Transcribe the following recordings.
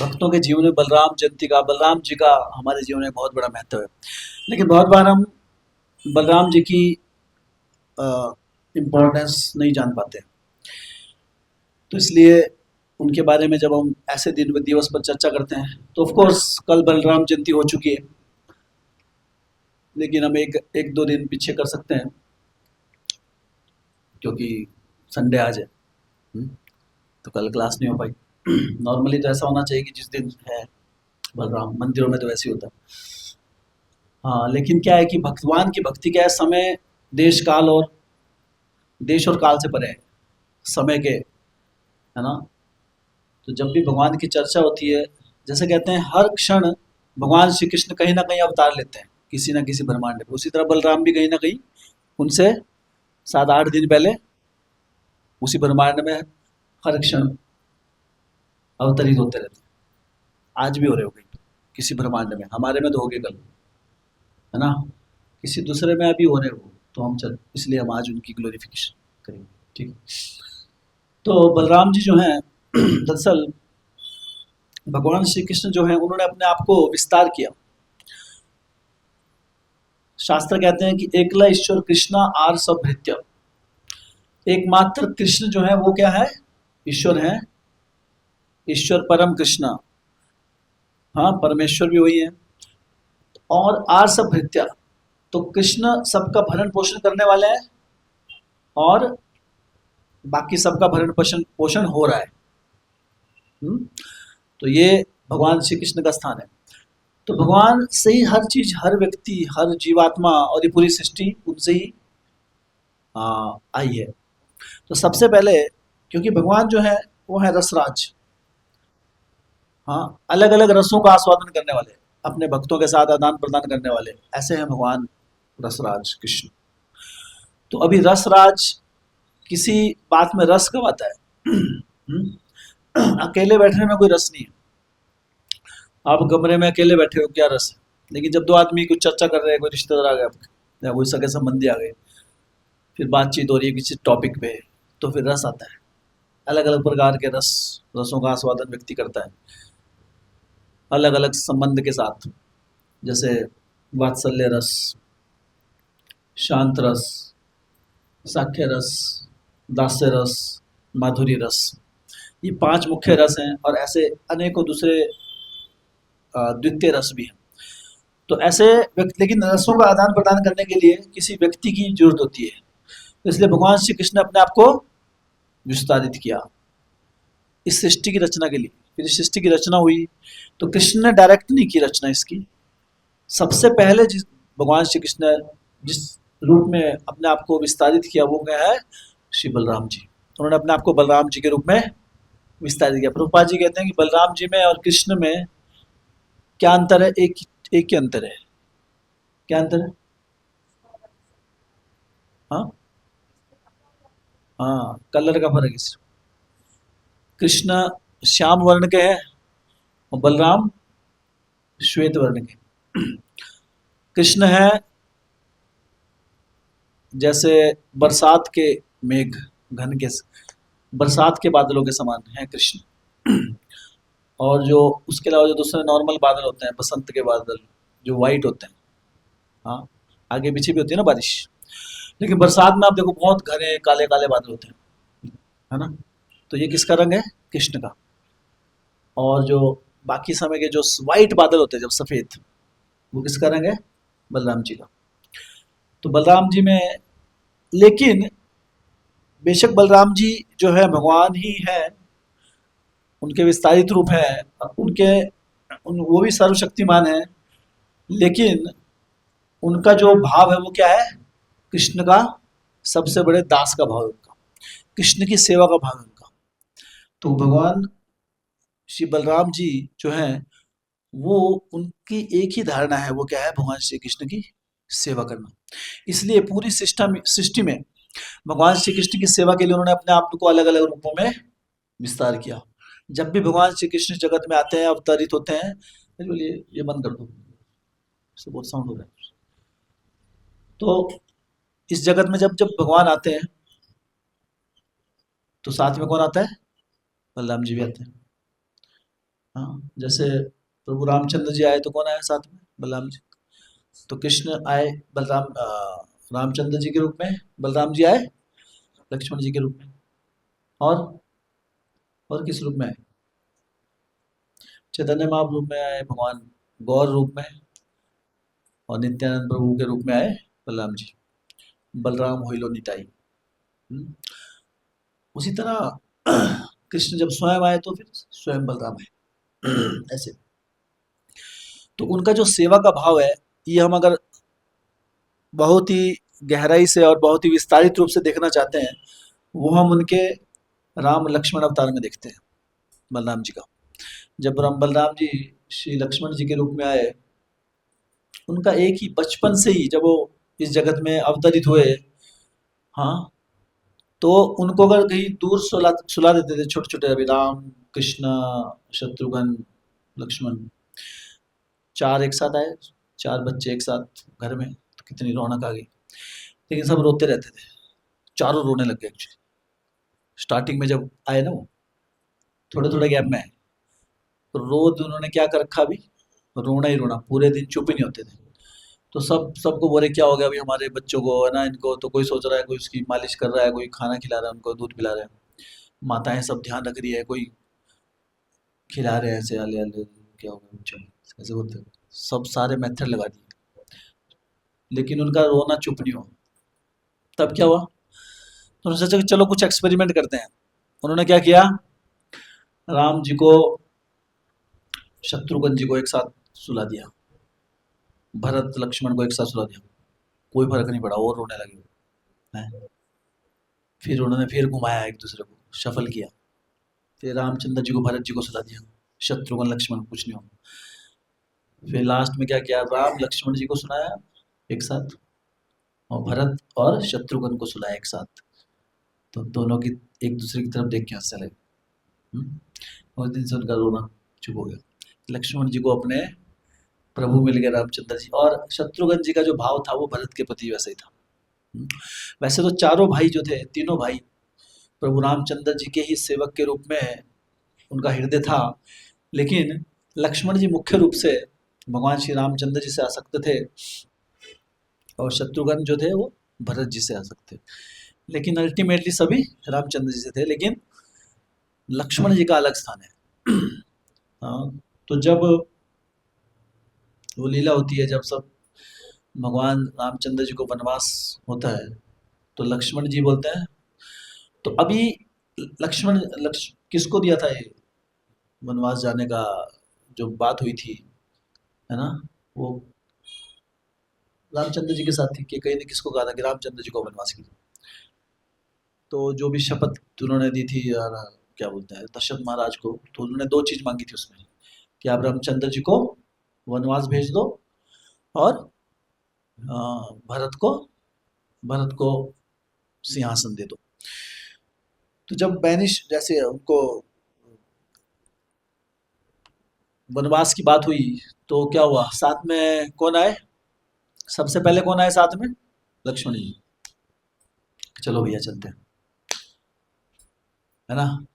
भक्तों के जीवन में बलराम जयंती का, बलराम जी का हमारे जीवन में बहुत बड़ा महत्व है। लेकिन बहुत बार हम बलराम जी की इम्पोर्टेंस नहीं जान पाते, तो इसलिए उनके बारे में जब हम ऐसे दिन दिवस पर चर्चा करते हैं, तो ऑफ कोर्स कल बलराम जयंती हो चुकी है, लेकिन हम एक एक दो दिन पीछे कर सकते हैं क्योंकि संडे आज है। तो कल क्लास नहीं हो पाई। नॉर्मली तो ऐसा होना चाहिए कि जिस दिन है बलराम, मंदिरों में तो वैसे ही होता है। हाँ, लेकिन क्या है कि भगवान की भक्ति क्या है, समय देश काल और देश और काल से परे है, समय के, है ना। तो जब भी भगवान की चर्चा होती है, जैसे कहते हैं हर क्षण भगवान श्री कृष्ण कहीं ना कहीं अवतार लेते हैं किसी ना किसी ब्रह्मांड में, उसी तरह बलराम भी कहीं ना कहीं उनसे 7-8 दिन पहले उसी ब्रह्मांड में हर क्षण अवतरित होते रहते हैं। आज भी हो रहे हो कहीं किसी ब्रह्मांड में, हमारे में तो हो गए कल, है ना, किसी दूसरे में अभी हो रहे हो, तो हम चल इसलिए हम आज उनकी ग्लोरिफिकेशन करेंगे। ठीक है। तो बलराम जी जो हैं दरअसल भगवान श्री कृष्ण जो हैं उन्होंने अपने आप को विस्तार किया। शास्त्र कहते हैं कि एकला ईश्वर कृष्णा आर सब भृत्य, एकमात्र कृष्ण जो है वो क्या है, ईश्वर है, ईश्वर परम कृष्णा, हाँ परमेश्वर भी वही है। और आर सब भृत्या, तो कृष्ण सबका भरण पोषण करने वाले हैं और बाकी सबका भरण पोषण पोषण हो रहा है। तो ये भगवान श्री कृष्ण का स्थान है। तो भगवान से ही हर चीज, हर व्यक्ति, हर जीवात्मा और ये पूरी सृष्टि उनसे ही आई है। तो सबसे पहले क्योंकि भगवान जो है वो है रसराज, हाँ अलग अलग रसों का आस्वादन करने वाले, अपने भक्तों के साथ आदान प्रदान करने वाले, ऐसे हैं भगवान रसराज कृष्ण। तो अभी रसराज किसी बात में रस कब आता है? अकेले बैठने में कोई रस नहीं है। आप कमरे में अकेले बैठे हो, क्या रस है? लेकिन जब दो आदमी कुछ चर्चा कर रहे हैं, कोई रिश्तेदार आ गया आपके या कोई सगे संबंधी आ गए, फिर बातचीत हो रही है किसी टॉपिक पे, तो फिर रस आता है। अलग अलग प्रकार के रसों का आस्वादन व्यक्ति करता है अलग अलग संबंध के साथ, जैसे वात्सल्य रस, शांत रस, साख्य रस, दास्य रस, माधुरी रस। ये 5 मुख्य रस हैं और ऐसे अनेकों दूसरे द्वितीय रस भी हैं। तो ऐसे व्यक्ति, लेकिन रसों का आदान प्रदान करने के लिए किसी व्यक्ति की जरूरत होती है, तो इसलिए भगवान श्री कृष्ण ने अपने आप को विस्तारित किया इस सृष्टि की रचना के लिए। फिर इस सृष्टि की रचना हुई तो कृष्ण ने डायरेक्ट नहीं की रचना इसकी, सबसे पहले जिस भगवान श्री कृष्ण ने जिस रूप में अपने आप को विस्तारित किया वो क्या है, श्री बलराम जी। उन्होंने अपने आप को बलराम जी के रूप में विस्तारित किया। प्रभुपाद जी कहते हैं कि बलराम जी में और कृष्ण में क्या अंतर है, एक एक ही अंतर है। क्या अंतर है? हाँ हाँ, कलर का फर्क है सिर्फ। कृष्ण श्याम वर्ण के हैं और बलराम श्वेत वर्ण के। कृष्ण है जैसे बरसात के मेघ, घन के, बरसात के बादलों के समान है कृष्ण। और जो उसके अलावा जो दूसरे नॉर्मल बादल होते हैं, बसंत के बादल जो वाइट होते हैं, हाँ आगे पीछे भी होती है ना बारिश, लेकिन बरसात में आप देखो बहुत घने काले काले बादल होते हैं, है ना। तो ये किसका रंग है? कृष्ण का। और जो बाकी समय के जो वाइट बादल होते हैं जब सफेद, वो किसका रंग है? बलराम जी का। तो बलराम जी में, लेकिन बेशक बलराम जी जो है भगवान ही है, उनके विस्तारित रूप है, उनके वो भी सर्वशक्तिमान है, लेकिन उनका जो भाव है वो क्या है? कृष्ण का सबसे बड़े दास का भाव है उनका, कृष्ण की सेवा का भाव है उनका। तो भगवान श्री बलराम जी जो हैं वो, उनकी एक ही धारणा है, वो क्या है? भगवान श्री कृष्ण की सेवा करना। इसलिए पूरी सृष्टि में भगवान श्री कृष्ण की सेवा के लिए उन्होंने अपने आप को अलग अलग रूपों में विस्तार किया। जब भी भगवान श्री कृष्ण जगत में आते हैं, अवतरित होते हैं, ये बंद कर दो, इससे बहुत साउंड हो रहा है। तो इस जगत में जब जब भगवान आते हैं तो साथ में कौन आता है? बलराम जी भी आते हैं, हाँ, जैसे प्रभु रामचंद्र जी आए तो कौन आया साथ में? बलराम जी। तो कृष्ण आए रामचंद्र जी के रूप में, बलराम जी आए लक्ष्मण जी के रूप में। और और किस रूप में आए? चैतन्य महाप्रभु में आए, भगवान गौर रूप में, और नित्यानंद प्रभु के रूप में आए बलराम जी। बलराम होइलो निताई। हम्म। उसी तरह कृष्ण जब स्वयं आए तो फिर स्वयं बलराम है ऐसे। तो उनका जो सेवा का भाव है, ये हम अगर बहुत ही गहराई से और बहुत ही विस्तारित रूप से देखना चाहते हैं, वो हम उनके राम लक्ष्मण अवतार में देखते हैं, बलराम जी का। जब राम बलराम जी श्री लक्ष्मण जी के रूप में आए, उनका एक ही बचपन से ही जब वो इस जगत में अवतरित हुए, हाँ, तो उनको अगर कहीं दूर सुला सुला देते थे, छोटे छोटे अभी राम, कृष्ण, शत्रुघ्न, लक्ष्मण, चार एक साथ आए, चार बच्चे एक साथ घर में, तो कितनी रौनक आ गई। लेकिन सब रोते रहते थे, चारों रोने लग गए एक्चुअली। स्टार्टिंग में जब आए ना वो, थोड़े थोड़े गैप में आए, तो रोज उन्होंने क्या कर रखा, अभी रोना ही रोना, पूरे दिन चुप ही नहीं होते थे। तो सबको बोले क्या हो गया अभी हमारे बच्चों को, है ना, इनको तो कोई सोच रहा है, कोई उसकी मालिश कर रहा है, कोई खाना खिला रहा है, उनको दूध पिला रहा है, माताएं सब ध्यान रख रही है, कोई खिला रहे हैं ऐसे, आले आले, क्या हो गया बच्चों को? ऐसे बोलते हैं। सब सारे मेथड लगा दिए, लेकिन उनका रोना चुप नहीं हुआ। तब क्या हुआ, तो उन्होंने सोचा कि चलो कुछ एक्सपेरिमेंट करते हैं। उन्होंने क्या किया, राम जी को शत्रुघ्न जी को एक साथ सुला दिया, भरत लक्ष्मण को एक साथ सुला दिया, कोई फर्क नहीं पड़ा, और रोने लगे हैं। फिर उन्होंने फिर घुमाया, एक दूसरे को शफल किया, फिर रामचंद्र जी को भरत जी को सुला दिया, शत्रुघ्न लक्ष्मण को कुछ नहीं हुआ। फिर लास्ट में क्या किया, राम लक्ष्मण जी को सुनाया एक साथ, और भरत और शत्रुघ्न को सुलाया एक साथ। तो दोनों की एक दूसरे की तरफ देख के हंसने लगे। हम्म। उस दिन से उनका रोना चुप हो गया। लक्ष्मण जी को अपने प्रभु मिल गए रामचंद्र जी, और शत्रुघ्न जी का जो भाव था वो भरत के प्रति वैसे ही था। हम्म। वैसे तो चारों भाई जो थे, तीनों भाई प्रभु रामचंद्र जी के ही सेवक के रूप में उनका हृदय था, लेकिन लक्ष्मण जी मुख्य रूप से भगवान श्री रामचंद्र जी से आसक्त थे, और शत्रुघ्न जो थे वो भरत जी से आसक्त थे। लेकिन अल्टीमेटली सभी रामचंद्र जी से थे, लेकिन लक्ष्मण जी का अलग स्थान है। हाँ, तो जब वो लीला होती है, जब सब भगवान रामचंद्र जी को वनवास होता है, तो लक्ष्मण जी बोलते हैं, तो अभी किसको दिया था ये वनवास जाने का, जो बात हुई थी, है ना, वो रामचंद्र जी के साथ थी, कि कहीं ने किसको कहा था कि रामचंद्र जी को वनवास कीजिए। तो जो भी शपथ उन्होंने दी थी यार, क्या बोलते हैं, दशरथ महाराज को, तो उन्होंने दो चीज मांगी थी उसमें, कि आप रामचंद्र जी को वनवास भेज दो, और भरत को भरत को सिंहासन दे दो। तो जब बैनिश जैसे उनको वनवास की बात हुई, तो क्या हुआ, साथ में कौन आए, सबसे पहले कौन आए साथ में, लक्ष्मण जी। चलो भैया चलते हैं, है ना।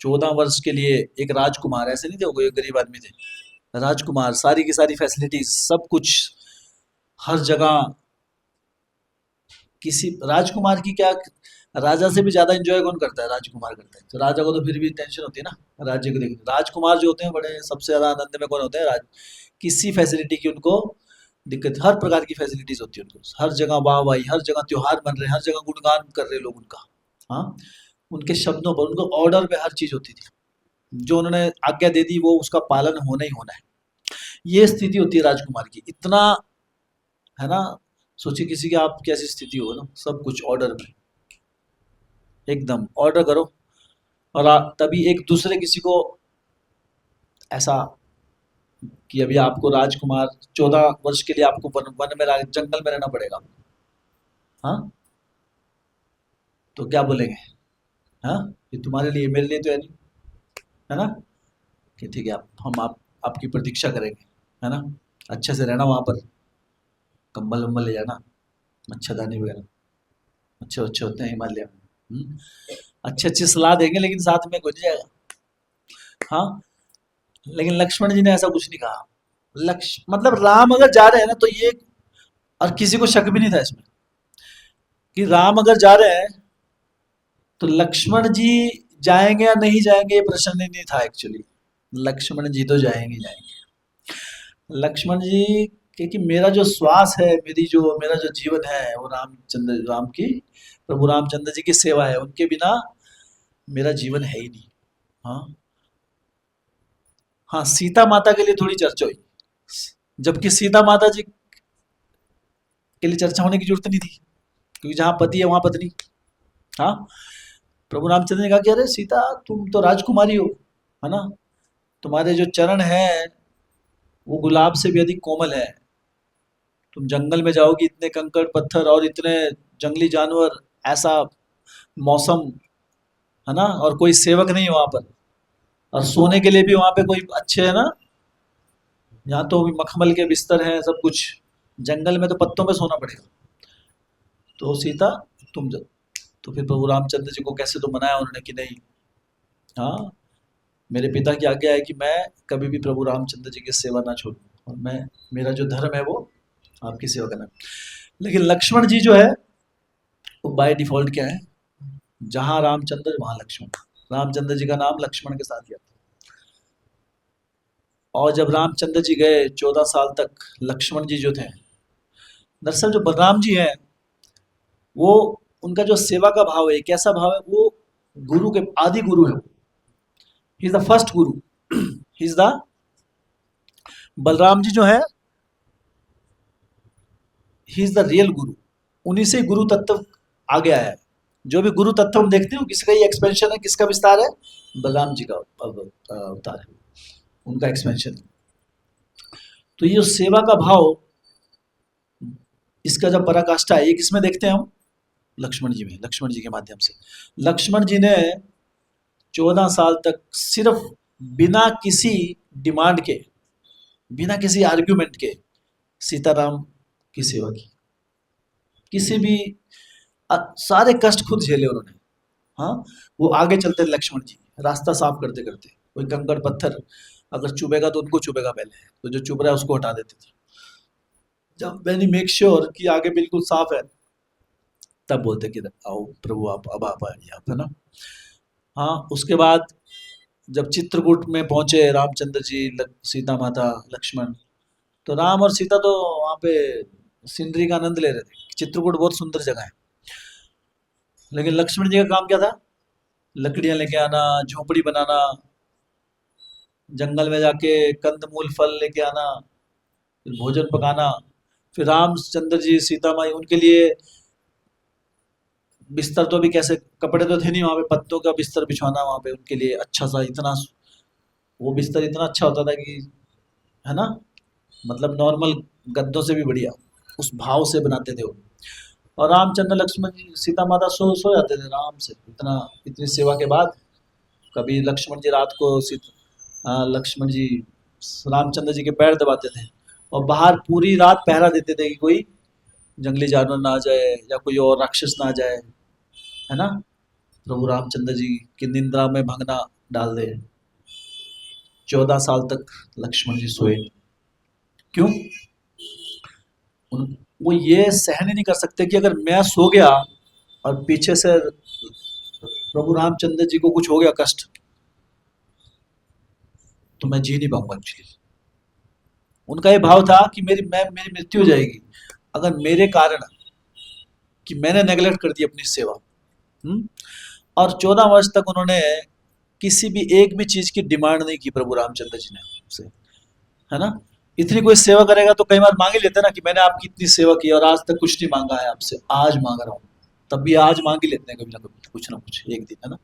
14 वर्ष के लिए एक राजकुमार, ऐसे नहीं थे वो, कोई गरीब आदमी थे, राजकुमार, सारी की सारी फैसिलिटीज, सब कुछ, हर जगह। किसी राजकुमार की क्या, राजा से भी ज्यादा एंजॉय कौन करता है, राजकुमार करता है। तो राजा को तो फिर भी टेंशन होती है ना राज्य को देखने, राजकुमार जो होते हैं बड़े सबसे ज्यादा आनंद में कौन होते हैं, किसी फैसिलिटी की उनको दिक्कत, हर प्रकार की फैसिलिटीज होती है उनको, हर जगह वाह वाही, हर जगह त्योहार बन रहे हैं, हर जगह गुणगान कर रहे हैं लोग उनका। हाँ, उनके शब्दों पर, उनको ऑर्डर पे हर चीज होती थी, जो उन्होंने आज्ञा दे दी वो उसका पालन होना ही होना है। ये स्थिति होती है राजकुमार की, इतना, है ना। सोचिए किसी की आप कैसी स्थिति हो ना, सब कुछ ऑर्डर में, एकदम ऑर्डर करो, और तभी एक दूसरे किसी को ऐसा, कि अभी आपको राजकुमार 14 वर्ष के लिए आपको वन में जंगल में रहना पड़ेगा। हाँ, तो क्या बोलेंगे, हाँ, ये तुम्हारे लिए, मेरे लिए तो है नहीं, है ना, कि ठीक है, आपकी प्रतीक्षा करेंगे, है ना, अच्छे से रहना वहां पर, कंबल वम्बल ले जाना, मच्छरदानी वगैरह, अच्छे अच्छे होते हैं हिमालय में। अच्छे अच्छी सलाह देंगे, लेकिन साथ में कुछ जाएगा। हाँ, लेकिन लक्ष्मण जी ने ऐसा कुछ नहीं कहा। मतलब राम अगर जा रहे हैं ना तो ये, और किसी को शक भी नहीं था इसमें कि राम अगर जा रहे हैं तो लक्ष्मण जी जाएंगे या नहीं जाएंगे, ये प्रश्न ही नहीं था एक्चुअली। लक्ष्मण जी तो जाएंगे जाएंगे। लक्ष्मण जी, क्योंकि मेरा जो श्वास है, मेरा जो जीवन है वो राम की, प्रभु रामचंद्र जी की सेवा है। उनके बिना मेरा जीवन है ही नहीं। हाँ, हाँ, सीता माता के लिए थोड़ी चर्चा हुई, जबकि सीता माता जी के लिए चर्चा होने की जरूरत नहीं थी, क्योंकि जहां पति है वहां पत्नी। हाँ, प्रभु रामचंद्र ने कहा कि अरे सीता, तुम तो राजकुमारी हो, है ना, तुम्हारे जो चरण हैं वो गुलाब से भी अधिक कोमल है। तुम जंगल में जाओगी, इतने कंकड़ पत्थर और इतने जंगली जानवर, ऐसा मौसम, है ना, और कोई सेवक नहीं है वहां पर, और सोने के लिए भी वहां पे कोई अच्छे, है ना, यहाँ तो मखमल के बिस्तर हैं सब कुछ, जंगल में तो पत्तों पे सोना पड़ेगा। तो सीता, तुम तो फिर प्रभु रामचंद्र जी को कैसे तो मनाया उन्होंने कि नहीं, हाँ, मेरे पिता की आज्ञा है कि मैं कभी भी प्रभु रामचंद्र जी की सेवा ना छोड़ूं, और मैं, मेरा जो धर्म है वो आपकी सेवा करना। लेकिन लक्ष्मण जी जो है वो बाय डिफॉल्ट क्या है, जहां रामचंद्र वहां लक्ष्मण। रामचंद्र जी का नाम लक्ष्मण के साथ ही आता है। और जब रामचंद्र जी गए 14 साल तक, लक्ष्मण जी जो थे, दरअसल जो बलराम जी हैं वो, उनका जो सेवा का भाव है, कैसा भाव है वो, गुरु के आदि गुरु है। He is the first Guru. He is the, Balram ji जो है, ही इज द रियल गुरु। उन्हीं से गुरु तत्व आगे आया है। जो भी गुरु तत्व हम देखते हैं किसका ही एक्सपेंशन है, किसका विस्तार है, बलराम जी का अवतार है, उनका एक्सपेंशन है। तो ये जो सेवा का भाव, इसका जब पराकाष्ठा है, ये किसमें देखते हैं हम, लक्ष्मण जी में, लक्ष्मण जी के माध्यम से। लक्ष्मण जी ने 14 साल तक सिर्फ बिना किसी डिमांड के, बिना किसी आर्ग्यूमेंट के सीताराम की सेवा की। किसी भी सारे कष्ट खुद झेले उन्होंने। हाँ, वो आगे चलते लक्ष्मण जी, रास्ता साफ करते करते, कोई कंकड़ पत्थर अगर चुभेगा तो उनको चुभेगा पहले, तो जो चुभ रहा है उसको हटा देते थे। जब मैंने मेक श्योर कि आगे बिल्कुल साफ है, तब बोलते कि आओ प्रभु, आप अब आप आइए आप, है ना। हाँ, उसके बाद जब चित्रकूट में पहुंचे रामचंद्र जी, सीता माता, लक्ष्मण, तो राम और सीता तो वहां पे सीनरी का आनंद ले रहे थे। चित्रकूट बहुत सुंदर जगह है, लेकिन लक्ष्मण जी का काम क्या था, लकड़ियां लेके आना, झोपड़ी बनाना, जंगल में जाके कंदमूल फल लेके आना, फिर भोजन पकाना। फिर रामचंद्र जी, सीता माई, उनके लिए बिस्तर तो भी कैसे, कपड़े तो थे नहीं वहां पे, पत्तों का बिस्तर बिछवाना वहां पे उनके लिए अच्छा सा, इतना, वो बिस्तर इतना अच्छा होता था कि, है ना, मतलब नॉर्मल गद्दों से भी बढ़िया, उस भाव से बनाते थे वो। और रामचंद्र लक्ष्मण जी, सीता माता सो जाते थे आराम से, इतना, इतनी सेवा के बाद। कभी लक्ष्मण जी रात को लक्ष्मण जी रामचंद्र जी के पैर दबाते थे, और बाहर पूरी रात पहरा देते थे कि कोई जंगली जानवर ना आ जाए या कोई और राक्षस ना आ जाए, है ना, प्रभु रामचंद्र जी की निंद्रा में भंग ना डाल दे। 14 साल तक लक्ष्मण जी सोए नहीं। क्यों? वो ये सहन ही नहीं कर सकते कि अगर मैं सो गया और पीछे से प्रभु रामचंद्र जी को कुछ हो गया कष्ट, तो मैं जी नहीं पाऊंगा एक्चुअली। उनका ये भाव था कि मेरी मृत्यु हो जाएगी अगर मेरे कारण, कि मैंने नेगलेक्ट कर दी अपनी सेवा। हम्म? और 14 वर्ष तक उन्होंने किसी भी एक भी चीज की डिमांड नहीं की प्रभु रामचंद्र जी ने उनसे, है ना। इतनी कोई सेवा करेगा तो कई बार मांग ही लेते हैं ना, कि मैंने आपकी इतनी सेवा की और आज तक कुछ नहीं मांगा है आपसे, आज मांग रहा हूँ। तब भी आज मांग ही लेते हैं कभी ना कुछ एक दिन, है ना।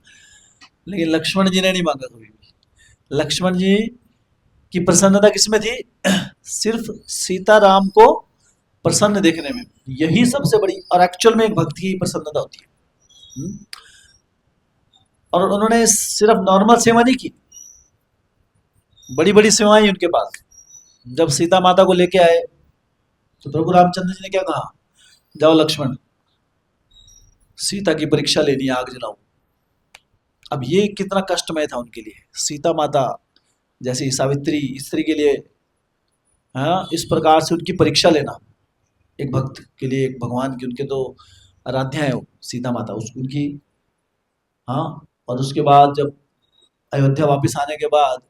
लेकिन लक्ष्मण जी ने नहीं मांगा कभी भी। लक्ष्मण जी की प्रसन्नता किसमें थी, सिर्फ सीताराम को प्रसन्न देखने में। यही सबसे बड़ी और एक्चुअल में एक भक्ति की प्रसन्नता होती है। हम्म? और उन्होंने सिर्फ नॉर्मल सेवा नहीं की, बड़ी बड़ी सेवाएं उनके पास। जब सीता माता को लेके आए तो प्रभु रामचंद्र जी ने क्या कहा, जाओ लक्ष्मण, सीता की परीक्षा लेनी है, आग जलाओ। अब ये कितना कष्टमय था उनके लिए। सीता माता जैसे सावित्री स्त्री के लिए, हाँ, इस प्रकार से उनकी परीक्षा लेना एक भक्त के लिए, एक भगवान की उनके तो आराध्या है वो सीता माता, उस उनकी, हाँ। और उसके बाद जब अयोध्या वापस आने के बाद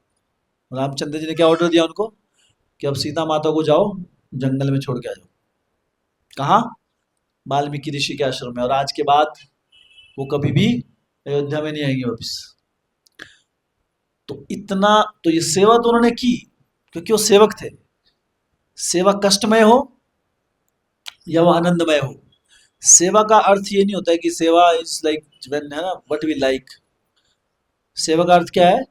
रामचंद्र जी ने क्या ऑर्डर दिया उनको कि अब सीता माता को जाओ जंगल में छोड़ के आ जाओ। कहाँ? वाल्मीकि ऋषि के आश्रम में। और आज के बाद वो कभी भी अयोध्या में नहीं आएंगे वापस। तो इतना, तो ये सेवा तो उन्होंने की क्योंकि वो सेवक थे। सेवा कष्टमय हो या वो आनंदमय हो, सेवा का अर्थ ये नहीं होता है कि सेवा इज लाइक व्हेन, है ना, व्हाट वी लाइक। सेवा का अर्थ क्या है?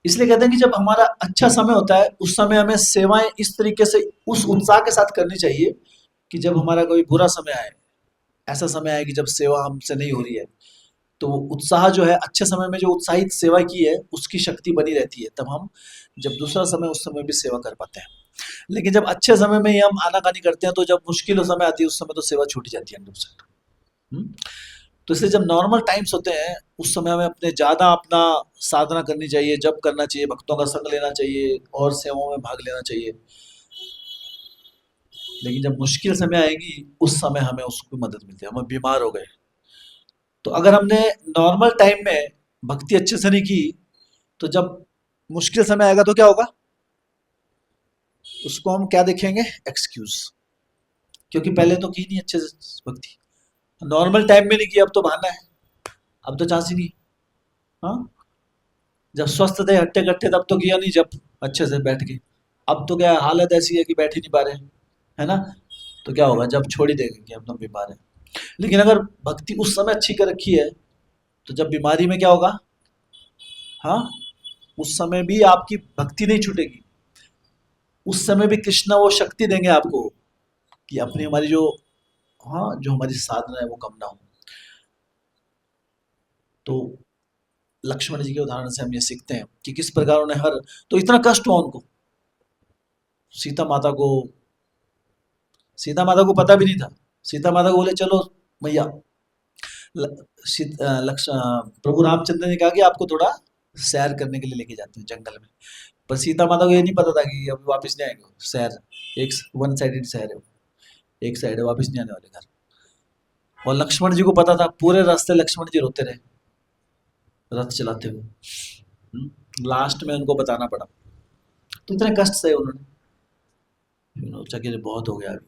इसलिए कहते हैं कि जब हमारा अच्छा समय होता है उस समय हमें सेवाएं इस तरीके से उस उत्साह के साथ करनी चाहिए कि जब हमारा कोई बुरा समय आए, ऐसा समय आए कि जब सेवा हमसे नहीं हो रही है, तो वो उत्साह जो है, अच्छे समय में जो उत्साहित सेवा की है उसकी शक्ति बनी रहती है, तब हम जब दूसरा समय उस समय भी सेवा कर पाते हैं। लेकिन जब अच्छे समय में ही हम आनाकानी करते हैं तो जब मुश्किल समय आती है उस समय तो सेवा छूट जाती है 100%। तो इसलिए जब नॉर्मल टाइम्स होते हैं उस समय हमें अपने ज़्यादा अपना साधना करनी चाहिए, जप करना चाहिए, भक्तों का संग लेना चाहिए और सेवाओं में भाग लेना चाहिए। लेकिन जब मुश्किल समय आएगी उस समय हमें उसकी मदद मिलती है। हम बीमार हो गए तो अगर हमने नॉर्मल टाइम में भक्ति अच्छे से नहीं की तो जब मुश्किल समय आएगा तो क्या होगा? उसको हम क्या देखेंगे? एक्सक्यूज, क्योंकि पहले तो की नहीं अच्छे से भक्ति, नॉर्मल टाइम में नहीं की, अब तो बहाना है, अब तो चांस ही नहीं। हाँ, जब स्वस्थ थे हट्टे कट्टे तब तो किया नहीं, जब अच्छे से बैठ के, अब तो क्या हालत ऐसी है कि बैठ ही नहीं पा रहे, है ना। तो क्या होगा? जब छोड़ ही देंगे कि हम तो बीमार हैं। लेकिन अगर भक्ति उस समय अच्छी कर रखी है तो जब बीमारी में क्या होगा? हाँ, उस समय भी आपकी भक्ति नहीं छूटेगी, उस समय भी कृष्णा वो शक्ति देंगे आपको कि अपनी हमारी जो, हाँ, जो हमारी साधना है वो कम ना हो। तो लक्ष्मण जी के उदाहरण से हम ये सीखते हैं कि किस प्रकार उन्हें हर, तो इतना कष्ट हुआ उनको, सीता माता को, सीता माता को पता भी नहीं था। सीता माता को बोले चलो मैया, प्रभु रामचंद्र ने कहा कि आपको थोड़ा सैर करने के लिए लेके जाते हैं जंगल में। पर सीता माता को ये नहीं पता था कि अभी वापस नहीं आएंगे, सैर एक वन साइडेड सैर है वो, एक साइड है, वापस नहीं आने वाले घर। और लक्ष्मण जी को पता था, पूरे रास्ते लक्ष्मण जी रोते रहे रथ चलाते हुए। लास्ट में उनको बताना पड़ा, तो इतने कष्ट सहे उन्होंने, सोचा कि बहुत हो गया अभी।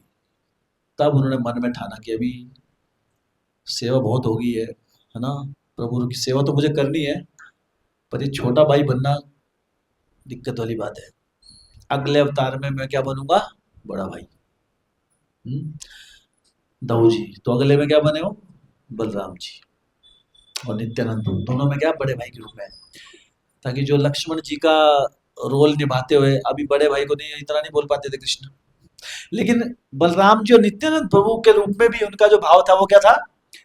तब उन्होंने मन में ठाना कि अभी सेवा बहुत हो गई है ना, प्रभु की सेवा तो मुझे करनी है, पर ये छोटा भाई बनना दिक्कत वाली बात है। अगले अवतार में मैं क्या बनूंगा? बड़ा भाई। दाऊ जी तो अगले में क्या बने हो? बलराम जी। और नित्यानंद प्रभु दोनों में क्या? बड़े भाई के रूप में, ताकि जो लक्ष्मण जी का रोल निभाते हुए अभी बड़े भाई को नहीं, इतना नहीं बोल पाते थे कृष्ण, लेकिन बलराम जी और नित्यानंद प्रभु के रूप में भी उनका जो भाव था वो क्या था?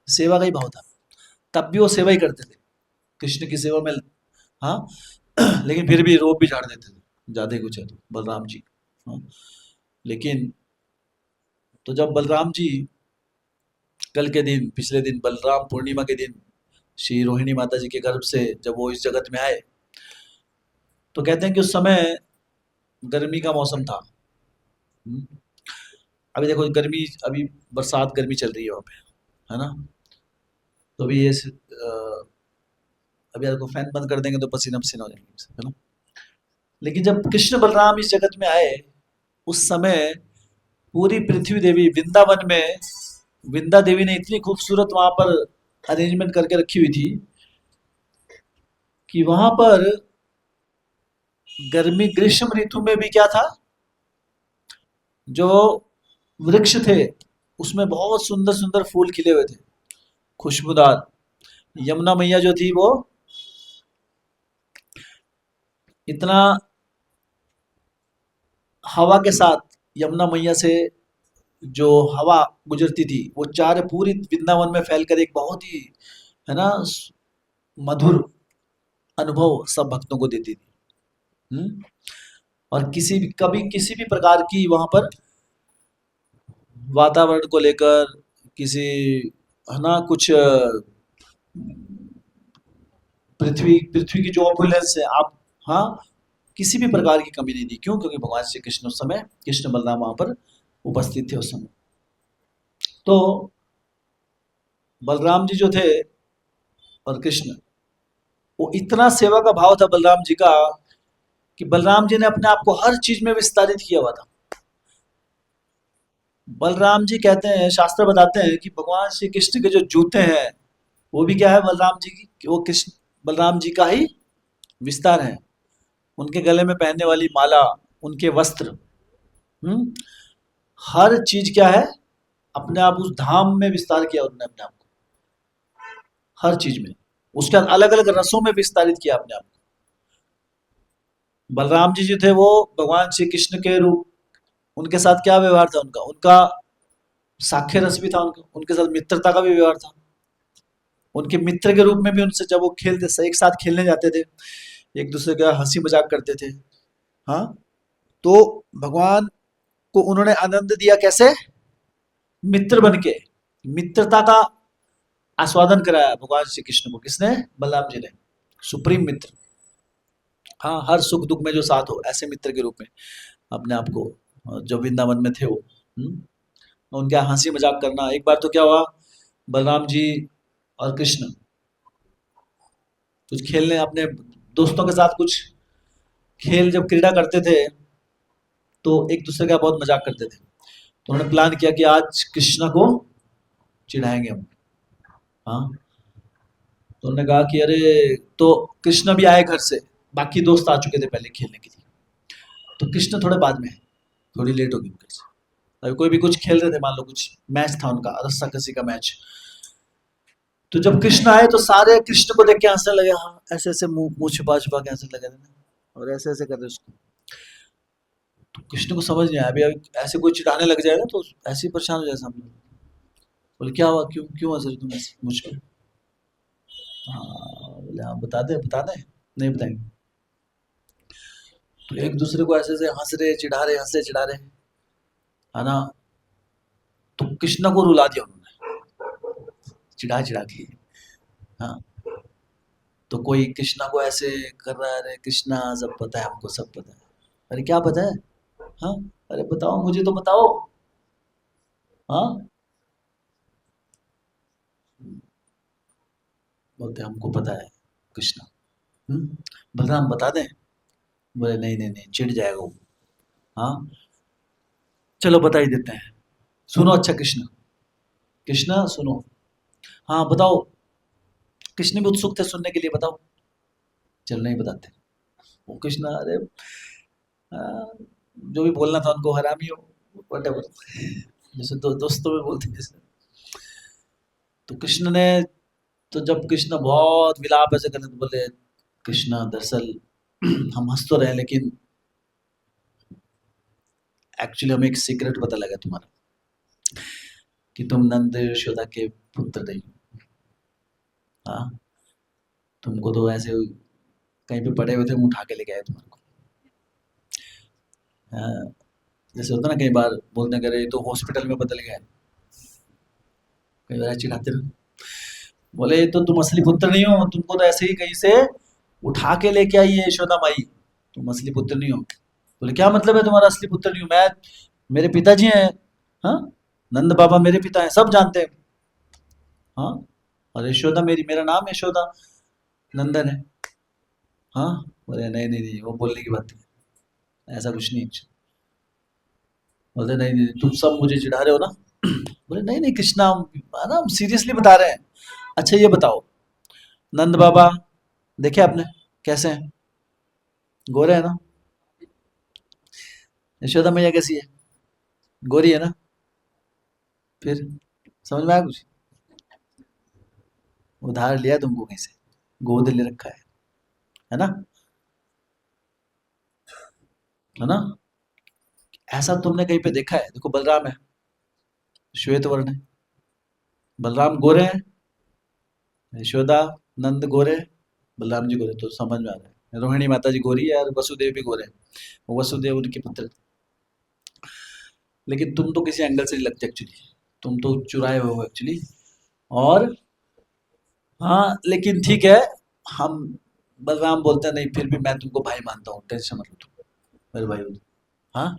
सेवा का ही भाव था। तब भी वो सेवा ही करते थे कृष्ण की सेवा में, हाँ। लेकिन फिर भी रोब भी झाड़ देते थे, ज्यादा ही कुछ है तो बलराम जी, हाँ। लेकिन तो जब बलराम जी कल के दिन, पिछले दिन बलराम पूर्णिमा के दिन श्री रोहिणी माता जी के गर्भ से जब वो इस जगत में आए, तो कहते हैं कि उस समय गर्मी का मौसम था। अभी देखो गर्मी, अभी बरसात गर्मी चल रही है वहाँ पे, है ना। तो अभी ये अभी आपको फैन बंद कर देंगे तो पसीना पसीना हो जाएंगे, है ना। लेकिन जब कृष्ण बलराम इस जगत में आए उस समय पूरी पृथ्वी देवी वृंदावन में, वृंदा देवी ने इतनी खूबसूरत वहां पर अरेंजमेंट करके रखी हुई थी कि वहां पर गर्मी ग्रीष्म ऋतु में भी क्या था, जो वृक्ष थे उसमें बहुत सुंदर सुंदर फूल खिले हुए थे, खुशबूदार। यमुना मैया जो थी वो इतना हवा के साथ, यमुना मैया से जो हवा गुजरती थी वो चार पूरी वृंदावन में फैलकर एक बहुत ही, है ना, मधुर अनुभव सब भक्तों को देती थी। और किसी भी कभी किसी भी प्रकार की वहां पर वातावरण को लेकर किसी, है ना, कुछ पृथ्वी पृथ्वी की जो ऑपुलेंस है आप, हाँ, किसी भी प्रकार की कमी नहीं दी। क्यों? क्योंकि भगवान श्री कृष्ण उस समय, कृष्ण बलराम वहां पर उपस्थित थे उस समय। तो बलराम जी जो थे और कृष्ण, वो इतना सेवा का भाव था बलराम जी का कि बलराम जी ने अपने आप को हर चीज में विस्तारित किया हुआ था। बलराम जी कहते हैं, शास्त्र बताते हैं कि भगवान श्री कृष्ण के जो जूते हैं वो भी क्या है, बलराम जी की, वो कृष्ण बलराम जी का ही विस्तार है। उनके गले में पहनने वाली माला, उनके वस्त्र, हम्म, हर चीज क्या है, अपने आप उस धाम में विस्तार किया उन्होंने अपने आप को, हर चीज में। उसके बाद अलग अलग रसों में विस्तारित किया अपने आप को। बलराम जी जो थे वो भगवान श्री कृष्ण के रूप, उनके साथ क्या व्यवहार था उनका, उनका साख्य रस भी था उनका, उनके साथ मित्रता का भी व्यवहार था। उनके मित्र के रूप में भी उनसे जब वो खेलते, एक साथ खेलने जाते थे, एक दूसरे का हंसी मजाक करते थे। हाँ, तो भगवान को उन्होंने आनंद दिया कैसे, मित्र बन के, मित्रता का आस्वादन कराया भगवान श्री कृष्ण को। किसने? बलराम जी ने, सुप्रीम मित्र। हाँ, हर सुख दुख में जो साथ हो, ऐसे मित्र के रूप में अपने आप को, जो वृंदावन में थे वो, उनके यहाँ हंसी मजाक करना। एक बार तो क्या हुआ, बलराम जी और कृष्ण कुछ खेलने, अपने दोस्तों के साथ कुछ खेल जब क्रीड़ा करते थे तो एक दूसरे का बहुत मजाक करते थे। तो उन्होंने प्लान किया कि आज कृष्णा को चिढ़ाएंगे हम। हाँ, तो उन्होंने कहा कि अरे, तो कृष्ण भी आए घर से, बाकी दोस्त आ चुके थे पहले खेलने के लिए, तो कृष्ण थोड़े बाद में आए, थोड़ी लेट होगी उनके से। अभी कोई भी कुछ खेल रहे थे, मान लो कुछ मैच था उनका, रस्सा कसी का मैच। तो जब कृष्ण आए तो सारे कृष्ण को देख के हंसने लगे। हाँ, ऐसे ऐसे मुंह मुंह छुपा छुपा के हंसने लगे थे ना, और ऐसे ऐसे कर रहे उसको। तो कृष्ण को समझ नहीं आया, अभी ऐसे कोई चिढ़ाने लग जाएगा तो ऐसे ही परेशान हो जाए सामने। बोले क्या हुआ, क्यों क्यों हंस रहे तुम ऐसे मुझको? हाँ, बोले हाँ, बता दे, नहीं बताएंगे। तो एक दूसरे को ऐसे ऐसे हंस रहे, चिढ़ा रहे, हंस रहे, चिढ़ा रहे, है ना। तो कृष्ण को रुला दिया उन्होंने, चिढ़ा चिढ़ा के। हाँ, तो कोई कृष्णा को ऐसे कर रहा है, अरे कृष्णा सब पता है हमको, सब पता है। अरे क्या पता है? हाँ, अरे बताओ, मुझे तो बताओ। हाँ, बोलते हमको पता है कृष्णा। बलराम बता दें? बोले नहीं नहीं नहीं, चिढ़ जाएगा वो। हाँ, चलो बता ही देते हैं। सुनो अच्छा कृष्ण, कृष्णा सुनो। हाँ बताओ। कृष्ण भी उत्सुक थे सुनने के लिए, बताओ। चल नहीं बताते। वो कृष्णा, अरे जो भी बोलना था उनको, हरामी हो, whatever, जैसे दोस्तों में बोलते हैं जैसे। तो कृष्ण ने, तो जब कृष्ण बहुत विलाप ऐसे करने, तो बोले कृष्णा दरअसल हम हंस तो रहे हैं, लेकिन एक्चुअली हमें एक सीक्रेट पता लगा तुम्हारा, कि तुम नंद यशोदा के पुत्र नहीं हो। हाँ, तुमको तो ऐसे कहीं पे पड़े हुए थे, हम उठा के लेके आए तुम्हारे को। हाँ, जैसे होता ना, कई बार बोलते हैं, करे तो हॉस्पिटल में पता लगा है, कई बार चिढ़ाते रहो। बोले तो तुम असली पुत्र नहीं हो, तुमको तो ऐसे ही कहीं से उठा के लेके आई है यशोदा माई, तुम असली पुत्र नहीं हो। बोले क्या मतलब है तुम्हारा असली पुत्र नहीं हूँ मैं? मेरे पिताजी हैं। हाँ, नंद बाबा मेरे पिता हैं, सब जानते हैं। हाँ, और यशोदा मेरी, मेरा नाम यशोदा नंदन है। हाँ, बोले नहीं नहीं नहीं, वो बोलने की बात है, ऐसा कुछ नहीं है। बोले नहीं नहीं, तुम सब मुझे चिढ़ा रहे हो ना। बोले नहीं नहीं कृष्णा, हम सीरियसली बता रहे हैं। अच्छा ये बताओ, नंद बाबा देखे आपने कैसे हैं? गोरे है ना? यशोदा मैया कैसी है? गोरी है ना? फिर समझ में आया कुछ? उधार लिया तुमको कहीं से, गोद ले रखा है ना? है ना? ऐसा तुमने कहीं पे देखा है? देखो बलराम है, श्वेत वर्ण है, बलराम गोरे हैं, यशोदा नंद गोरे, बलराम जी गोरे, तो समझ में आ रहा है, रोहिणी माता जी गोरी है और वसुदेव भी गोरे हैं, वो वसुदेव उनके पुत्र थे। लेकिन तुम तो किसी एंगल से नहीं लगते एक्चुअली, तुम तो चुराए हुए हो एक्चुअली। और हाँ, लेकिन ठीक है, हम बलराम बोलते हैं नहीं, फिर भी मैं तुमको भाई मानता हूँ, टेंशन मत लो तुम, मेरे भाई हो तुम। हाँ,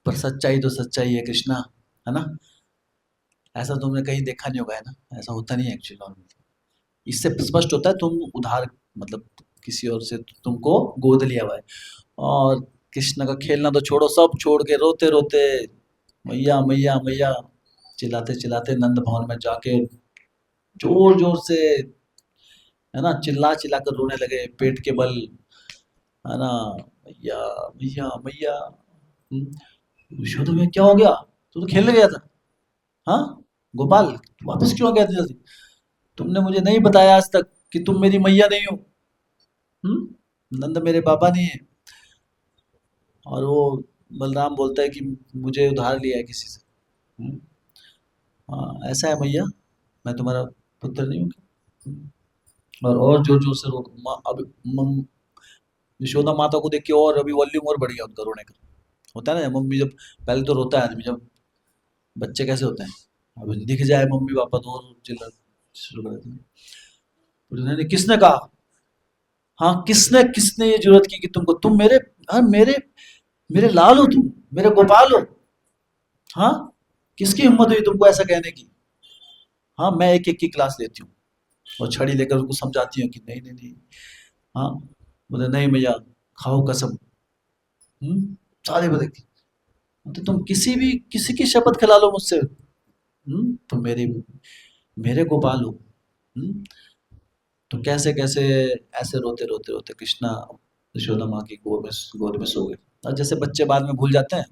पर सच्चाई तो सच्चाई है कृष्णा, है ना? ऐसा तुमने कहीं देखा नहीं होगा, है ना? ऐसा होता नहीं है एक्चुअली नॉर्मली। इससे स्पष्ट होता है तुम उधार, मतलब किसी और से तुमको गोद लिया हुआ है। और कृष्ण का खेलना तो छोड़ो, सब छोड़ के रोते रोते मैया मैया मैया चिल्लाते चिल्लाते नंद भवन में जाके जोर जोर से, है ना, चिल्ला चिल्ला कर रोने लगे पेट के बल, है ना, मैया मैया मैया। यशोदा में क्या हो गया? तू तो खेलने गया था। हाँ, गोपाल तू वापस क्यों आ गया इतनी जल्दी? तुमने मुझे नहीं बताया आज तक कि तुम मेरी मैया नहीं हो। नंद मेरे पापा नहीं है। और वो बलराम बोलता है कि मुझे उधार लिया है किसी से। हम्म, हाँ ऐसा है मैया, मैं तुम्हारा पुत्र नहीं हूँ क्या? और जोर जोर से रो अब यशोदा माता को देख के और अभी वॉल्यूम और बढ़ गया उनका रोने का। होता है ना मम्मी जब, पहले तो रोता है आदमी, जब बच्चे कैसे होते हैं, अब दिख जाए मम्मी पापा तो और चिल्ला शुरू कर देते हैं। तो उन्होंने किसने कहा, हाँ किसने किसने ये जरूरत की कि तुमको, तुम मेरे, हाँ मेरे, मेरे लाल हो तुम, मेरे गोपाल हो। हाँ, किसकी हिम्मत हुई तुमको ऐसा कहने की? हाँ मैं एक एक की क्लास लेती हूँ और छड़ी लेकर उनको समझाती हूँ कि नहीं नहीं नहीं। हाँ, बोले नहीं भैया, खाओ कसम। सारे बोले तो तुम किसी भी किसी की शपथ खिला लो मुझसे, तुम मेरी, मेरे गोपाल हो। हम्म, तो कैसे कैसे ऐसे रोते रोते रोते कृष्णा यशोदा माँ की गोद में सो गए। और जैसे बच्चे बाद में भूल जाते हैं,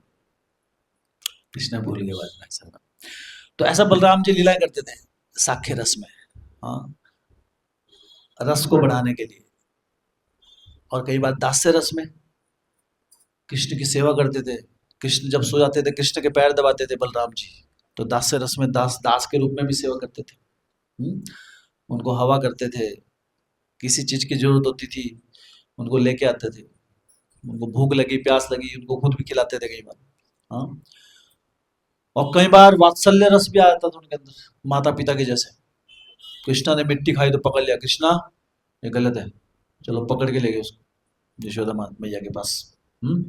कृष्णा भूल गए बाद में ऐसा हुआ। तो ऐसा बलराम जी लीलाएं करते थे साख्य रस में। हाँ, रस को बढ़ाने के लिए। और कई बार दास्य रस में कृष्ण की सेवा करते थे। कृष्ण जब सो जाते थे कृष्ण के पैर दबाते थे बलराम जी। तो दास्य रस में दास दास के रूप में भी सेवा करते थे। हम्म, उनको हवा करते थे, किसी चीज की जरूरत होती थी उनको लेके आते थे, उनको भूख लगी प्यास लगी उनको खुद भी खिलाते थे कई बार। हाँ, और कई बार वात्सल्य रस भी आया था तो उनके अंदर, माता पिता के जैसे। कृष्णा ने मिट्टी खाई तो पकड़ लिया, कृष्णा ये गलत है, चलो पकड़ के ले गए उसको यशोदा मैया के पास। हम्म,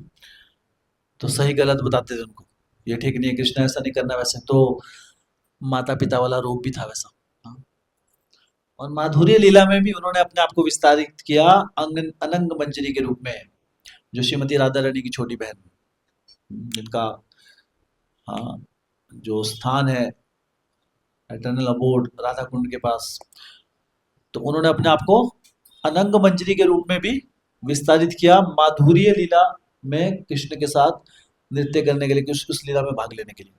तो सही गलत बताते थे उनको, ये ठीक नहीं है कृष्णा ऐसा नहीं करना, वैसे तो माता पिता वाला रूप भी था वैसा। हाँ। और माधुर्य लीला में भी उन्होंने अपने आप को विस्तारित किया अनंग मंजरी के रूप में, जो श्रीमती राधा रानी की छोटी बहन, जिनका, हाँ, जो स्थान है एटर्नल अबोर्ड राधा कुंड के पास, तो उन्होंने अपने आप को अनंग मंजरी के रूप में भी विस्तारित किया माधुर्य लीला में कृष्ण के साथ नृत्य करने के लिए, उस लीला में भाग लेने के लिए।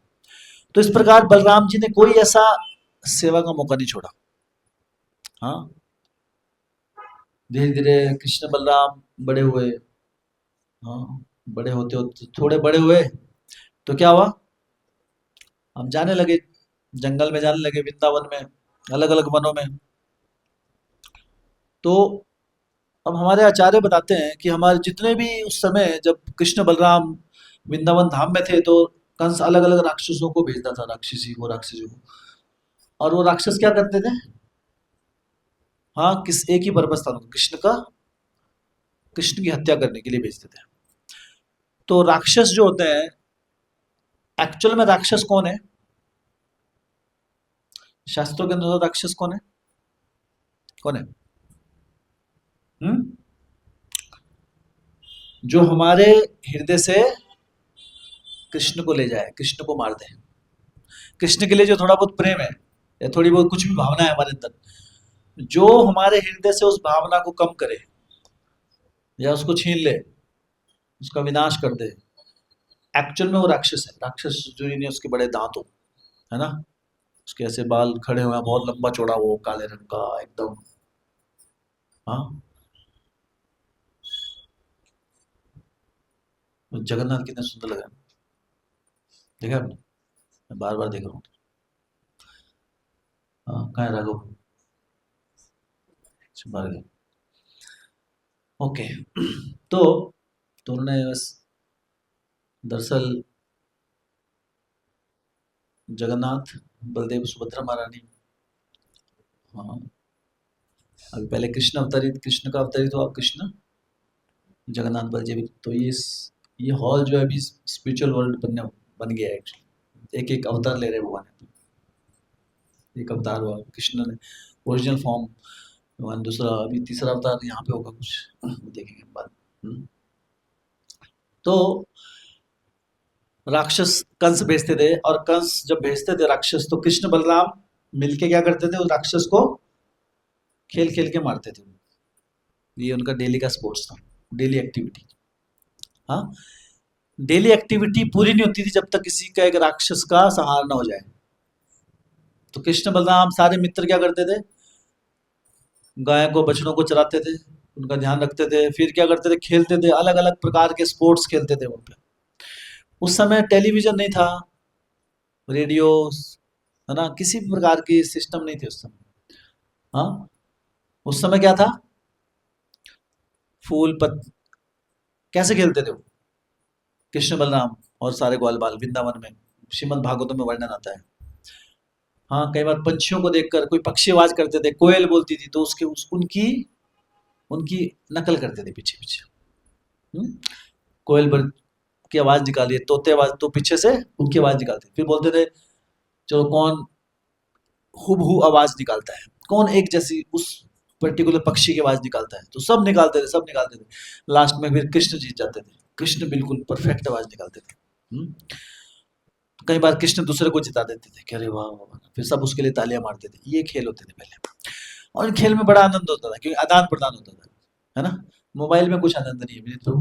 तो इस प्रकार बलराम जी ने कोई ऐसा सेवा का मौका नहीं छोड़ा। हाँ, धीरे धीरे कृष्ण बलराम बड़े हुए। हाँ, बड़े होते होते थोड़े बड़े हुए तो क्या हुआ, हम जाने लगे जंगल में, जाने लगे वृंदावन में, अलग अलग वनों में। तो अब हमारे आचार्य बताते हैं कि हमारे जितने भी उस समय जब कृष्ण बलराम वृंदावन धाम में थे, तो कंस अलग अलग राक्षसों को भेजता था, राक्षसी को राक्षसों को। और वो राक्षस क्या करते थे, हाँ किस एक ही पर्पस था उनका, कृष्ण का, कृष्ण की हत्या करने के लिए भेजते थे। तो राक्षस जो होते हैं, एक्चुअल में राक्षस कौन है? शास्त्रों के अनुसार राक्षस कौन है? कौन है? हम्म, जो हमारे हृदय से कृष्ण को ले जाए, कृष्ण को मार दे। कृष्ण के लिए जो थोड़ा बहुत प्रेम है या थोड़ी बहुत कुछ भी भावना है हमारे अंदर, जो हमारे हृदय से उस भावना को कम करे या उसको छीन ले, उसका विनाश कर दे, एक्चुअल में वो राक्षस है। राक्षस जरूरी नहीं उसके बड़े दांत हो, है ना, उसके ऐसे बाल खड़े हुए हैं, बहुत लंबा चौड़ा वो काले रंग का एकदम। हाँ, वो जगन्नाथ कितने सुंदर लग रहे हैं, देखा आपने? मैं बार बार देख रहा हूँ। हाँ, कहाँ है राघव? अच्छा, बाहर गए। ओके। तो तो उन्होंने बस, दरअसल जगन्नाथ, बलदेव सुभद्रा महारानी, हाँ, अभी पहले कृष्ण अवतरित, कृष्ण का अवतरित हुआ कृष्ण जगन्नाथ बलदेव। तो ये हॉल जो है अभी स्पिरिचुअल वर्ल्ड बन गया है एक्चुअली। एक एक अवतार ले रहे हैं भगवान। एक अवतार हुआ कृष्ण ने ओरिजिनल फॉर्म, भगवान दूसरा, अभी तीसरा अवतार यहाँ पे होगा कुछ, देखेंगे बाद। तो राक्षस कंस भेजते थे, और कंस जब भेजते थे राक्षस, तो कृष्ण बलराम मिलके क्या करते थे, उस राक्षस को खेल खेल के मारते थे। ये उनका डेली का स्पोर्ट्स था, डेली एक्टिविटी। हाँ, डेली एक्टिविटी पूरी नहीं होती थी जब तक किसी का एक राक्षस का संहार ना हो जाए। तो कृष्ण बलराम सारे मित्र क्या करते थे, गाय को बछड़ों को चराते थे, उनका ध्यान रखते थे, फिर क्या करते थे, खेलते थे, अलग अलग प्रकार के स्पोर्ट्स खेलते थे वहां पे। उस समय टेलीविजन नहीं था, रेडियो, है ना, किसी भी प्रकार की सिस्टम नहीं थे उस समय। हाँ, उस समय क्या था, फूल पत कैसे खेलते थे वो कृष्ण बलराम और सारे ग्वाल बाल वृंदावन में, श्रीमद् भागवतम में वर्णन आता है। हाँ, कई बार पंछियों को देखकर कोई पक्षी आवाज करते थे, कोयल बोलती थी, तो उनकी उनकी नकल करते थे पीछे पीछे। हम्म? कोयल बर की आवाज निकाली, तोते आवाज, तो पीछे से उनकी आवाज निकालते, फिर बोलते थे चलो कौन हुबहू आवाज निकालता है, कौन एक जैसी उस पर्टिकुलर पक्षी की आवाज निकालता है। तो सब निकालते थे, सब निकालते थे। लास्ट में फिर कृष्ण जीत जाते थे, कृष्ण बिल्कुल परफेक्ट आवाज निकालते थे। कई बार कृष्ण दूसरे को जिता देते थे कि अरे वाह वाह वाह। फिर सब उसके लिए तालियां मारते थे। ये खेल होते थे पहले, और इन खेल में बड़ा आनंद होता था क्योंकि आदान प्रदान होता था, है ना। मोबाइल में कुछ आनंद नहीं है मेरे तो,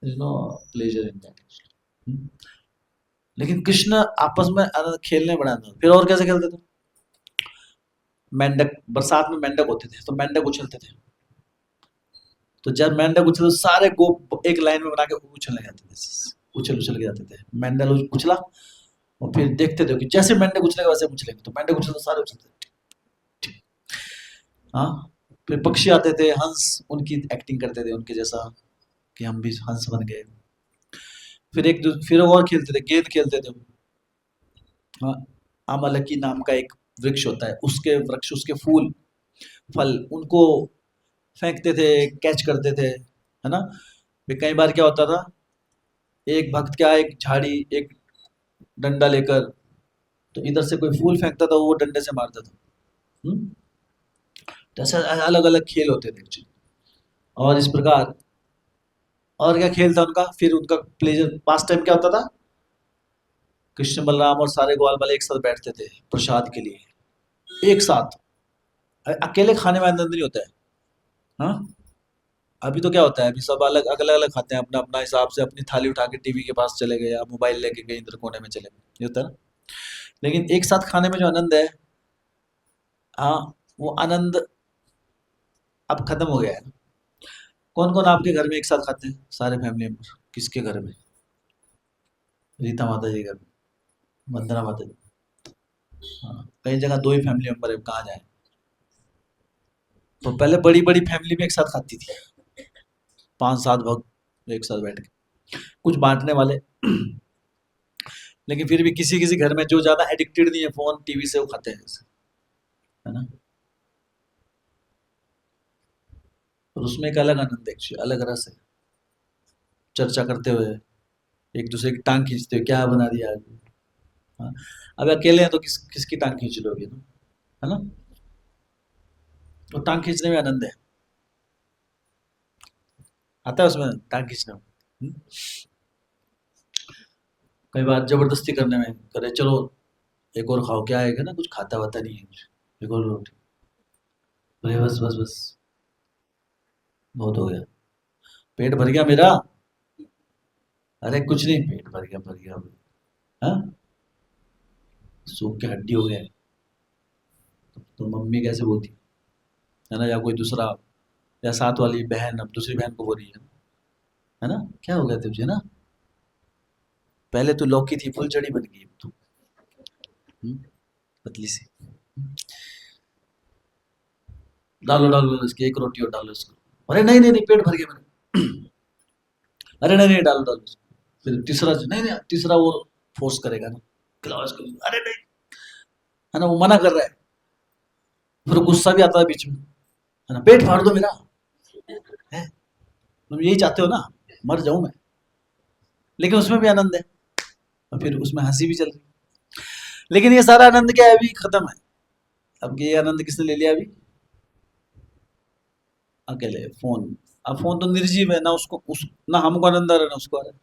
नो प्लेजर इन दैट। लेकिन कृष्ण आपस में आनंद, खेलने में बड़ा आनंद। फिर और कैसे खेलते थे, मेंढक, बरसात में मेंढक होते थे तो मेंढक उछलते थे। तो जब मेंढक उछले तो सारे गोप एक लाइन में बना के उछलने जाते थे, उछल उछल के जाते थे। मेंढक उछला, और फिर देखते थे कि जैसे मेंढक उछलेगा वैसे हम उछलेंगे, तो मेंढक उछले तो सारे उछलते थे। हाँ, फिर पक्षी आते थे, हंस, उनकी एक्टिंग करते थे उनके जैसा कि हम भी हंस बन गए। फिर और खेलते थे, गेंद खेलते थे। हाँ, आमलकी नाम का एक वृक्ष होता है, उसके वृक्ष, उसके फूल, फल, उनको फेंकते थे, कैच करते थे, है ना। फिर कई बार क्या होता था, एक भक्त क्या, एक झाड़ी, एक डंडा लेकर, तो इधर से कोई फूल फेंकता था, वो डंडे से मारता था। हम्म? तो ऐसे अलग अलग खेल होते थे एक्चुअली। और इस प्रकार, और क्या खेल था उनका, फिर उनका प्लेजर पास टाइम क्या होता था, कृष्ण बलराम और सारे ग्वाल वाले एक साथ बैठते थे प्रसाद के लिए, एक साथ। अकेले खाने में आनंद नहीं होता है। हाँ, अभी तो क्या होता है, अभी सब अलग अलग अलग खाते हैं, अपना अपना हिसाब से, अपनी थाली उठा के टीवी के पास चले गए, या मोबाइल लेके कहीं इधर कोने में चले गए, ये होता है ना। लेकिन एक साथ खाने में जो आनंद है, हाँ, वो आनंद अब खत्म हो गया है। कौन कौन आपके घर में एक साथ खाते हैं, सारे फैमिली मेंबर, किसके घर में, रीता माता जी के घर में, वंदना माता जी। हाँ, कई जगह दो ही फैमिली मेंबर है, कहाँ जाए। तो पहले बड़ी बड़ी फैमिली में एक साथ खाती थी, 5-7 भक्त एक साथ बैठ के, कुछ बांटने वाले। लेकिन फिर भी किसी किसी घर में जो ज्यादा एडिक्टेड नहीं है फोन टीवी से, वो खाते हैं ऐसे, है ना। और उसमें एक अलग आनंद है actually, अलग रस है। चर्चा करते हुए, एक दूसरे की टांग खींचते हुए, क्या बना दिया आज। हाँ, अब अकेले हैं तो किसकी टांग खींच लोगे ना, है ना। तो टांग खींचने में आनंद है, आता है उसमें टांग खींचना। कई बार जबरदस्ती करने में, करे चलो एक और खाओ, क्या आएगा ना, कुछ खाता वाता नहीं है कुछ, एक और रोटी, अरे बस बस बस, बहुत हो गया, पेट भर गया मेरा। अरे कुछ नहीं, पेट भर गया, भर गया। हाँ, सूख के हड्डी हो गए। तो मम्मी कैसे बोलती है ना, या कोई दूसरा, या साथ वाली बहन अब दूसरी बहन को बोल रही है ना, क्या हो गया तुझे ना, पहले तो लौकी थी फुल चढ़ी बन गई अब तू, हम्म, पतली सी। डालो डालो इसकी एक रोटी और डालो इसको, अरे नहीं नहीं नहीं, पेट भर गया मेरा। अरे नहीं नहीं, डालो डालो इसको। फिर तीसरा, नहीं नहीं, तीसरा वो फोर्स करेगा ना, खिलाओ इसको, अरे नहीं, है ना, वो मना कर रहा है। फिर गुस्सा भी आता है बीच में, है ना, पेट फाड़ दो मेरा, है, तुम यही चाहते हो ना, मर जाऊं मैं, लेकिन उसमें भी आनंद है, और फिर उसमें हंसी भी चल रही है। लेकिन ये सारा आनंद क्या है, अभी खत्म है। अब ये आनंद किसने ले लिया अभी? अकेले फोन। अब फोन तो निर्जीव है ना, उसको ना हमको आनंद आ रहा है ना उसको आ रहा है।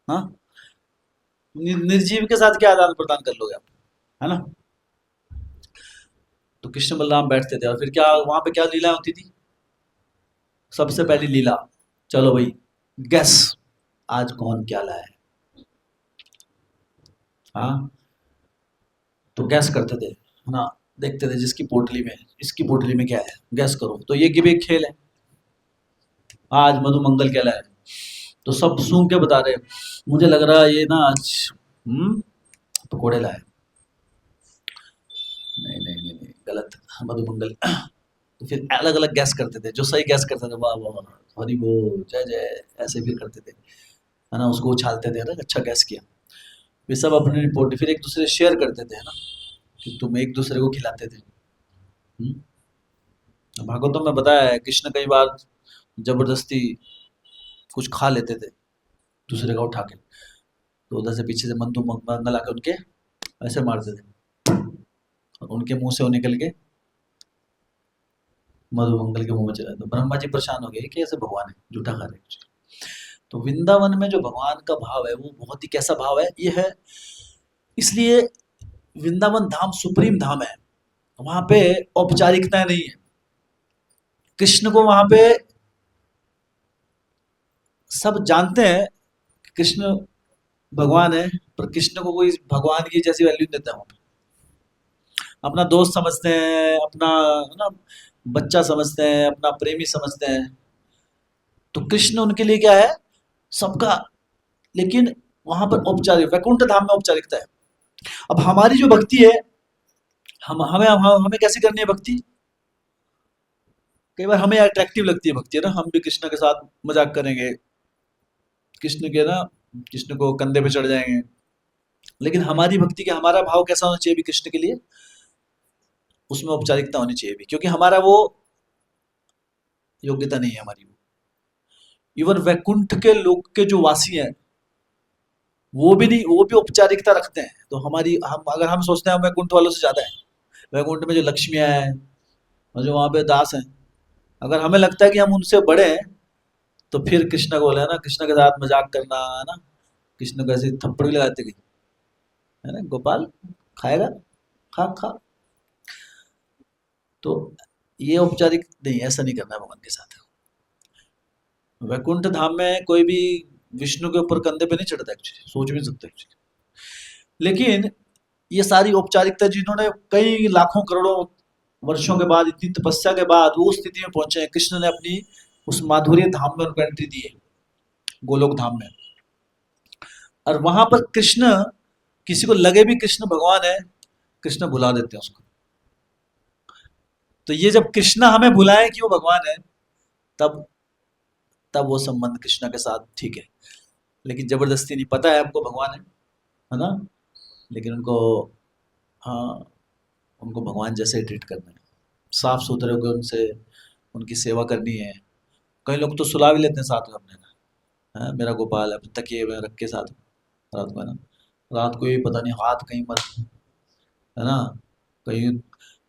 हाँ, निर्जीव के साथ क्या आदान प्रदान कर लोगे आप, है ना। तो कृष्ण बलराम बैठते थे, और फिर क्या वहां पे क्या लीला होती थी? सबसे पहली लीला, चलो भाई गैस, आज कौन क्या लाया है। हाँ, तो गैस करते थे, है ना, देखते थे जिसकी पोटली में, इसकी पोटली में क्या है, गैस करो। तो ये भी एक खेल है, आज मधु मंगल क्या लाया है। तो सब सूंघ के बता रहे, मुझे लग रहा है ये ना आज पकोड़े लाए। नहीं नहीं नहीं नहीं, गलत, मधु मंगल। तो फिर अलग अलग गैस करते थे, जो सही गैस करते थे, वाह वाह वाह, हरि बोल, जय जय, ऐसे फिर करते थे, है ना, उसको उछालते थे, अरे अच्छा गैस किया। वे सब अपनी रिपोर्ट फिर एक दूसरे से शेयर करते थे, है ना, कि तुम एक दूसरे को खिलाते थे। भागवतों में बताया है, कृष्ण कई बार जबरदस्ती कुछ खा लेते थे दूसरे का उठा के, तो उधर से पीछे से मंतु मंगल आके उनके ऐसे मारते थे, और उनके मुंह से वो निकल के मधु मंगल के मुंह में चला, तो ब्रह्मा जी परेशान हो गए कि ऐसे भगवान है झूठा खा रहे हैं। तो वृंदावन में जो भगवान का भाव है वो बहुत ही कैसा भाव है, ये है, इसलिए वृंदावन धाम सुप्रीम धाम है। वहां पे औपचारिकताएं नहीं है। कृष्ण को वहां पे सब जानते हैं कि कृष्ण भगवान है, पर कृष्ण को कोई भगवान की जैसी वैल्यू नहीं देता। वहां पे अपना दोस्त समझते हैं, अपना, है ना, बच्चा समझते हैं, अपना प्रेमी समझते हैं। तो कृष्ण उनके लिए क्या है, सबका। लेकिन वहां पर औपचारिक, वैकुंठ धाम में औपचारिकता है। अब हमारी जो भक्ति है, हमें कैसे करनी है भक्ति? कई बार हमें अट्रैक्टिव लगती है भक्ति, है ना, हम भी कृष्ण के साथ मजाक करेंगे, कृष्ण के ना, कृष्ण को कंधे पे चढ़ जाएंगे। लेकिन हमारी भक्ति के, हमारा भाव कैसा होना चाहिए भी कृष्ण के लिए? उसमें औपचारिकता होनी चाहिए भी, क्योंकि हमारा वो योग्यता नहीं है हमारी। इवन वैकुंठ के लोग के जो वासी हैं, वो भी नहीं, वो भी औपचारिकता रखते हैं। तो हमारी, हम अगर हम सोचते हैं हम वैकुंठ वालों से ज्यादा है, वैकुंठ में जो लक्ष्मियां हैं और जो वहां पे दास हैं, अगर हमें लगता है कि हम उनसे बड़े हैं, तो फिर कृष्ण को बोले, है ना, कृष्ण के साथ मजाक करना, है ना, कृष्ण को ऐसे थप्पड़ भी लगाते गई, है ना, गोपाल खाएगा, खा खा। तो ये औपचारिक नहीं, ऐसा नहीं करना है भगवान के साथ। वैकुंठ धाम में कोई भी विष्णु के ऊपर कंधे पे नहीं चढ़ता एक्चुअली, सोच भी नहीं सकता एक्चुअली। लेकिन ये सारी औपचारिकता, जिन्होंने कई लाखों करोड़ों वर्षों के बाद, इतनी तपस्या के बाद वो स्थिति में पहुंचे हैं, कृष्ण ने अपनी उस माधुर्य धाम में उनको एंट्री दी है, गोलोक धाम में। और वहां पर कृष्ण, किसी को लगे भी कृष्ण भगवान है, कृष्ण भुला देते हैं उसको। तो ये जब कृष्ण हमें भुलाए कि वो भगवान है, तब तब वो संबंध कृष्ण के साथ ठीक है। लेकिन जबरदस्ती नहीं, पता है हमको भगवान है ना, लेकिन उनको, हाँ, उनको भगवान जैसे ही ट्रीट करना है, साफ सुथरे होकर उनसे, उनकी सेवा करनी है। कई लोग तो सुला भी लेते हैं साथ में अपने ना, है, मेरा गोपाल है, अपने तकिए में रख के साथ में, रात को, है ना, रात को ही पता नहीं हाथ कहीं मर, है ना, कहीं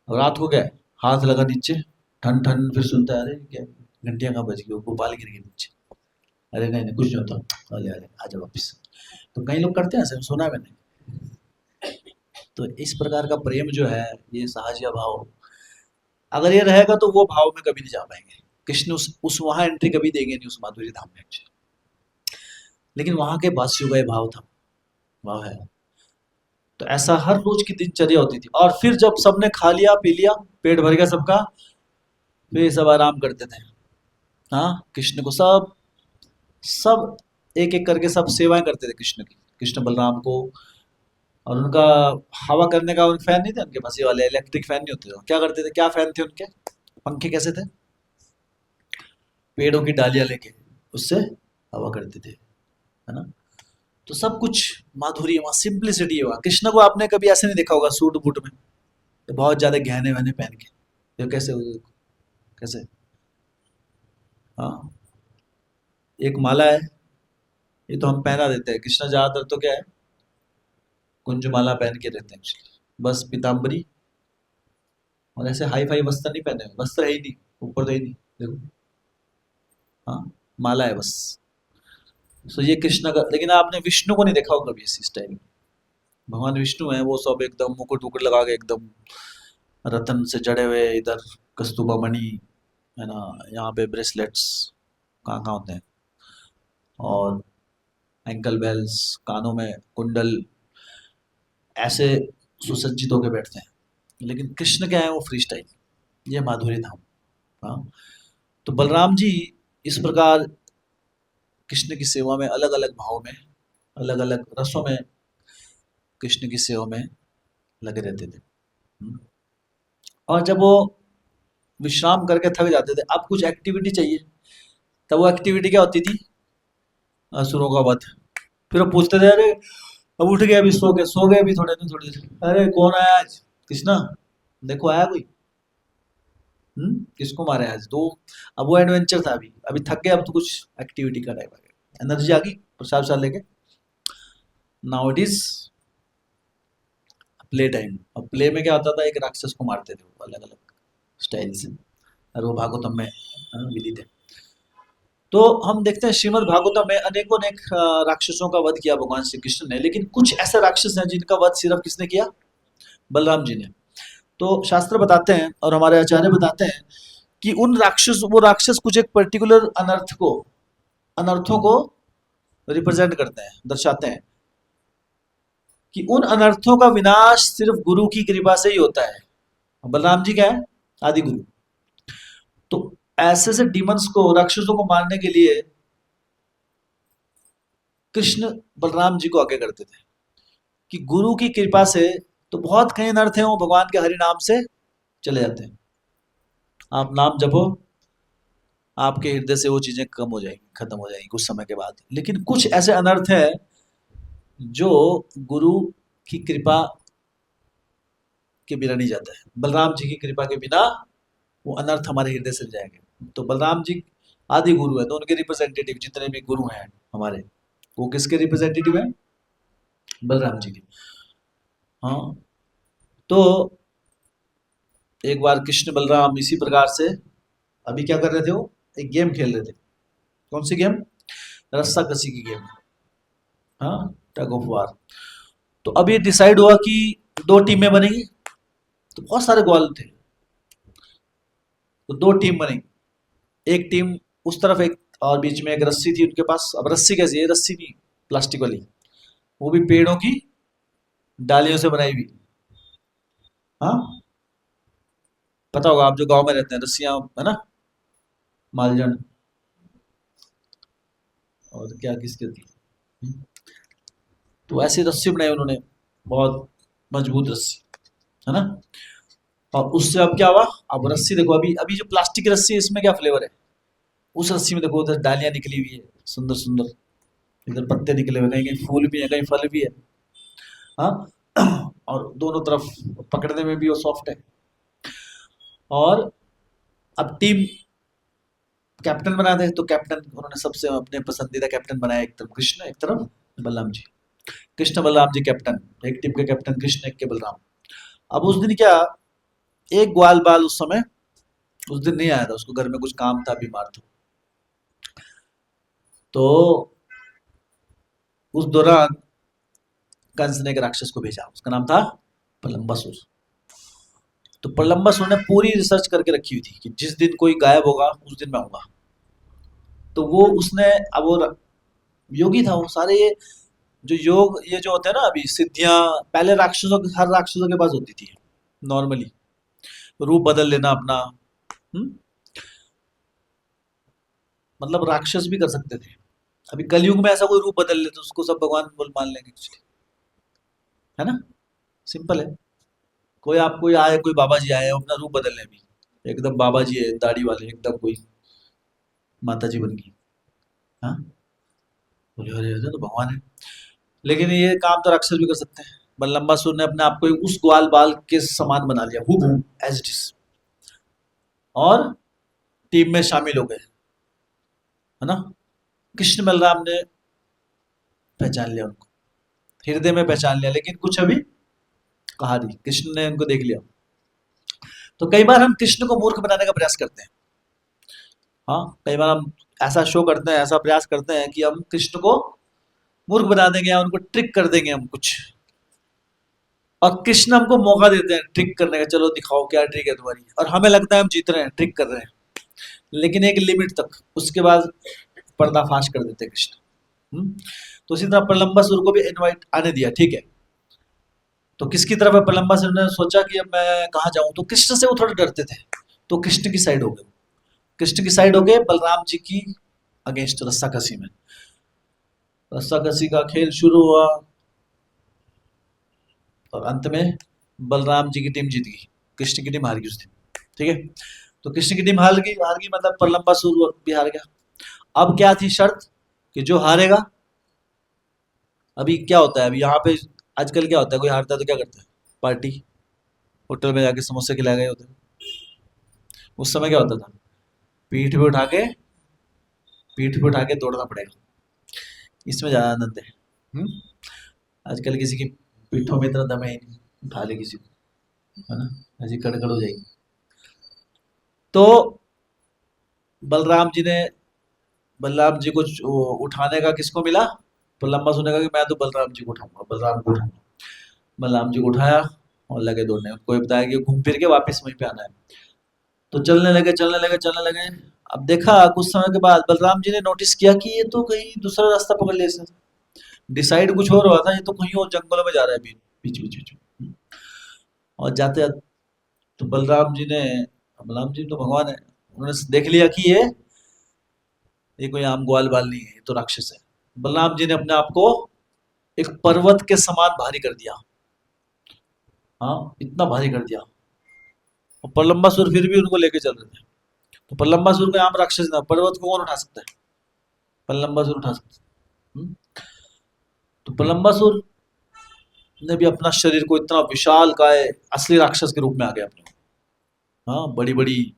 रात को गए, हाथ लगा नीचे, ठन ठन, फिर सुनता है, अरे क्या घंटियां कहाँ बज गई, वो गोपाल गिर गए नीचे। अरे नहीं नहीं, कुछ नहीं होता, अरे अरे आ जाओ वापिस। तो कई लोग करते हैं ऐसे, सुना है मैंने। तो इस प्रकार का प्रेम जो है, ये साहजिया भाव, अगर ये रहेगा तो वो भाव में कभी नहीं जा पाएंगे। कृष्ण उस वहां एंट्री कभी देंगे नहीं, उस माधुरी धाम में actually। लेकिन वहां के वासियों का ये भाव था, भाव है। तो ऐसा हर रोज की दिनचर्या होती थी, और फिर जब सबने खा लिया पी लिया, पेट भर गया सबका, फिर सब आराम करते थे। हाँ, कृष्ण को सब सब एक एक करके सब सेवाएं करते थे कृष्ण की, कृष्ण बलराम को। और उनका हवा करने का फैन नहीं थे उनके पास, ये वाले इलेक्ट्रिक फैन नहीं होते थे। क्या करते थे, क्या फैन थे उनके, पंखे कैसे थे, पेड़ों की डालियां लेके उससे हवा करते थे, है ना। तो सब कुछ माधुरी है वहाँ, सिंप्लिसिटी है वहाँ। कृष्ण को आपने कभी ऐसे नहीं देखा होगा सूट बूट में, तो बहुत ज्यादा गहने वहने पहन के, ये कैसे कैसे? हाँ, एक माला है, ये तो हम पहना देते हैं। कृष्णा ज्यादातर तो क्या है, कुंजमाला पहन के रहते हैं एक्चुअली, बस पीताम्बरी, और ऐसे हाई फाई वस्त्र नहीं पहने हुए, वस्त्र है ही नहीं, ऊपर तो ही नहीं, देखो। हाँ, माला है बस। सो ये कृष्ण का, लेकिन आपने विष्णु को नहीं देखा होगा कभी इसी स्टाइल में। भगवान विष्णु है वो सब एकदम मुकुट वुकुट लगा के एकदम रतन से जड़े हुए, इधर कस्तूबा मणि है ना, यहाँ पे ब्रेसलेट्स कहाँ कहाँ होते हैं, और एंकल बेल्स, कानों में कुंडल, ऐसे सुसज्जित होकर बैठते हैं। लेकिन कृष्ण क्या है, वो फ्री स्टाइल, ये माधुरी धाम। हाँ, तो बलराम जी इस प्रकार कृष्ण की सेवा में अलग अलग भाव में, अलग अलग रसों में कृष्ण की सेवा में लगे रहते थे। और जब वो विश्राम करके थक जाते थे, अब कुछ एक्टिविटी चाहिए, तब वो एक्टिविटी क्या होती थी, असुरों का वध। फिर वो पूछते थे, अरे अब उठ गए, अभी सो गए अभी थोड़े दिन, थोड़ी देर, अरे कौन आया आज, कृष्णा देखो आया कोई, किसको मारे आज तो। अब वो एडवेंचर था, अभी अभी थक गए, अब तो कुछ एक्टिविटी का टाइम आ गया, एनर्जी आ गई प्रसाद प्रसाद लेके। Now it is play time. अब प्ले में क्या होता था, एक राक्षस को मारते थे वो अलग अलग स्टाइल से, और वो भागवतम में विदित है। तो हम देखते हैं श्रीमद् भागवतम में अनेकों अनेक राक्षसों का वध किया भगवान श्री कृष्ण ने, लेकिन कुछ ऐसे राक्षस हैं जिनका वध सिर्फ किसने किया, बलराम जी ने। तो शास्त्र बताते हैं और हमारे आचार्य बताते हैं कि वो राक्षस कुछ एक पर्टिकुलर अनर्थों को रिप्रेजेंट करते हैं, दर्शाते हैं कि उन अनर्थों का विनाश सिर्फ गुरु की कृपा से ही होता है। बलराम जी क्या है, आदि गुरु। तो ऐसे ऐसे डीमंस को, राक्षसों को मारने के लिए कृष्ण बलराम जी को आगे करते थे कि गुरु की कृपा से तो बहुत कई अनर्थ हैं वो भगवान के हरि नाम से चले जाते हैं। आप नाम जपो, आपके हृदय से वो चीजें कम हो जाएंगी, खत्म हो जाएंगी कुछ समय के बाद। लेकिन कुछ ऐसे अनर्थ है जो गुरु की कृपा के बिना नहीं जाता है, बलराम जी की कृपा के बिना वो अनर्थ हमारे हृदय से जाएंगे। तो बलराम जी आदि गुरु है, तो उनके रिप्रेजेंटेटिव जितने भी गुरु हैं हमारे, वो किसके रिप्रेजेंटेटिव है, बलराम जी के। हाँ, तो एक बार कृष्ण बलराम इसी प्रकार से अभी क्या कर रहे थे, वो एक गेम खेल रहे थे। कौन सी गेम, रस्सा कसी की गेम। हाँ, टग ऑफ वार। तो अब ये डिसाइड हुआ कि दो टीमें बनेगी, तो बहुत सारे ग्वाल थे, तो दो टीम बनेगी, एक टीम उस तरफ, एक और बीच में एक रस्सी थी उनके पास। अब रस्सी कैसी है, रस्सी नहीं, प्लास्टिक वाली, वो भी पेड़ों की डालियों से बनाई हुई। हाँ, पता होगा आप जो गांव में रहते हैं, रस्सियां है ना, मालजन और क्या किसके थी। तो ऐसी रस्सी बनाई उन्होंने, बहुत मजबूत रस्सी, है ना। और उससे अब क्या हुआ, अब रस्सी देखो, अभी अभी जो प्लास्टिक की रस्सी है इसमें क्या फ्लेवर है, उस रस्सी में देखो उधर डालियां निकली हुई है सुंदर सुंदर, इधर पत्ते निकले हुए, कहीं कहीं फूल भी है, कहीं फल भी है। हाँ, और दोनों तरफ पकड़ने में भी वो सॉफ्ट है। और अब टीम कैप्टन बना दे, तो कैप्टन उन्होंने सबसे अपने पसंदीदा कैप्टन बनाया, एक तरफ कृष्ण, एक तरफ बलराम जी। कृष्ण बलराम जी कैप्टन, एक टीम के कैप्टन कृष्ण, एक के बलराम। अब उस दिन क्या, एक ग्वाल बाल उस समय उस दिन नहीं आया था, उसको घर में कुछ काम था, बीमार था। तो उस दौरान कंस ने एक राक्षस को भेजा, उसका नाम था प्रलंबासुर। तो प्रलंबासुर ने पूरी रिसर्च करके रखी हुई थी कि जिस दिन कोई गायब होगा उस दिन मैं आऊंगा। तो वो उसने, अब वो योगी था, वो सारे ये जो योग, ये जो होते हैं ना अभी सिद्धियां, पहले हर राक्षसों के पास होती थी नॉर्मली, रूप बदल लेना अपना। हम्म, मतलब राक्षस भी कर सकते थे। अभी कलयुग में ऐसा कोई रूप बदल ले तो उसको सब भगवान बोल मान लेंगे actually, है ना, सिंपल है। कोई आप कोई आए, कोई बाबा जी आए अपना रूप बदल ले, अभी एकदम बाबा जी है दाढ़ी वाले, एकदम कोई माता जी बन गई। हाँ, बोले अरे अरे तो भगवान है। लेकिन ये काम तो राक्षस भी कर सकते हैं। बललंबासुर ने अपने आप को उस ग्वाल बाल के समान बना लिया, हु एज इट इज। और टीम में शामिल हो गए, है ना। कृष्ण बलराम ने पहचान लिया उनको, हृदय में पहचान लिया, लेकिन कुछ अभी कहा नहीं, कृष्ण ने उनको देख लिया। तो कई बार हम कृष्ण को मूर्ख बनाने का प्रयास करते हैं। हाँ, कई बार हम ऐसा शो करते हैं, ऐसा प्रयास करते हैं कि हम कृष्ण को मूर्ख बना देंगे या उनको ट्रिक कर देंगे हम कुछ, और कृष्ण हमको मौका देते हैं ट्रिक करने का, चलो दिखाओ क्या ट्रिक है तुम्हारी, और हमें लगता है हम जीत रहे हैं, ट्रिक कर रहे हैं, लेकिन एक लिमिट तक, उसके बाद पर्दाफाश कर देते हैं कृष्ण। तो इसी तरह प्रलंबासुर को भी इनवाइट आने दिया, ठीक है। तो किसकी तरफ है प्रलंबासुर ने सोचा कि अब मैं कहाँ जाऊं, तो कृष्ण से वो थोड़े डरते थे, तो कृष्ण की साइड हो गए, कृष्ण की साइड हो गए, बलराम जी की अगेंस्ट रस्साकसी में। रस्साकसी का खेल शुरू हुआ और अंत में बलराम जी की टीम जीत गई, कृष्ण की टीम हार गई उस दिन, ठीक है। तो कृष्ण की टीम हार गई मतलब प्रलंबासुर भी हार गया। अब क्या थी शर्त कि जो हारेगा, अभी क्या होता है, अभी यहाँ पे आजकल क्या होता है, कोई हारता है तो क्या करता है, पार्टी, होटल में जाके समोसे खिलाए गए होते हैं। उस समय क्या होता था, पीठ पे उठा के पीठ पे उठा के दौड़ना पड़ेगा, इसमें ज्यादा आनंद है। आजकल किसी की पीठों में इतना दम है ही नहीं, उठा ले किसी को, है ना, ऐसी कड़कड़ हो जाएगी। तो बलराम जी ने बलराम जी को उठाने का किसको मिला, प्रलंबा सुनेगा कि मैं तो बलराम जी को उठाऊंगा, बलराम को उठाऊंगा। बलराम जी को उठाया और लगे दौड़ने, उनको ये बताया कि घूम फिर के वापस वहीं पे आना है। तो चलने लगे। अब देखा कुछ समय के बाद बलराम जी ने नोटिस किया कि ये तो कहीं दूसरा रास्ता पकड़ लिया इसने, डिसाइड कुछ और हुआ था, ये तो कहीं और जंगलों में जा रहा है, बीच बीच। और जाते तो बलराम जी तो भगवान है, उन्होंने देख लिया कि ये कोई आम ग्वाल बाल नहीं है, ये तो राक्षस है। बलराम जी ने अपने आप को एक पर्वत के समान भारी कर दिया, हाँ, इतना भारी कर दिया। और प्रलंबासुर फिर भी उनको लेके चल रहे थे। तो प्रलंबासुर को आम राक्षस ना, पर्वत को कौन उठा सकता है, प्रलंबासुर उठा सकता है। तो प्रलंबासुर ने भी अपना शरीर को इतना विशाल काय असली राक्षस के रूप में आ गया अपने, हाँ, बड़ी बड़ी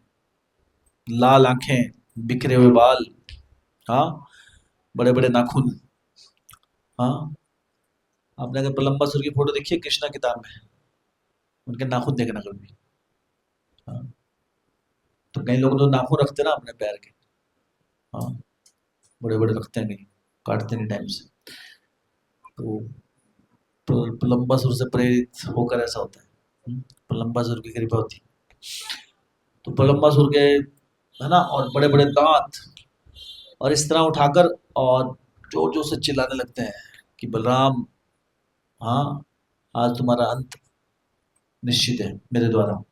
लाल आंखें, बिखरे हुए बाल, हाँ, बड़े बड़े नाखून, हाँ। आपने अगर प्रलंबासुर की फोटो देखी है कृष्णा किताब में, उनके नाखून देखना कभी, हाँ। तो कई लोग तो नाखून रखते हैं ना अपने पैर के, हाँ, बड़े बड़े रखते हैं, नहीं काटते नहीं टाइम से। तो प्रलंबासुर से प्रेरित होकर ऐसा होता है, प्रलंबासुर की कृपा होती है। तो प्रलंबासुर के, है ना, और बड़े बड़े दांत, और इस तरह उठाकर और जोर जोर से चिल्लाने लगते हैं कि बलराम, हाँ, आज तुम्हारा अंत निश्चित है मेरे द्वारा।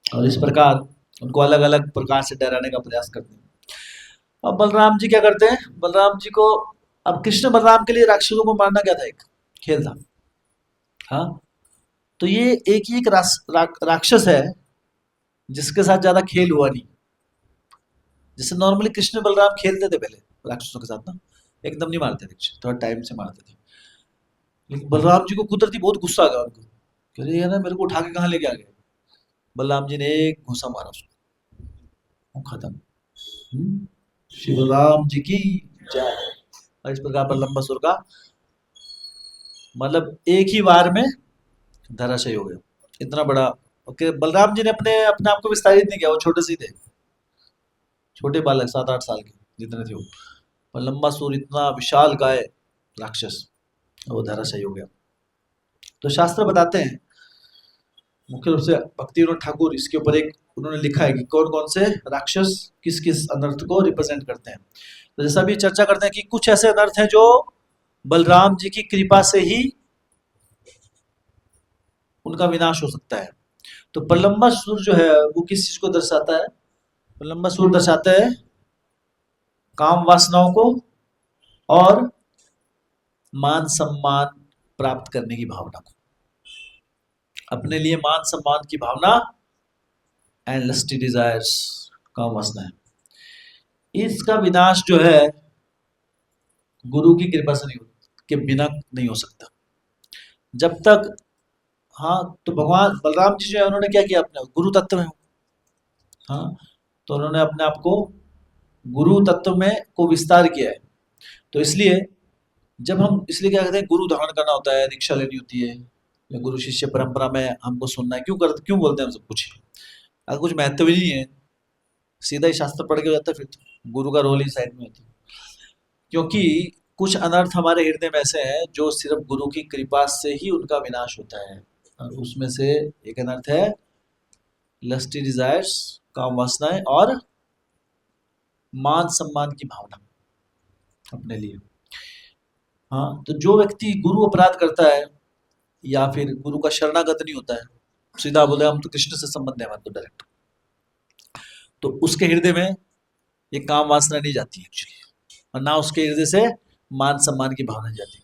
और इस प्रकार उनको अलग अलग प्रकार से डराने का प्रयास करते हैं। अब बलराम जी क्या करते हैं, बलराम जी को, अब कृष्ण बलराम के लिए राक्षसों को मारना क्या था, एक खेल था, हाँ। तो ये एक ही एक राक्षस है जिसके साथ ज्यादा खेल हुआ नहीं। जैसे नॉर्मली कृष्ण बलराम खेलते थे पहले राक्षसों के साथ ना, एकदम नहीं मारते थे, थोड़ा टाइम से मारते थे। लेकिन बलराम जी को कुदरती बहुत गुस्सा आ गया उनको, कह रहे ये ना मेरे को उठा के कहाँ लेके आ गए। बलराम जी ने एक घूसा मारा उसको, वो खत्म। श्री बलराम जी की जय। और इस प्रकार बलम्बासुर का मतलब एक ही वार में धराशयी हो गया, इतना बड़ा। ओके, बलराम जी ने अपने अपने आप को विस्तारित नहीं किया, वो छोटे से ही थे, छोटे बालक, 7-8 साल के जितने थे वो। पर लंबासुर इतना विशाल काय राक्षस, वो धराशयी हो गया। तो शास्त्र बताते हैं, मुख्य रूप से भक्ति विनोद ठाकुर इसके ऊपर एक उन्होंने लिखा है कि कौन कौन से राक्षस किस किस अनर्थ को रिप्रेजेंट करते हैं। तो जैसा भी चर्चा करते हैं कि कुछ ऐसे अनर्थ हैं जो बलराम जी की कृपा से ही उनका विनाश हो सकता है। तो प्रलंबासुर जो है वो किस चीज को दर्शाता है, प्रलंबासुर दर्शाता है काम वासनाओं को और मान सम्मान प्राप्त करने की भावना को, अपने लिए मान सम्मान की भावना, एंड लस्टी डिजायर्स, काम वासना है। इसका विनाश जो है गुरु की कृपा से नहीं हो, के बिना नहीं हो सकता। जब तक, हाँ, तो भगवान बलराम जी जो है उन्होंने क्या किया, अपने गुरु तत्व में, हाँ, तो उन्होंने अपने आप को गुरु तत्व में को विस्तार किया है। तो इसलिए जब हम, इसलिए क्या कहते हैं, गुरु धारण करना होता है, दीक्षा लेनी होती है, या गुरु शिष्य परंपरा में हमको सुनना है, क्यों बोलते हैं हम सब कुछ? अगर कुछ महत्व ही नहीं है, सीधा ही शास्त्र पढ़ के हो जाता है, फिर तो गुरु का रोल ही साइड में होती है। क्योंकि कुछ अनर्थ हमारे हृदय में ऐसे हैं जो सिर्फ गुरु की कृपा से ही उनका विनाश होता है। और उसमें से एक अनर्थ है लस्टी डिजायर्स, काम वासनाएं, और मान सम्मान की भावना अपने लिए। हाँ, तो जो व्यक्ति गुरु अपराध करता है या फिर गुरु का शरणागत नहीं होता है, सीधा बोले हम तो कृष्ण से संबंध है हमारा तो डायरेक्ट, तो उसके हृदय में ये काम वासना नहीं जाती एक्चुअली, और ना उसके हृदय से मान सम्मान की भावना जाती।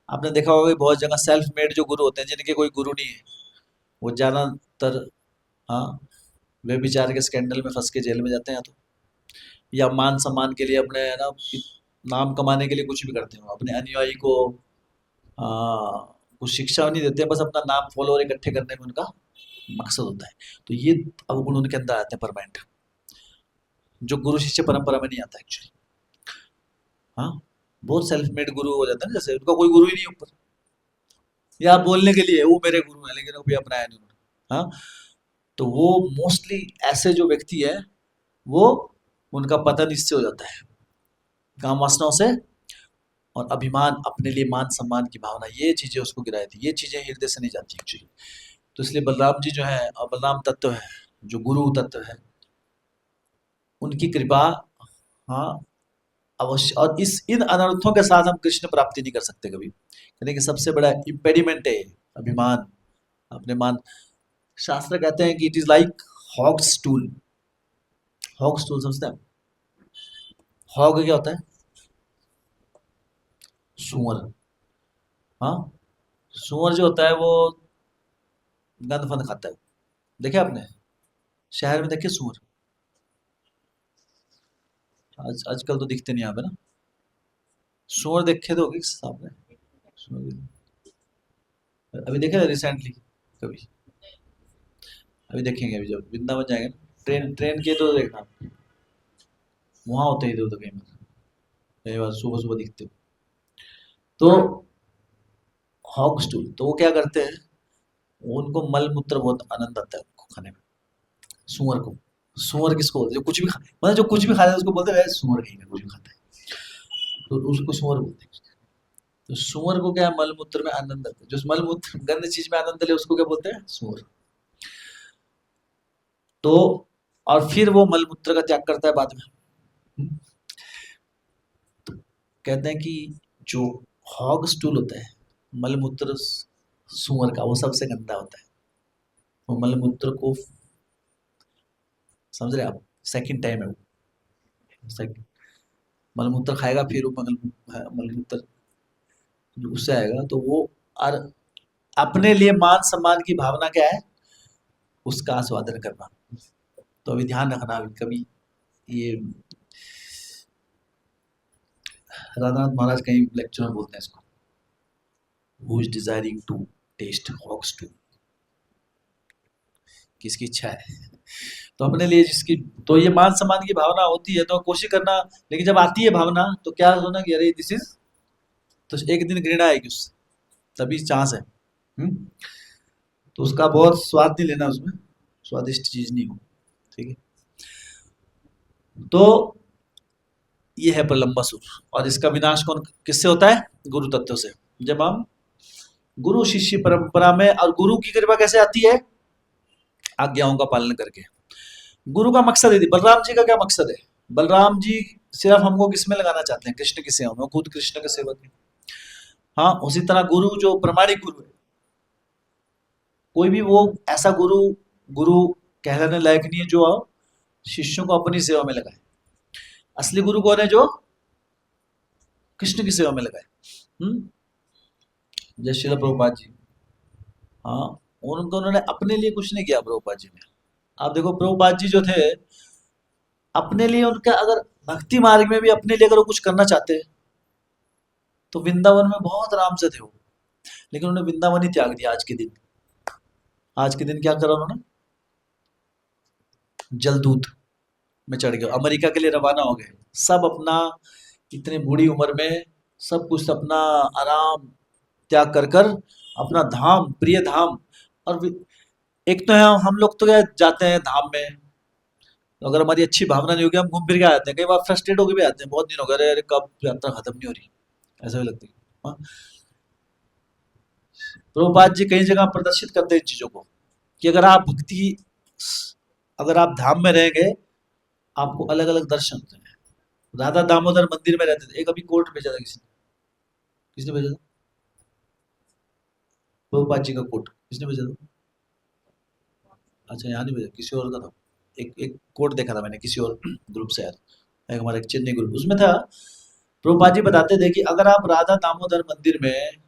आपने देखा होगा कि बहुत जगह सेल्फ मेड जो गुरु होते हैं, जिनके कोई गुरु नहीं है, वो ज्यादातर, हाँ, वे बेचारे के स्कैंडल में फंस के जेल में जाते हैं, तो या मान सम्मान के लिए अपने, है ना, नाम कमाने के लिए कुछ भी करते हो, अपने अनुयायी को कुछ शिक्षा नहीं देते हैं, बस अपना नाम फॉलोअर इकट्ठे करने में उनका मकसद होता है। तो ये अवगुण उनके अंदर आते हैं परमानेंट, जो गुरु शिष्य परंपरा में नहीं आता एक्चुअली। हाँ, बहुत सेल्फ मेड गुरु हो जाता है ना, जैसे उनका कोई गुरु ही नहीं ऊपर, या बोलने के लिए वो मेरे गुरु हैं, लेकिन वो भी अपनाया नहीं उन्होंने। हाँ, तो वो मोस्टली ऐसे जो व्यक्ति है, वो, उनका पतन इससे हो जाता है, काम वासनाओं से, और अभिमान, अपने लिए मान सम्मान की भावना, ये चीजें उसको गिराई थी, ये चीजें हृदय से नहीं जाती एक्चुअली। तो इसलिए बलराम जी जो है, और बलराम तत्व है, जो गुरु तत्व है, उनकी कृपा, हाँ, अवश्य। और इस इन अनर्थों के साथ हम कृष्ण प्राप्ति नहीं कर सकते कभी, यानी कि सबसे बड़ा इम्पेडिमेंट है अभिमान, अपने मान। शास्त्र कहते हैं कि it is like hogs tool. Hogs tool समझते हैं? हॉग क्या होता है? सुअर। हाँ, सुअर जो होता है वो गंद फंद खाता है। देखे आपने शहर में, देखे सुअर? आजकल तो दिखते नहीं यहाँ पे ना। सुअर देखे तो होगे सामने? अभी देखे रिसेंटली कभी? अभी देखेंगे, अभी जब वृंदावन जाएंगे ना, ट्रेन ट्रेन के तो देखना, वहां होते ही इधर उधर कई बार सुबह सुबह दिखते हो। तो हॉग स्टूल, तो वो क्या करते हैं, उनको मल मूत्र बहुत आनंद आता है उनको खाने में, सुअर को। सुअर किसको बोलते हैं? जो कुछ भी मतलब जो कुछ भी खाता है उसको बोलते हैं सुअर, कहीं का कुछ भी खाता है तो उसको सुअर बोलते हैं। तो सुअर को क्या है, मल मूत्र में आनंद आता है, जो मल मूत्र गंद चीज में आनंद ले उसको क्या बोलते हैं? सुअर। तो और फिर वो मल मूत्र का त्याग करता है बाद में। हम्म, तो कहते हैं कि जो हॉग स्टूल होता है, मल मूत्र सुअर का, वो सबसे गंदा होता है। वो मल मूत्र को, समझ रहे आप, सेकंड टाइम है वो, सेकंड मलमूत्र खाएगा, फिर वो मलमूत्र उससे आएगा, तो वो, और अपने लिए मान सम्मान की भावना क्या है, उसका आस्वादन करना। तो अभी ध्यान रखना, अभी कभी ये राधानाथ महाराज कहीं लेक्चर में बोलते हैं इसको, who is desiring to test hawks too, किसकी इच्छा है। तो अपने लिए जिसकी, तो ये मान सम्मान की भावना होती है तो कोशिश करना, लेकिन जब आती है भावना तो क्या होना कि अरे दिस इज, तो एक दिन घृणा आएगी उससे, तभी चांस है। तो उसका बहुत स्वाद नहीं लेना, उसमें स्वादिष्ट चीज नहीं हो, ठीक है। तो ये है प्रलंबासुर, और इसका विनाश कौन, किससे होता है? गुरु तत्व से। जब हम गुरु शिष्य परंपरा में, और गुरु की कृपा कैसे आती है? आज्ञाओं का पालन करके। गुरु का मकसद है, बलराम जी का क्या मकसद है? बलराम जी सिर्फ हमको किसमें लगाना चाहते हैं? कृष्ण की सेवा में, खुद कृष्ण के सेवक है। हाँ, उसी तरह गुरु जो प्रमाणिक गुरु है, कोई भी वो ऐसा गुरु, गुरु कहलाने लायक नहीं है जो शिष्यों को अपनी सेवा में लगाए। असली गुरु कौन है? जो कृष्ण की सेवा में लगाए। जय श्रील प्रभुपाद जी। हाँ, उनको, उन्होंने अपने लिए कुछ नहीं किया प्रभुपाद जी ने। आप देखो प्रभुपाद जी जो थे, अपने लिए उनका, अगर भक्ति मार्ग में भी अपने लिए अगर वो कुछ करना चाहते तो वृंदावन में बहुत आराम से थे वो, लेकिन उन्होंने वृंदावन ही त्याग दिया। आज के दिन, आज के दिन क्या करा उन्होंने? जलदूत, में चढ़ गए, अमेरिका के लिए रवाना हो गए। सब अपना इतनी बूढ़ी उम्र में सब कुछ अपना आराम त्याग कर कर अपना धाम, प्रिय धाम। और एक तो है हम लोग तो क्या जाते हैं धाम में, तो अगर हमारी अच्छी भावना नहीं होगी हम घूम फिर के आ जाते हैं, कई बार फ्रस्ट्रेट होके भी आते हैं, बहुत दिन हो गए, अरे अरे कब यात्रा खत्म नहीं हो रही, ऐसा भी लगता है। हाँ, प्रभुपाद जी कई जगह प्रदर्शित करते हैं इन चीजों को, कि अगर आप भक्ति, अगर आप धाम में रहेंगे आपको अलग अलग दर्शन होते हैं। राधा दामोदर मंदिर में रहते थे, एक अभी कोट भेजा था किसी ने, किसने भेजा था? प्रभुपाद जी का कोट किसने भेजा था? अच्छा, यहाँ नहीं भेजा, किसी और का था। एक एक कोट देखा था मैंने किसी और ग्रुप से यार, एक हमारा एक चेन्नई ग्रुप, उसमें था प्रभुपाद जी बताते थे कि अगर आप राधा दामोदर मंदिर में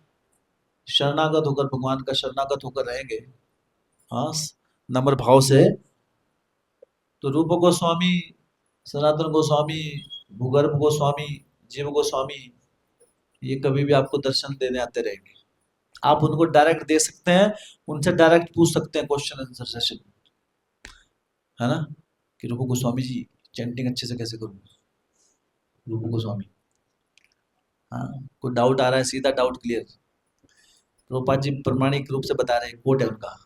शरणागत होकर, भगवान का शरणागत होकर रहेंगे, हाँ, नम्र भाव से, तो रूप गोस्वामी, सनातन गोस्वामी, भूगर्भ गोस्वामी, जीव गोस्वामी, ये कभी भी आपको दर्शन देने आते रहेंगे। आप उनको डायरेक्ट दे सकते हैं, उनसे डायरेक्ट पूछ सकते हैं क्वेश्चन आंसर सेशन, है ना, कि रूप गोस्वामी जी चैंटिंग अच्छे से कैसे करूँ, रूप गोस्वामी, हाँ, कोई डाउट आ रहा है सीधा डाउट क्लियर, रूपा जी प्रमाणिक रूप से बता रहे हैं, कोट है उनका,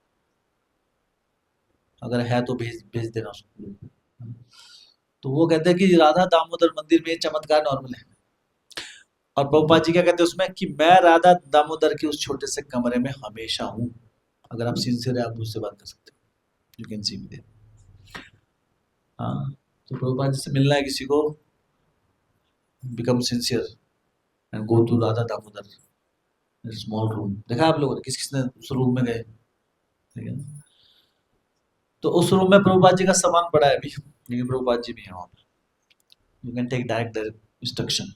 अगर है तो भेज भेज देना उसको। तो वो कहते हैं कि राधा दामोदर मंदिर में ये चमत्कार नॉर्मल है। और प्रभुपाद जी क्या कहते हैं उसमें, कि मैं राधा दामोदर के उस छोटे से कमरे में हमेशा हूँ, अगर आप सिंसियर है आप मुझसे बात कर सकते हो, you can see me there. हाँ, तो प्रभुपाद जी से मिलना है किसी को, become sincere and go to Radha Damodar small room. देखा आप लोगों ने किस किसने उस रूम में गए, ठीक है ना? तो उस रूम में प्रभुपाद जी का सामान पड़ा है अभी, लेकिन प्रभुपाद जी भी है वहाँ पे, you can take direct instruction.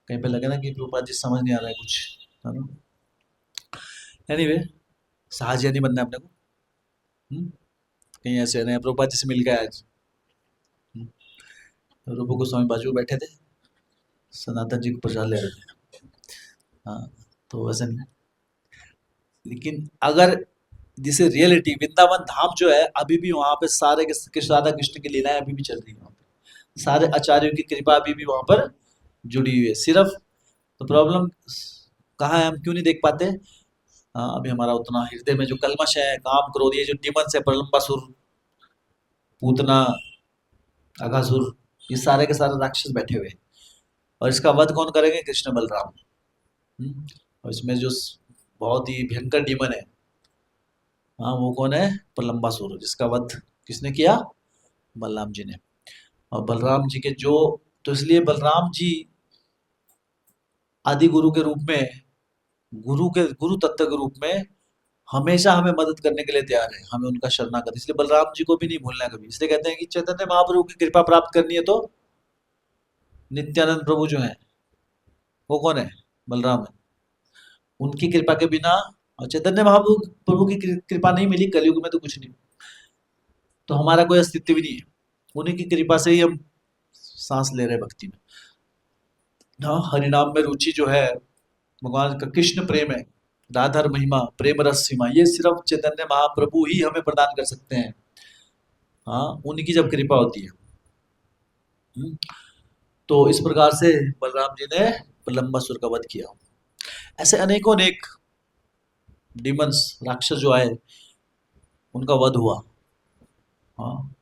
कहीं पे लगे ना कि प्रभुपाद जी समझ नहीं आ रहा है कुछ, है ना। एनीवे, साहजिया नहीं बनना है अपने को। हम्म? कहीं ऐसे नहीं, प्रभुपाद जी से मिल गए आज। हम्म? रूप गोस्वामी बाजू में बैठे थे, सनातन जी को प्रसाद ले रहे थे। हाँ, तो वैसे नहीं, लेकिन अगर जैसे रियलिटी वृंदावन धाम जो है अभी भी वहाँ पे सारे राधा कृष्ण की लीलाएं अभी भी चल रही है वहाँ पे, सारे आचार्यों की कृपा अभी भी वहाँ पर जुड़ी हुई है। सिर्फ तो प्रॉब्लम कहाँ है, हम क्यों नहीं देख पाते? हाँ, अभी हमारा उतना हृदय में जो कल्मश है, काम क्रोध, ये जो डिमंस है, प्रलंबासुर, पूतना, अघासुर, ये सारे के सारे राक्षस बैठे हुए हैं। और इसका वध कौन करेंगे? कृष्ण बलराम। और इसमें जो बहुत ही भयंकर डीमन है, हाँ, वो कौन है? प्रलंबासुर, जिसका वध किसने किया? बलराम जी ने। और बलराम जी के जो, तो इसलिए बलराम जी आदि गुरु के रूप में, गुरु तत्व के रूप में हमेशा हमें मदद करने के लिए तैयार है, हमें उनका शरणागत, इसलिए बलराम जी को भी नहीं भूलना है कभी। इसलिए कहते हैं कि चैतन्य महाप्रभु की कृपा प्राप्त करनी है तो नित्यानंद प्रभु जो है, वो कौन है? बलराम है। उनकी कृपा के बिना, और चैतन्य महाप्रभु प्रभु की कृपा नहीं मिली कलयुग में तो कुछ नहीं, तो हमारा कोई अस्तित्व भी नहीं है। उन्हीं की कृपा से ही हम सांस ले रहे हैं भक्ति में। हाँ, हरिनाम में रुचि जो है, भगवान का कृष्ण प्रेम है, राधर महिमा, प्रेम रस सीमा, ये सिर्फ चैतन्य महाप्रभु ही हमें प्रदान कर सकते हैं। हाँ, उनकी जब कृपा होती है। हम्म, तो इस प्रकार से बलराम जी ने प्रलंबासुर का वध किया। ऐसे अनेकों अनेक डिमंस, राक्षस जो आए, उनका वध हुआ। हाँ,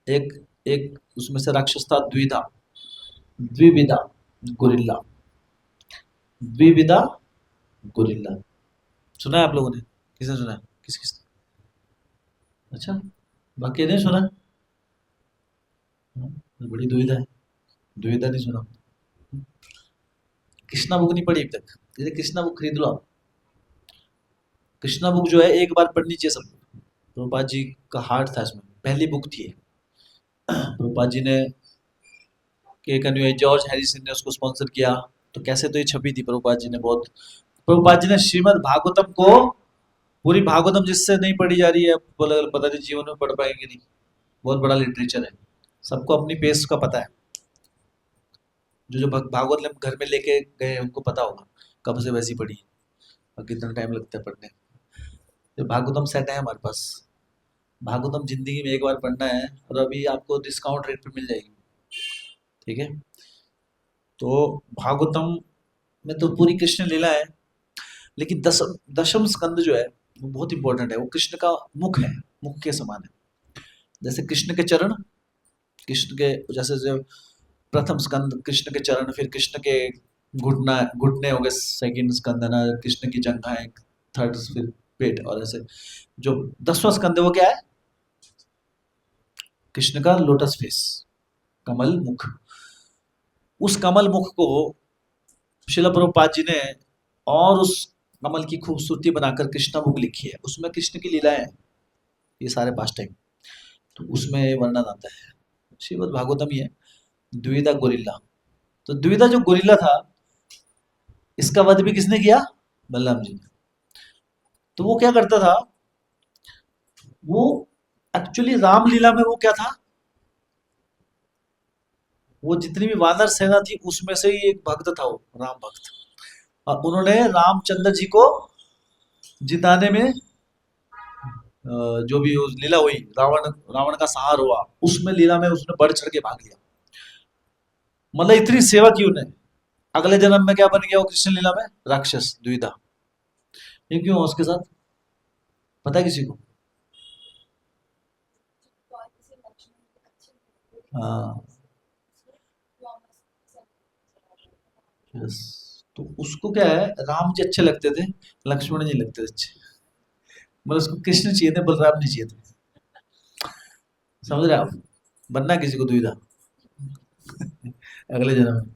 एक एक उसमें से राक्षस था द्विधा, द्विविधा गुरिल्ला, द्विविधा गुरिल्ला, सुना है आप लोगों ने? किसने सुना है? किस किस? अच्छा, बाकी नहीं सुना? हाँ, बड़ी दुविधा है, दुविधा नहीं सुना। कृष्णा बुक नहीं पढ़ी अभी तक? जैसे कृष्णा बुक खरीद लो आप। कृष्णा बुक जो है एक बार पढ़नी चाहिए सबको। प्रभुपाद जी का हार्ट था इसमें, पहली बुक थी ये। प्रभुपाद जी ने के एक अनुयायी जॉर्ज हैरिसन ने उसको स्पॉन्सर किया, तो कैसे तो ये छपी थी। प्रभुपाद जी ने बहुत, प्रभुपाद जी ने श्रीमद् भागवतम को, पूरी भागवतम जिससे नहीं पढ़ी जा रही है, बोला पता नहीं जीवन में पढ़ पाएंगे नहीं, बहुत बड़ा लिटरेचर है, सबको अपनी पेस का पता है। जो जो भागवत घर में लेके गए हैं, उनको पता होगा कब से वैसी पढ़ी और कितना टाइम लगता है पढ़ने। तो भागवतम सेट है हमारे पास, भागवतम जिंदगी में एक बार पढ़ना है, और अभी आपको डिस्काउंट रेट पे मिल जाएगी। ठीक है, तो भागवतम में तो पूरी कृष्ण लीला है, लेकिन दसम दशम स्कंद जो है वो बहुत इंपॉर्टेंट है। वो कृष्ण का मुख है, मुख के समान है। जैसे कृष्ण के चरण, कृष्ण के जैसे जो प्रथम स्कंद कृष्ण के चरण, फिर कृष्ण के घुटना घुटने हो गए सेकंड स्कंद है ना, कृष्ण की जंघाएं थर्ड, फिर पेट, और ऐसे जो 10वां स्कंद है वो क्या है? कृष्ण का लोटस फेस, कमल मुख। उस कमल मुख को शिला प्रभुपाद जी ने और उस कमल की खूबसूरती बनाकर कृष्णा बुक लिखी है। उसमें कृष्ण की लीलाएं हैं, ये सारे पास टाइम, तो उसमें वर्णन आता है। श्रीमद् भागवतम ही है। द्विविधा गोरिल्ला, तो द्विविधा जो गोरिल्ला था, इसका वध भी किसने किया? बलराम जी ने। तो वो क्या करता था, वो एक्चुअली रामलीला में वो क्या था, वो जितनी भी वानर सेना थी उसमें से ही एक भक्त था, वो राम भक्त। और उन्होंने रामचंद्र जी को जिताने में जो भी उस लीला हुई, रावण रावण का संहार हुआ, उसमें लीला में उसने बढ़ चढ़ के भाग लिया। मतलब इतनी सेवा की उन्हें। अगले जन्म में क्या बन गया वो कृष्ण लीला में? राक्षस द्विधा। ये क्यों हुआ उसके साथ, पता है किसी को? हाँ, यस। तो उसको क्या है, राम जी अच्छे लगते थे, लक्ष्मण जी लगते थे अच्छे। मतलब उसको कृष्ण चाहिए थे, बलराम नहीं चाहिए थे। समझ रहे आप? बनना है किसी को दुविधा अगले जन्म में,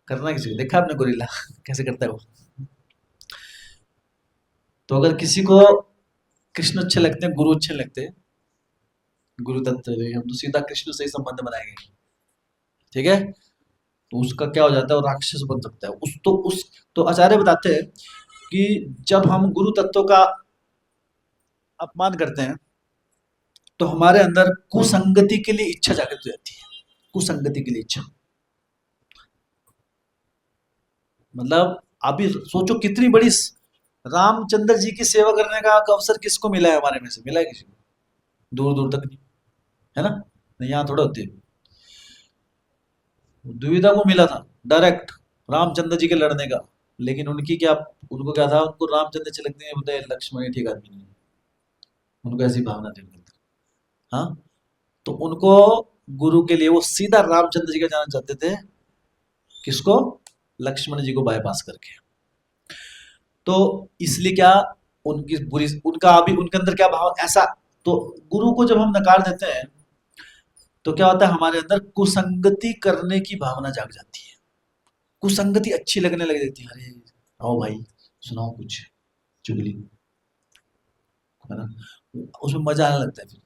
करना किसी को। देखा आपने गोरिल्ला कैसे करता है वो? तो अगर किसी को कृष्ण अच्छे लगते हैं, गुरु अच्छे लगते हैं, गुरु दत्त, हम तो सीधा कृष्ण से ही संबंध बनाएंगे। ठीक है, तो उसका क्या हो जाता है, वो राक्षस बन सकता है। उस तो आचार्य बताते हैं कि जब हम गुरु तत्व का अपमान करते हैं, तो हमारे अंदर कुसंगति के लिए इच्छा जागृत हो जाती है। कुसंगति के लिए इच्छा, मतलब अभी सोचो कितनी बड़ी रामचंद्र जी की सेवा करने का अवसर किसको मिला है? हमारे में से मिला है किसी को? दूर दूर तक नहीं, है ना? नहीं, यहाँ थोड़ा होती है। दुविधा को मिला था डायरेक्ट रामचंद्र जी के लड़ने का, लेकिन उनकी क्या, उनको क्या था, उनको रामचंद्र अच्छे लगते हैं, बोलते हैं लक्ष्मण ही ठीक आदमी नहीं है। उनको ऐसी भावना थी उनके अंदर। हाँ, तो उनको गुरु के लिए वो सीधा रामचंद्र जी का जाना चाहते थे। किसको? लक्ष्मण जी को बाईपास करके। तो इसलिए क्या, उनकी बुरी, उनका अभी उनके अंदर क्या भाव ऐसा, तो गुरु को जब हम नकार देते हैं, तो क्या होता है, हमारे अंदर कुसंगति करने की भावना जाग जाती है। कुसंगति अच्छी लगने लग जाती है। अरे आओ भाई, सुनाओ कुछ चुगली, है ना? उसमें मजा आने लगता है फिर,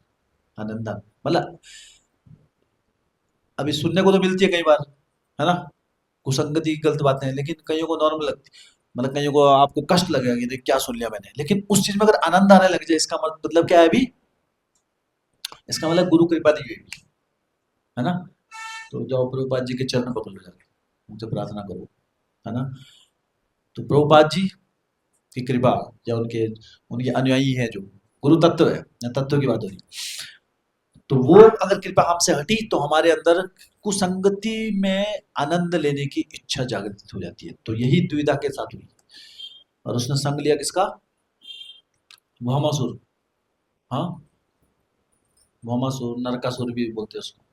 आनंद मतलब अभी सुनने को तो मिलती है कई बार, है ना, कुसंगति की गलत बातें हैं, लेकिन कईयों को नॉर्मल लगती है। मतलब कईयों को आपको कष्ट लगेगा कि देख क्या सुन लिया मैंने, लेकिन उस चीज में अगर आनंद आने लग जाए, इसका मतलब क्या है अभी, इसका मतलब गुरु कृपा दी गई, है ना? तो जाओ प्रभुपाद जी के चरण पकड़ लो जाके, उनसे प्रार्थना करो, है ना? तो प्रभुपाद जी की कृपा, या उनके उनके अनुयायी है जो गुरु तत्व है, या तत्व की बात हो रही, तो वो अगर कृपा हमसे हटी, तो हमारे अंदर कुसंगति में आनंद लेने की इच्छा जागृत हो जाती है। तो यही दुविधा के साथ हुई, और उसने संग लिया किसका? भौमासुर। हाँ, भौमासुर, नरकासुर भी बोलते हैं उसको।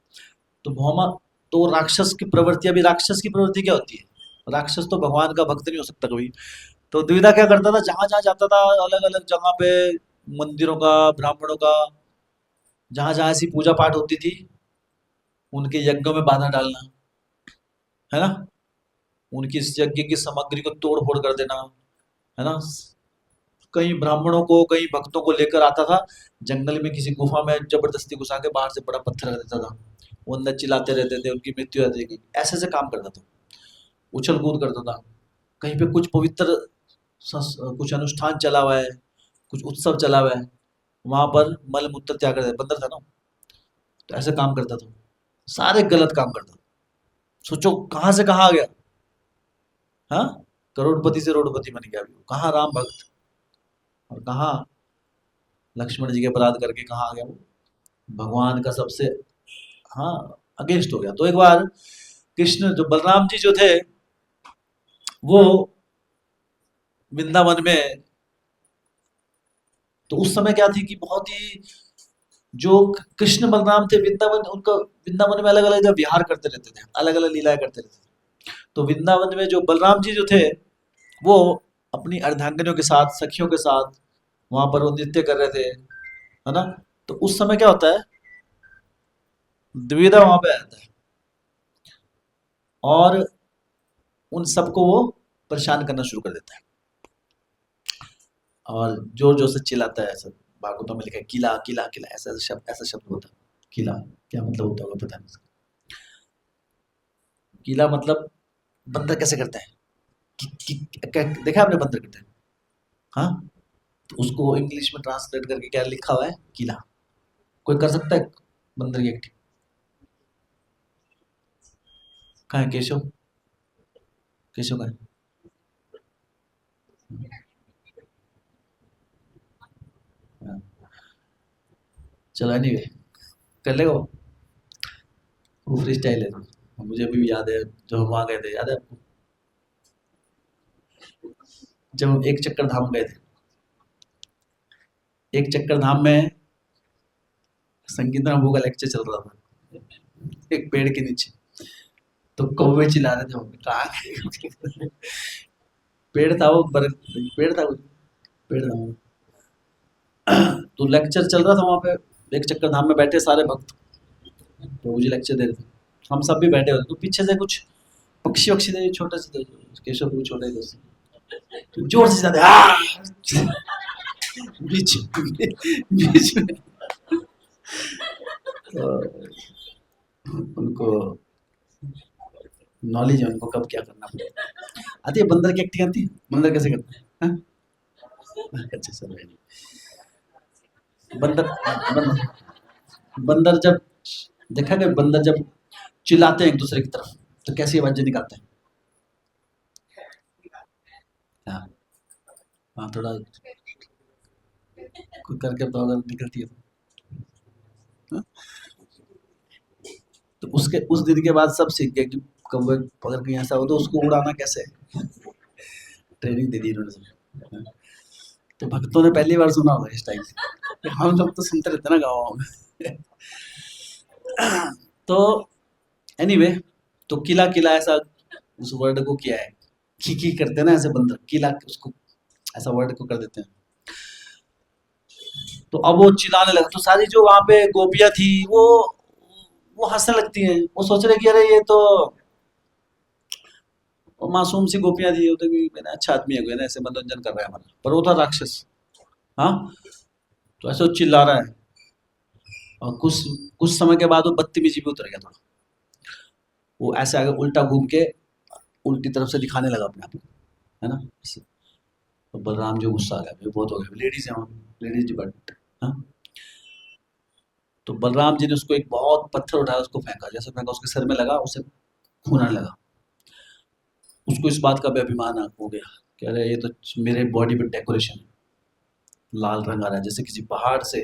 तो भौमा, तो राक्षस की प्रवृत्ति, अभी राक्षस की प्रवृत्ति क्या होती है? राक्षस तो भगवान का भक्त नहीं हो सकता कभी। तो द्विविधा क्या करता था, जहां जहां जाता था, अलग अलग जगह पे, मंदिरों का, ब्राह्मणों का, जहां जहां ऐसी पूजा पाठ होती थी, उनके यज्ञों में बाधा डालना, है ना, उनकी इस यज्ञ की सामग्री को तोड़ फोड़ कर देना, है ना। कई ब्राह्मणों को, कई भक्तों को लेकर आता था, जंगल में किसी गुफा में जबरदस्ती घुसा के बाहर से बड़ा पत्थर रख देता था। वो अंदर चिल्लाते रहते थे, उनकी मृत्यु हो जाती थी। ऐसे ऐसे काम करता था, उछल कूद करता था। कहीं पे कुछ पवित्र कुछ अनुष्ठान चला हुआ है, कुछ उत्सव चला हुआ है, वहां पर मल मूत्र त्याग कर, बंदर था ना, तो ऐसे काम करता था। सारे गलत काम करता था। सोचो कहाँ से कहाँ आ गया। हाँ, करोड़पति से रोडपति बन गया अभी। कहाँ राम भक्त, और कहाँ लक्ष्मण जी के अपराध करके कहाँ आ गया वो, भगवान का सबसे, हाँ, अगेंस्ट हो गया। तो एक बार कृष्ण जो बलराम जी जो थे वो वृंदावन में, तो उस समय क्या थी कि बहुत ही जो कृष्ण बलराम थे वृंदावन, उनका वृंदावन में अलग अलग जगह विहार करते रहते थे, अलग अलग लीलाएं करते रहते थे। तो वृंदावन में जो बलराम जी जो थे वो अपनी अर्धांगिनियों के साथ, सखियों के साथ वहां पर वो नृत्य कर रहे थे, है ना। तो उस समय क्या होता है, द्विविधा वहां पे आता है और उन सबको वो परेशान करना शुरू कर देता है और जोर जोर से चिल्लाता है। ऐसा भागवतों में लिखा है, किला किला किला, ऐसा शब्द होता है। किला क्या मतलब होता होगा पता नहीं। किला मतलब बंदर कैसे करते हैं, देखा आपने बंदर करते हैं, हाँ। तो उसको इंग्लिश में ट्रांसलेट करके क्या लिखा हुआ है, किला। कोई कर सकता है बंदर की एक्टिंग? कहाँ है केशव, केशव का है? हाँ, चलो एनीवे, कर लेगा वो फ्री स्टाइल है तो। मुझे अभी भी याद है जब हम वहाँ गए थे, याद है आपको, जब हम एक चक्कर धाम गए थे। एक चक्कर धाम में संगीत राम का लेक्चर चल रहा था एक पेड़ के नीचे। तो कौवे चिल्ला रहे थे, हम कहा पेड़ था वो, पेड़ था वो, पेड़ था वो। तो लेक्चर चल रहा था वहाँ पे, एक चक्कर धाम में बैठे सारे भक्त, तो मुझे लेक्चर दे रहे थे। हम सब भी बैठे हुए थे, तो पीछे से कुछ पक्षी वक्षी थे, छोटे से थे, केशव को भी छोटे थे उससे। तो जोर से चिल्लाते, बीच बीच में तो उनको नॉलेज है उनको कब क्या करना पड़ेगा। आती है बंदर की एक्टिंग, आती है बंदर कैसे करते हैं, हाँ? अच्छा सर, बंदर बंदर बंदर जब देखा गया, बंदर जब चिल्लाते हैं एक दूसरे की तरफ तो कैसी आवाजें निकालते हैं, हाँ। हाँ थोड़ा कुछ करके तो अगर निकलती है तो, हाँ? तो उसके उस दिन के बाद सब सीख गए कि कौवे अगर कहीं ऐसा हो तो उसको उड़ाना कैसे है। ट्रेनिंग दे दी इन्होंने सब, हाँ। तो भक्तों ने पहली बार सुना होगा इस टाइम से, हम लोग तो सुनते रहते ना गाँव में। तो एनीवे, तो किला किला ऐसा उस वर्ड को किया है, की करते हैं ना ऐसे बंदर, किला उसको ऐसा वर्ड को कर देते हैं। तो अब वो चिल्लाने लगा, तो सारी जो वहां पे गोपियां थी वो हंसने लगती हैं, वो सोच रहे कि अरे ये तो वो मासूम सी गोपियां थी, वो तो कि मैंने अच्छा आदमी है कोई ना, ऐसे मनोरंजन कर रहा है हमारा, पर वो था राक्षस, हाँ। तो ऐसे वो चिल्ला रहा है और कुछ कुछ समय के बाद वो बदतमीजी भी उतर गया थोड़ा, वो ऐसे आगे उल्टा घूम के उल्टी तरफ से दिखाने लगा अपने आप को, है ना। तो बलराम जो गुस्सा आ गया, भाई बहुत हो गया, लेडीज है वहाँ, लेडीज डिपार्टमेंट, हाँ। तो बलराम जी ने उसको एक बहुत पत्थर उठाया, उसको फेंका, जैसे फेंका उसके सर में लगा, उसे खून आने लगा। उसको इस बात का भी अभिमान हो गया कि अरे ये तो मेरे बॉडी पे डेकोरेशन है, लाल रंग आ रहा है जैसे किसी पहाड़ से,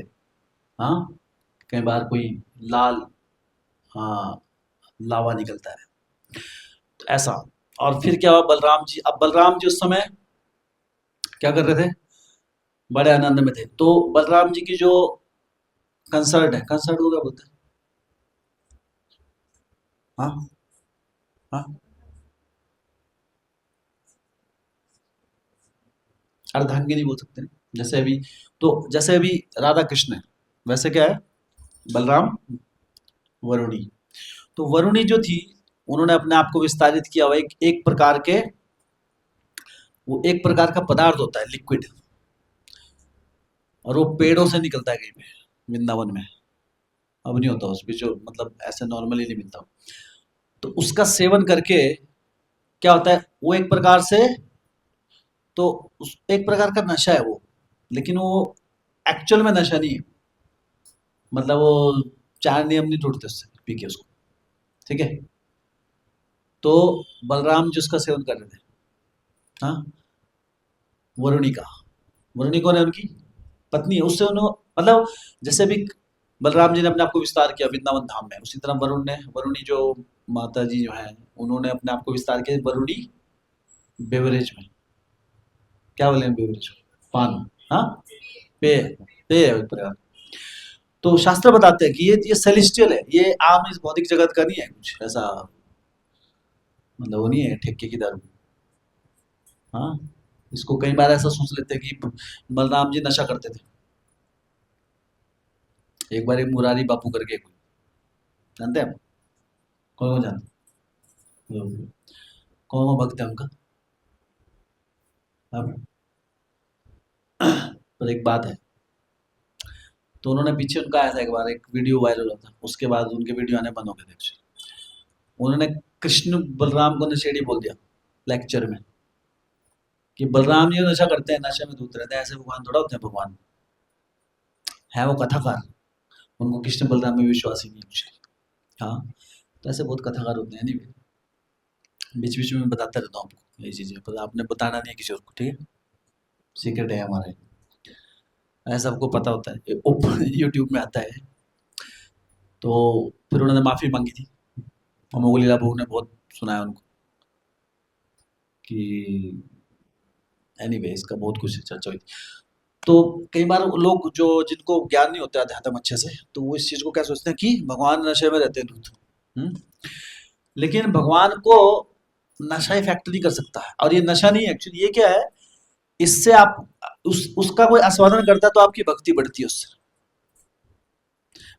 हाँ, कई बार कोई लाल, हाँ, लावा निकलता है, तो ऐसा। और फिर क्या हुआ, बलराम जी, अब बलराम जी उस समय क्या कर रहे थे, बड़े आनंद में थे। तो बलराम जी की जो कंसर्ट है, कंसर्ट को क्या बोलते हैं, हाँ, हाँ, अर्धांगिनी बोल सकते हैं। जैसे अभी, तो जैसे अभी राधा कृष्ण है, वैसे क्या है, बलराम वरुणी। तो वरुणी जो थी, उन्होंने अपने आप को विस्तारित किया हुआ एक प्रकार के, वो एक प्रकार का पदार्थ होता है लिक्विड, और वो पेड़ों से निकलता है कहीं पे वृंदावन में, अब नहीं होता उस पे, जो मतलब ऐसे नॉर्मली नहीं मिलता। तो उसका सेवन करके क्या होता है, वो एक प्रकार से, तो उस एक प्रकार का नशा है वो, लेकिन वो एक्चुअल में नशा नहीं है, मतलब वो चार नियम नहीं टूटते उससे पी के उसको, ठीक है। तो बलराम जी उसका सेवन कर रहे थे, हाँ, वरुणी का। वरुणी कौन है, उनकी पत्नी है, उससे उन्होंने मतलब जैसे भी बलराम जी ने अपने आप को विस्तार किया वृंदावन धाम में, उसी तरह वरुणी जो माता जी जो है, उन्होंने अपने आप को विस्तार किया वरुणी बेवरेज में। क्या बोले बेवरेज? पान। हाँ, पेय। पेय है एक प्रकार। तो शास्त्र बताते हैं कि ये सेलेस्टियल है, ये आम इस भौतिक जगत का नहीं है कुछ ऐसा, मतलब वो नहीं है ठेके की दारू। हाँ, इसको कई बार ऐसा सोच लेते हैं कि बलराम जी नशा करते थे। एक बार एक मुरारी बापू करके कोई, जानते हैं आप? कौन कौन जानते हैं? कौन कौन भक्त है उनका? अब पर एक बात है, तो उन्होंने पीछे उनका आया था एक बार, एक वीडियो वायरल हुआ था, उसके बाद उनके वीडियो आने बंद हो गए थे एक्चुअली। उन्होंने कृष्ण बलराम को नशेड़ी बोल दिया लेक्चर में, कि बलराम जी नशा करते हैं, नशे में धूत रहते हैं, ऐसे भगवान थोड़ा होते हैं, भगवान है वो कथाकार, उनको कृष्ण बलराम में विश्वास ही नहीं एक्चुअली। हाँ, तो ऐसे बहुत कथाकार होते हैं। नहीं, बीच बीच में मैं बताता रहता हूँ आपको ये चीज़ें, पर आपने बताना नहीं है किसी और को, ठीक है? सीक्रेट है हमारे, ऐसा सबको पता होता है, यूट्यूब में आता है। तो फिर उन्होंने माफ़ी मांगी थी, अमोघ लीला बहू ने बहुत सुनाया उनको कि एनीवे इसका बहुत कुछ चर्चा हुई थी। तो कई बार लोग जो जिनको ज्ञान नहीं होता अध्यात्म अच्छे से, तो वो इस चीज़ को क्या सोचते हैं कि भगवान नशे में रहते हैं दूध। हम्म? लेकिन भगवान को नशा इफेक्ट नहीं कर सकता है, और ये नशा नहीं है एक्चुअली, ये क्या है, इससे आप उसका कोई आस्वादन करता है तो आपकी भक्ति बढ़ती है उससे।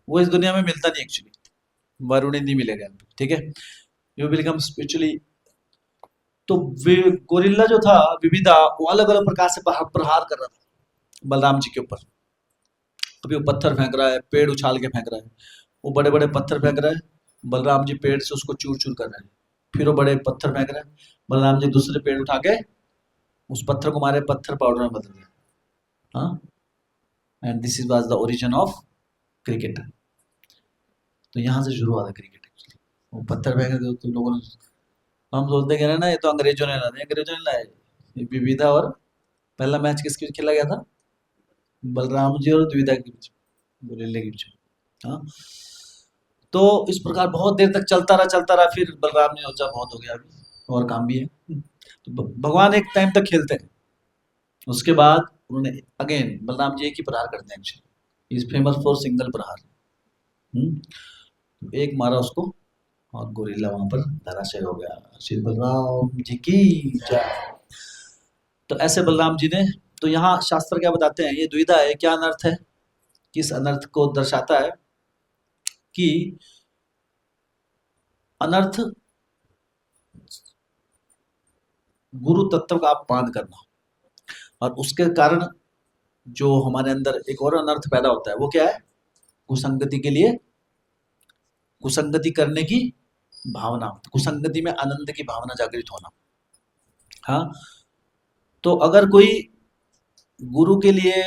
वो इस दुनिया में मिलता नहीं एक्चुअली, वरुणी नहीं मिलेगा, ठीक है? You become spiritually. तो गोरिल्ला जो था विविधा, वो अलग अलग प्रकार से प्रहार कर रहा था बलराम जी के ऊपर। कभी वो पत्थर फेंक रहा है, पेड़ उछाल के फेंक रहा है, वो बड़े बड़े पत्थर फेंक रहा है, बलराम जी पेड़ से उसको चूर चूर कर रहे हैं। फिर वो बड़े पत्थर फेंक रहे हैं, बलराम जी दूसरे पेड़ उठा के उस पत्थर को मारे, पत्थर पाउडर में बदल दिया। हाँ, and this is was the origin of cricket. तो यहाँ से शुरू हुआ था क्रिकेट एक्चुअली। वो पत्थर फेंक रहे थे तो लोगों ने, हम सोचते कह रहे हैं ना ये तो अंग्रेजों ने लाए, अंग्रेजों ने लाए, ये विविधा। और पहला मैच किसके बीच खेला गया था? बलराम जी और द्विधा के बीच, गोरिल्ले के बीच। हाँ, तो इस प्रकार बहुत देर तक चलता रहा, फिर बलराम ने सोचा बहुत हो गया, अभी और काम भी है। तो भगवान एक टाइम तक खेलते हैं, उसके बाद उन्होंने अगेन बलराम जी एक ही प्रहार करते हैं actually, is famous for single प्रहार। तो एक मारा उसको, और गोरिल्ला वहां पर धराशय हो गया। श्री बलराम जी की जय। तो ऐसे बलराम जी ने, तो यहाँ शास्त्र क्या बताते हैं, ये द्विधा है, क्या अनर्थ है, किस अनर्थ को दर्शाता है कि अनर्थ गुरु तत्व का अपमान करना, और उसके कारण जो हमारे अंदर एक और अनर्थ पैदा होता है, वो क्या है? कुसंगति के लिए, कुसंगति करने की भावना, कुसंगति में आनंद की भावना जागृत होना। हाँ, तो अगर कोई गुरु के लिए,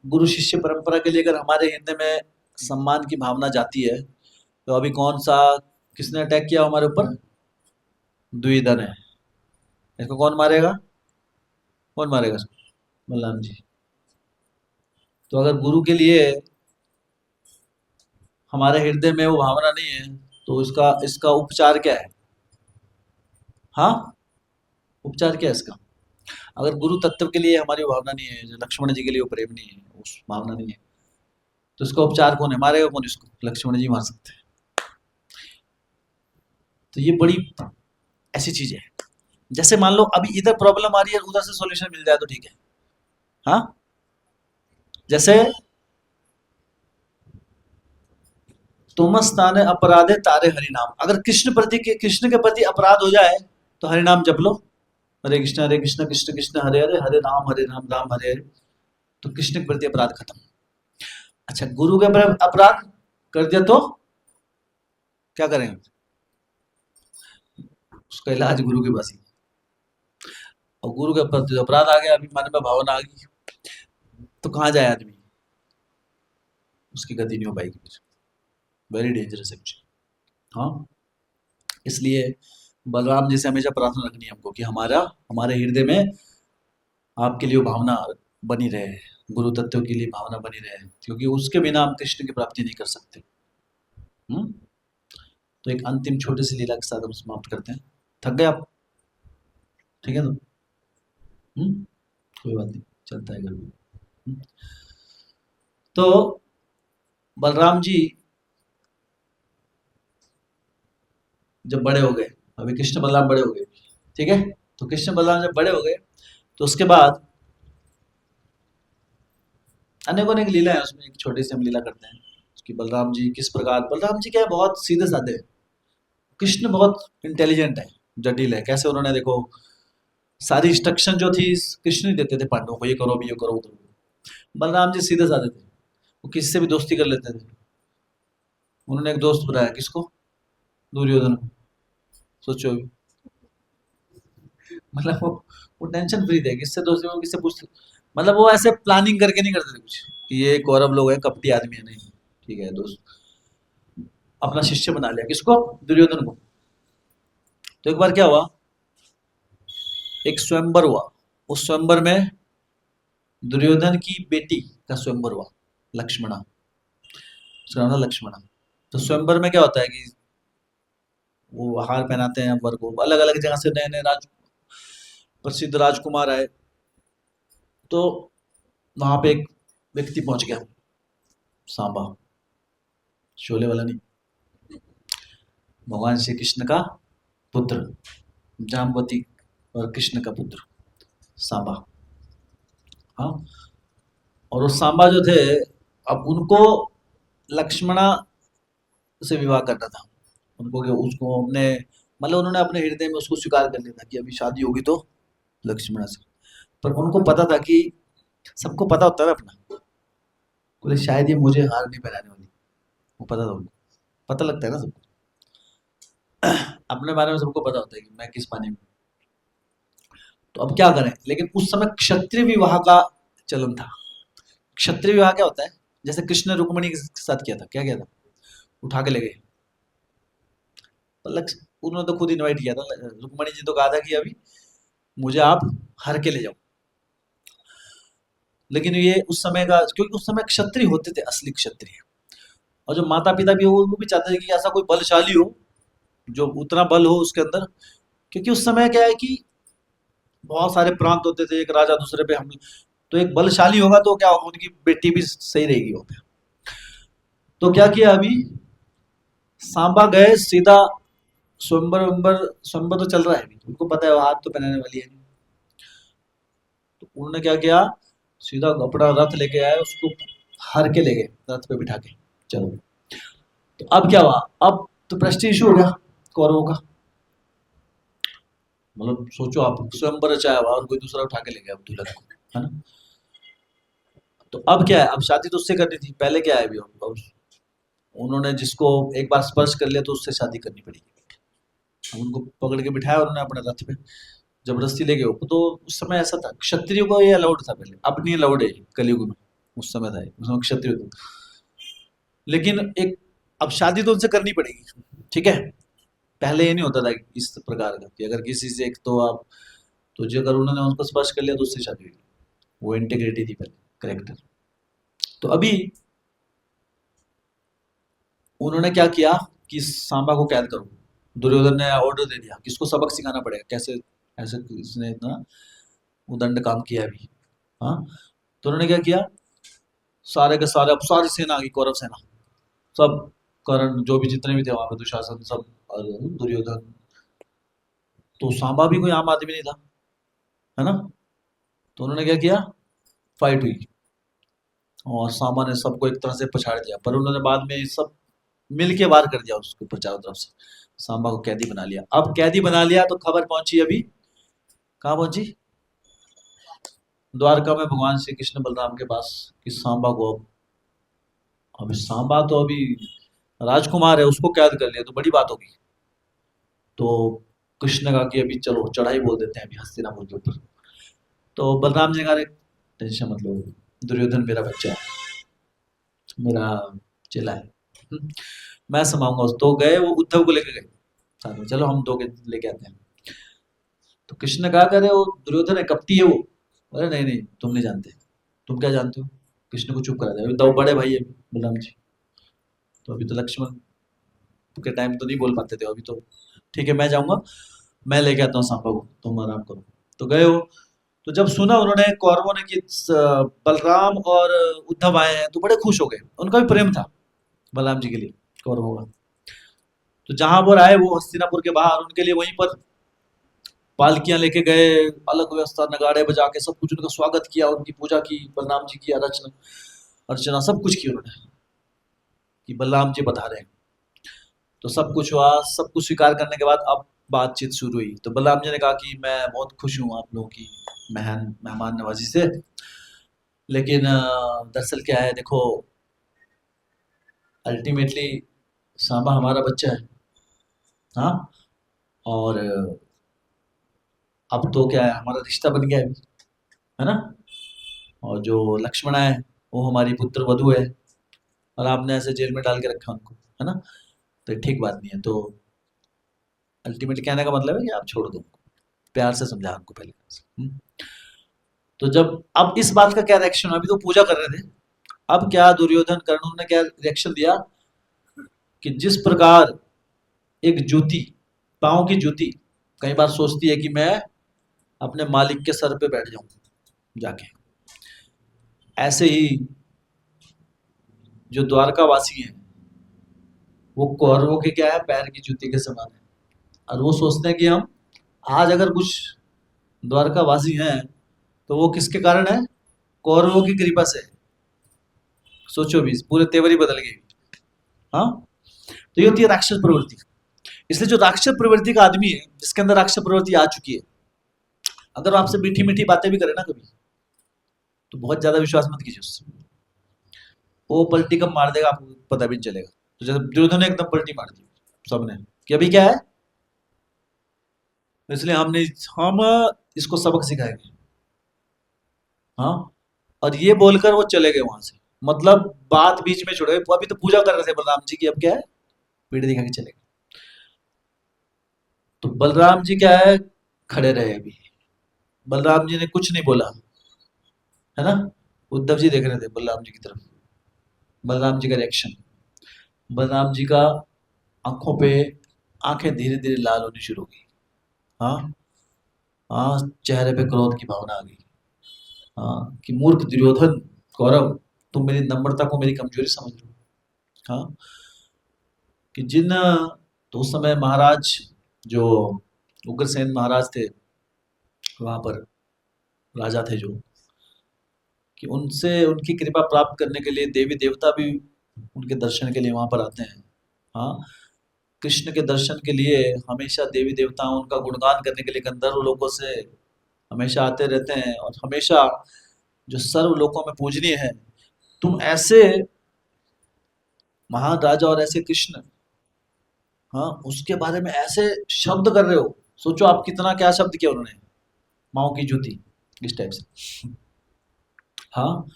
गुरु शिष्य परंपरा के लिए अगर हमारे हृदय में सम्मान की भावना जाती है, तो अभी कौन सा, किसने अटैक किया हमारे ऊपर? द्विधा ने। इसको कौन मारेगा? कौन मारेगा इसको? बलराम जी। तो अगर गुरु के लिए हमारे हृदय में वो भावना नहीं है, तो इसका इसका उपचार क्या है? हाँ, उपचार क्या है इसका? अगर गुरु तत्व के लिए हमारी वो भावना नहीं है, जो लक्ष्मण जी के लिए वो प्रेम नहीं है, उस भावना नहीं है, तो इसका उपचार कौन है? मारेगा कौन इसको? लक्ष्मण जी मार सकते हैं। तो ये बड़ी ऐसी चीज है, जैसे मान लो अभी इधर प्रॉब्लम आ रही है, उधर से सॉल्यूशन मिल जाए तो ठीक है। हाँ, जैसे तुमस्ताने अपराधे तारे हरिनाम, अगर कृष्ण के प्रति अपराध हो जाए तो हरिनाम जप लो, हरे कृष्ण कृष्ण कृष्ण हरे हरे, हरे राम राम हरे हरे। तो कृष्ण के प्रति अपराध खत्म। अच्छा, गुरु के प्रति अपराध कर दिया तो क्या करेंगे? उसका इलाज गुरु के पास ही। और गुरु के प्रति अपराध आ गया, अभिमान में भावना आ गई, तो कहाँ जाए आदमी? उसकी गति नहीं हो पाएगी फिर। Very dangerous actually. हाँ, इसलिए बलराम जी से हमेशा प्रार्थना रखनी है हमको कि हमारे हृदय में आपके लिए वो भावना बनी रहे, गुरु तत्व के लिए भावना बनी रहे, क्योंकि उसके बिना हम कृष्ण की प्राप्ति नहीं कर सकते। हम्म। तो एक अंतिम छोटी सी लीला के साथ हम समाप्त करते हैं। थक गए आप? ठीक है तो कोई बात नहीं, चलता है घर में। हम्म? तो बलराम जी जब बड़े हो गए, अभी कृष्ण बलराम बड़े हो गए, ठीक है। तो कृष्ण बलराम जब बड़े हो गए तो उसके बाद अनेकों अनेक लीला है, उसमें एक छोटी सी हम लीला करते हैं कि बलराम जी किस प्रकार, बलराम जी क्या है, बहुत सीधे साधे हैं। कृष्ण बहुत इंटेलिजेंट है, जटिल है। कैसे उन्होंने देखो सारी इंस्ट्रक्शन जो थी कृष्ण ही देते थे पांडवों को, ये करो भी, ये करो, वो करो। बलराम जी सीधे साधे थे, वो किससे भी दोस्ती कर लेते थे। उन्होंने एक दोस्त बनाया, किसको? दुर्योधन को। सोचो अभी। मतलब वो टेंशन फ्री थे, किससे दोस्ती हो, किससे पूछते। मतलब वो ऐसे प्लानिंग करके नहीं करते थे कुछ कि ये कौरव लोग हैं, कपटी आदमी है, नहीं। ठीक है दोस्त, अपना शिष्य बना लिया, किसको? दुर्योधन को। तो एक बार क्या हुआ, एक स्वयंवर हुआ। उस स्वयंवर में दुर्योधन की बेटी का स्वयंवर हुआ, लक्ष्मणा। उसका नाम था लक्ष्मणा। तो स्वयंवर में क्या होता है कि वो हार पहनाते हैं वर को, अलग अलग जगह से नए नए राज प्रसिद्ध राजकुमार आए। तो वहां पे एक व्यक्ति पहुंच गया, सांबा, शोले वाला नहीं, भगवान श्री कृष्ण का पुत्र, जामवती और कृष्ण का पुत्र सांबा। हाँ। और वो सांबा जो थे, अब उनको लक्ष्मणा से विवाह करना था। उनको कि उसको अपने, मतलब उन्होंने अपने हृदय में उसको स्वीकार कर लिया था कि अभी शादी होगी तो लक्ष्मणा से। पर उनको पता था कि, सबको पता होता है ना अपना, बोले शायद ये मुझे हार नहीं पहनाने वाली। वो पता था उनको, पता लगता है ना सबको, अपने बारे में सबको पता होता है कि मैं किस पानी में। तो अब क्या करें, लेकिन उस समय क्षत्रिय विवाह का चलन था। क्षत्रिय विवाह क्या होता है, जैसे कृष्ण ने रुक्मणी के साथ किया था, क्या किया था, उठा के ले गए। उन्होंने तो खुद इनवाइट किया था, रुक्मणी जी तो कहा था कि अभी मुझे आप हर के ले जाओ। लेकिन ये उस समय का, क्योंकि उस समय क्षत्रिय होते थे, असली क्षत्रिय। और जो माता पिता भी हो, वो भी चाहते थे कि ऐसा कोई बलशाली हो, जो उतना बल हो उसके अंदर। क्योंकि उस समय क्या है कि बहुत सारे प्रांत होते थे, एक राजा दूसरे पे हमले। तो एक बलशाली होगा तो क्या होगा, उनकी बेटी भी सही रहेगी वहां पे। तो क्या किया अभी, सांबा गए सीधा, स्वयंवर वंबर, स्वयंवर तो चल रहा है अभी, उनको पता है वो हाथ तो पहनाने वाली है नहीं। तो उन्होंने क्या किया, सीधा अपना रथ लेके आए, उसको हर के ले गए, रथ पे बिठा के, चलो। तो अब क्या हुआ, अब तो प्रेस्टीज इशू हो गया कौरवों का। मतलब सोचो आप, स्वयंवर रचाया हुआ और कोई दूसरा उठा के ले गया अब दुल्हन को, है ना। तो अब क्या है, अब शादी तो उससे करनी थी, पहले क्या है अभी, अब उन्होंने जिसको एक बार स्पर्श कर लिया तो उससे शादी करनी पड़ेगी। अब उनको पकड़ के बिठाया उन्होंने अपने रथ पे, जबरदस्ती ले गए वो। तो उस समय ऐसा था, क्षत्रियो को ये अलाउड था पहले, अब नहीं अलाउड है कलयुग में। उस समय था, उस समय क्षत्रिय थे। लेकिन एक, अब शादी तो उनसे करनी पड़ेगी, ठीक है। पहले ये नहीं होता था इस प्रकार का कि अगर किसी से एक तो आप, तो जो अगर उन्होंने उनको स्पर्श कर लिया तो उससे शादी हुई। वो इंटीग्रिटी थी पहले, करेक्टर। तो अभी उन्होंने क्या किया कि सांबा को कैद करो। दुर्योधन ने ऑर्डर दे दिया, किसको सबक सिखाना पड़ेगा कैसे, ऐसे इसने इतना उदंड काम किया अभी। हाँ। तो उन्होंने क्या किया, सारे के सारे, अब सारी सेना आ गई, कौरव सेना सब, कर्ण जो भी जितने भी थे वहां पे, दुशासन सब, और दुर्योधन। तो सांबा भी कोई आम आदमी नहीं था, है ना। तो उन्होंने क्या किया, फाइट हुई, और सांबा ने सबको एक तरह से पछाड़ दिया। पर उन्होंने बाद में सब मिल के वार कर दिया उसके ऊपर चारों तरफ से, सांबा को कैदी बना लिया। अब कैदी बना लिया तो खबर पहुंची अभी, कहाँ पहुंची, द्वारका में भगवान श्री कृष्ण बलराम के पास, कि सांबा को, अभी सांबा तो अभी राजकुमार है, उसको कैद कर लिया तो बड़ी बात होगी। तो कृष्ण का कि अभी चलो चढ़ाई बोल देते हैं अभी हस्तिनापुर के ऊपर। तो बलराम जी ने कहा, टेंशन मत लो, दुर्योधन मेरा बच्चा है, मेरा चेला है। मैं समाऊंगा उस। तो गए, वो उद्धव को लेके गए साथ में, चलो हम दो के लेके आते हैं। तो कृष्ण ने कहा, करे वो दुर्योधन है, कपटी है वो। अरे नहीं नहीं, तुम नहीं जानते, तुम क्या जानते हो? कृष्ण को चुप करा दिया, अभी तो बड़े भाई है बलराम जी, तो अभी तो लक्ष्मण के टाइम तो नहीं बोल पाते थे, अभी तो ठीक है मैं जाऊंगा, मैं लेके आता हूँ सांबा को, तुम आराम करो। तो गए हो, तो जब सुना उन्होंने कौरवों ने कि बलराम और उद्धव आए हैं, तो बड़े खुश हो गए, उनका भी प्रेम था बलराम जी के लिए, कौरवों का। तो जहां पर आए वो हस्तिनापुर के बाहर, उनके लिए वहीं पर पालकियां लेके गए, अलग व्यवस्था, नगाड़े बजा के सब कुछ उनका स्वागत किया, उनकी पूजा की, बलराम जी की अर्चना अर्चना सब कुछ की उन्होंने, कि बलराम जी बता रहे हैं। तो सब कुछ हुआ, सब कुछ स्वीकार करने के बाद अब बातचीत शुरू हुई। तो बलराम जी ने कहा कि मैं बहुत खुश हूँ आप लोगों की मेहमान नवाजी से, लेकिन दरअसल क्या है, देखो अल्टीमेटली सांबा हमारा बच्चा है, हाँ, और अब तो क्या है, हमारा रिश्ता बन गया है ना, और जो लक्ष्मण है वो हमारी पुत्र वधु है, और आपने ऐसे जेल में डाल के रखा उनको, है ना, तो ये ठीक बात नहीं है। तो अल्टीमेटली कहने का मतलब है कि आप छोड़ दो उनको, प्यार से समझा उनको पहले। तो जब अब इस बात का क्या रिएक्शन हुआ, अभी तो पूजा कर रहे थे, अब क्या दुर्योधन कर्ण ने क्या रिएक्शन दिया, कि जिस प्रकार एक जूती, पाँव की जूती कई बार सोचती है कि मैं अपने मालिक के सर पे बैठ जाऊं जाके, ऐसे ही जो द्वारका वासी हैं वो कौरवों के क्या है, पैर की जूती के समान है, और वो सोचते हैं कि हम आज अगर कुछ द्वारका वासी हैं तो वो किसके कारण है, कौरवों की कृपा से। सोचो भी, पूरे तेवर ही बदल गए। हाँ, तो ये होती है राक्षस प्रवृत्ति। इसलिए जो राक्षस प्रवृत्ति का आदमी है, जिसके अंदर राक्षस प्रवृत्ति आ चुकी है, अगर वो आपसे मीठी मीठी बातें भी करे ना कभी, तो बहुत ज्यादा विश्वास मत कीजिए उससे, वो पलटी कब मार देगा आपको पता भी नहीं चलेगा। तो जैसे दुर्योधन ने एकदम पलटी मार दी सबने, कि अभी क्या है, इसलिए हम इसको सबक सिखाएंगे। हाँ, और ये बोलकर वो चले गए वहां से, मतलब बात बीच में छोड़ गए, अभी तो पूजा कर रहे थे बलराम जी की, अब क्या है, पीठ दिखा के चले गए। तो बलराम जी क्या है, खड़े रहे अभी, बलराम जी ने कुछ नहीं बोला, है ना, उद्धव जी देख रहे थे बलराम जी की तरफ, बलराम जी का रिएक्शन, बलराम जी का आंखों पे आंखें धीरे धीरे लाल होनी शुरू हो गई। हाँ, हाँ, चेहरे पे क्रोध की भावना आ गई। हाँ, कि मूर्ख दुर्योधन, कौरव, तुम मेरी नम्रता को मेरी कमजोरी समझ लो। हाँ, कि तो उस समय महाराज जो उग्रसेन महाराज थे वहां पर, राजा थे जो, कि उनसे उनकी कृपा प्राप्त करने के लिए देवी देवता भी उनके दर्शन के लिए वहां पर आते हैं। हाँ, कृष्ण के दर्शन के लिए हमेशा देवी देवता उनका गुणगान करने के लिए गंधर्व लोकों से हमेशा आते रहते हैं, और हमेशा जो सर्व लोकों में पूजनीय है, तुम ऐसे महान राजा और ऐसे कृष्ण, हाँ, उसके बारे में ऐसे शब्द कर रहे हो, सोचो आप कितना क्या शब्द किया उन्होंने, माओ की जूती, इस टाइप से। हाँ,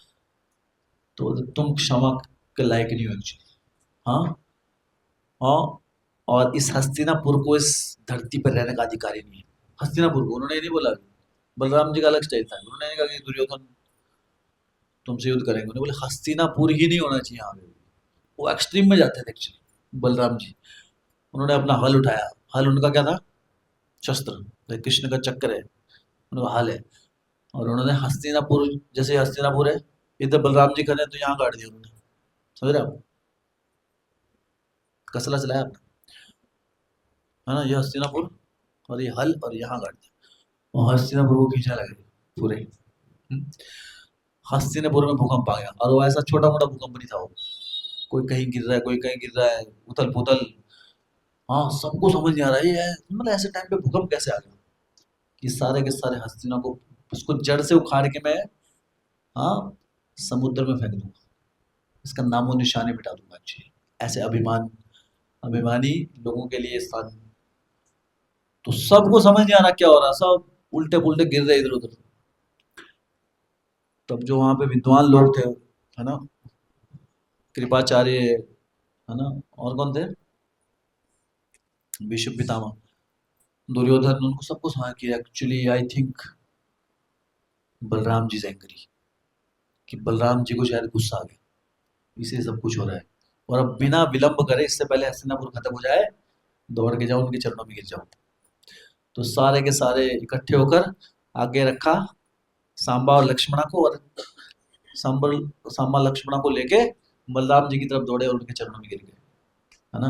तो तुम क्षमा के लायक नहीं हो एक्चुअली। हाँ, हाँ, और इस हस्तिनापुर को इस धरती पर रहने का अधिकार ही नहीं है। हस्तिनापुर को उन्होंने ये नहीं बोला, बलराम जी का अलग स्टाइल था, उन्होंने नहीं कहा कि दुर्योधन तुमसे युद्ध करेंगे, उन्होंने बोले हस्तिनापुर ही नहीं होना चाहिए यहाँ पे। वो एक्सट्रीम में जाते थे एक्चुअली बलराम जी। उन्होंने अपना हल उठाया, हल उनका क्या था, शस्त्र, भाई कृष्ण का चक्र है, उनका हल है, और उन्होंने हस्तिनापुर, जैसे हस्तिनापुर है, इधर बलराम जी खड़े हैं तो यहाँ गाड़ दिया उन्होंने, समझ रहे आप, कसला चलाया आपने, है ना, ये हस्तिनापुर और ये हल, और यहाँ गाड़ दिया, और हस्तिनापुर को खींचा लगे पूरे। हम्म। हस्तिनापुर में भूकंप आ गया, और वो ऐसा छोटा मोटा भूकंप नहीं था वो, कोई कहीं गिर रहा है, कोई कहीं गिर रहा है, उथल पुथल। हाँ, सबको समझ नहीं आ रहा है ये है, मतलब ऐसे टाइम पे भूकंप कैसे आ गया, कि सारे के सारे हस्तिना को, उसको जड़ से उखाड़ के मैं, हाँ, समुद्र में फेंक दूंगा, इसका नामो निशान ही मिटा दूंगा एक्चुअली, ऐसे अभिमानी लोगों के लिए स्थान। तो सबको समझ नहीं आ रहा क्या हो रहा, सब उल्टे पुल्टे गिर रहे इधर उधर। तब जो वहां पे विद्वान लोग थे, है ना, कृपाचार्य, है ना, और कौन थे, भीष्म पितामह, दुर्योधन, उनको सबको समझा कि actually I think Balaram ji angry, कि बलराम जी को शायद गुस्सा आ गया, इसे सब कुछ हो रहा है, और अब बिना विलंब करे, इससे पहले हस्तिनापुर खत्म हो जाए, दौड़ के जाओ उनके चरणों में गिर जाओ। तो सारे के सारे इकट्ठे होकर आगे रखा सांबा और लक्ष्मणा को, और सांबल सांबा लक्ष्मणा को लेके बलराम जी की तरफ दौड़े और उनके चरणों में गिर गए, है ना।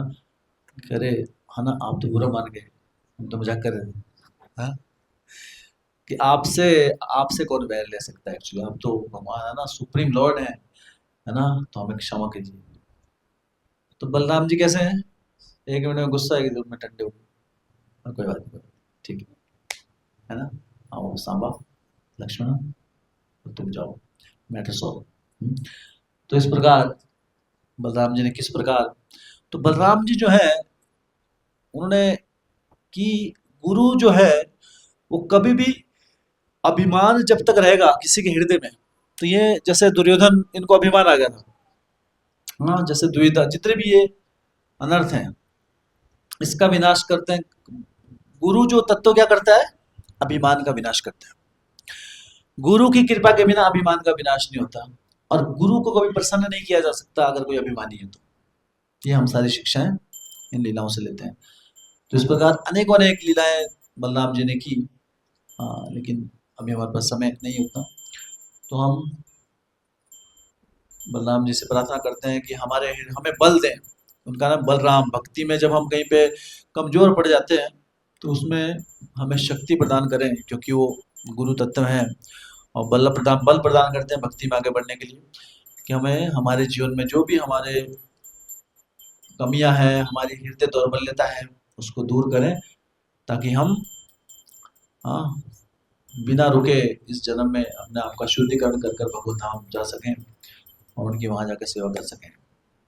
कह रहे, है ना, आप तो बुरा मान गए, हम तो मजाक कर रहे थे, हाँ, कि आपसे आपसे कौन बैर ले सकता है, एक्चुअली आप तो भगवान है ना, सुप्रीम लॉर्ड है ना, तो हमें क्षमा कीजिए। तो बलराम जी कैसे हैं, 1 मिनट में गुस्सा, 1 मिनट में ठंडे हो गए, और कोई बात नहीं, ठीक है ना, आओ सांबा लक्ष्मण, तो तुम जाओ, मैटर सॉल्व। तो इस प्रकार बलराम जी ने किस प्रकार, तो बलराम जी जो है उन्होंने, कि गुरु जो है वो कभी भी, अभिमान जब तक रहेगा किसी के हृदय में, तो ये जैसे दुर्योधन, इनको अभिमान आ गया था, हाँ, जैसे द्विधा, जितने भी ये अनर्थ हैं इसका विनाश करते हैं गुरु। जो तत्व क्या करता है, अभिमान का विनाश करता है। गुरु की कृपा के बिना अभिमान का विनाश नहीं होता, और गुरु को कभी प्रसन्न नहीं किया जा सकता अगर कोई अभिमानी है तो। ये हम सारी शिक्षाएं इन लीलाओं से लेते हैं। तो इस प्रकार अनेकों अनेक लीलाएं बलराम जी ने की, लेकिन अभी हमारे पास समय नहीं होता, तो हम बलराम जी से प्रार्थना करते हैं कि हमें बल दें। उनका नाम बलराम, भक्ति में जब हम कहीं पे कमजोर पड़ जाते हैं तो उसमें हमें शक्ति प्रदान करें, क्योंकि वो गुरु तत्व हैं, और बल प्रदान करते हैं भक्ति में आगे बढ़ने के लिए, कि हमें हमारे जीवन में जो भी हमारे कमियां हैं, हमारी हृदय दौर्बल्यता है, उसको दूर करें, ताकि हम, हाँ, बिना रुके इस जन्म में अपने आप का शुद्धिकरण कर कर भगवत धाम जा सकें और उनकी वहां जाकर सेवा कर सकें।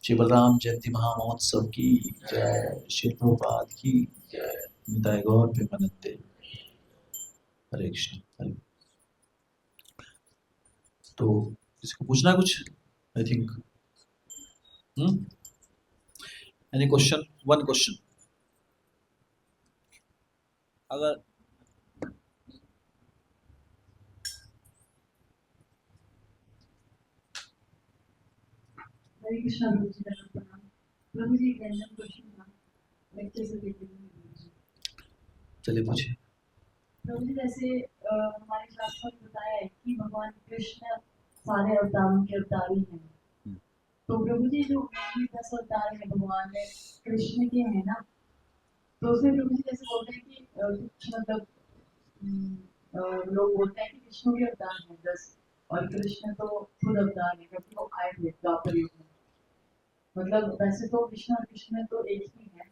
श्री बलराम जयंती महामहोत्सव की जय, श्री प्रभुपाद की जय, निताय गौर प्रेमानंदे, हरे कृष्ण, हरे। तो इसको पूछना है कुछ, I think, any question, one question, अगर हरे कृष्णा। प्रभु जी का प्रणाम। प्रभु जी एक रैंडम क्वेश्चन था, लेक्चर से रिलेटेड। चलिए पूछिए। प्रभु जी जैसे हमारे शास्त्रों में बताया है कि भगवान कृष्ण सारे अवतारों के अवतारी हैं, तो प्रभु जी जो 10 अवतार हैं भगवान में कृष्ण के हैं ना, तो उसमें प्रभु जी जैसे बोलते हैं कि कुछ मतलब लोग बोलते हैं कि विष्णु के अवतार हैं 10, और कृष्ण तो खुद अवतार है क्योंकि वो आए थे द्वापर युग में। मतलब वैसे तो विष्णु और कृष्ण तो एक ही है,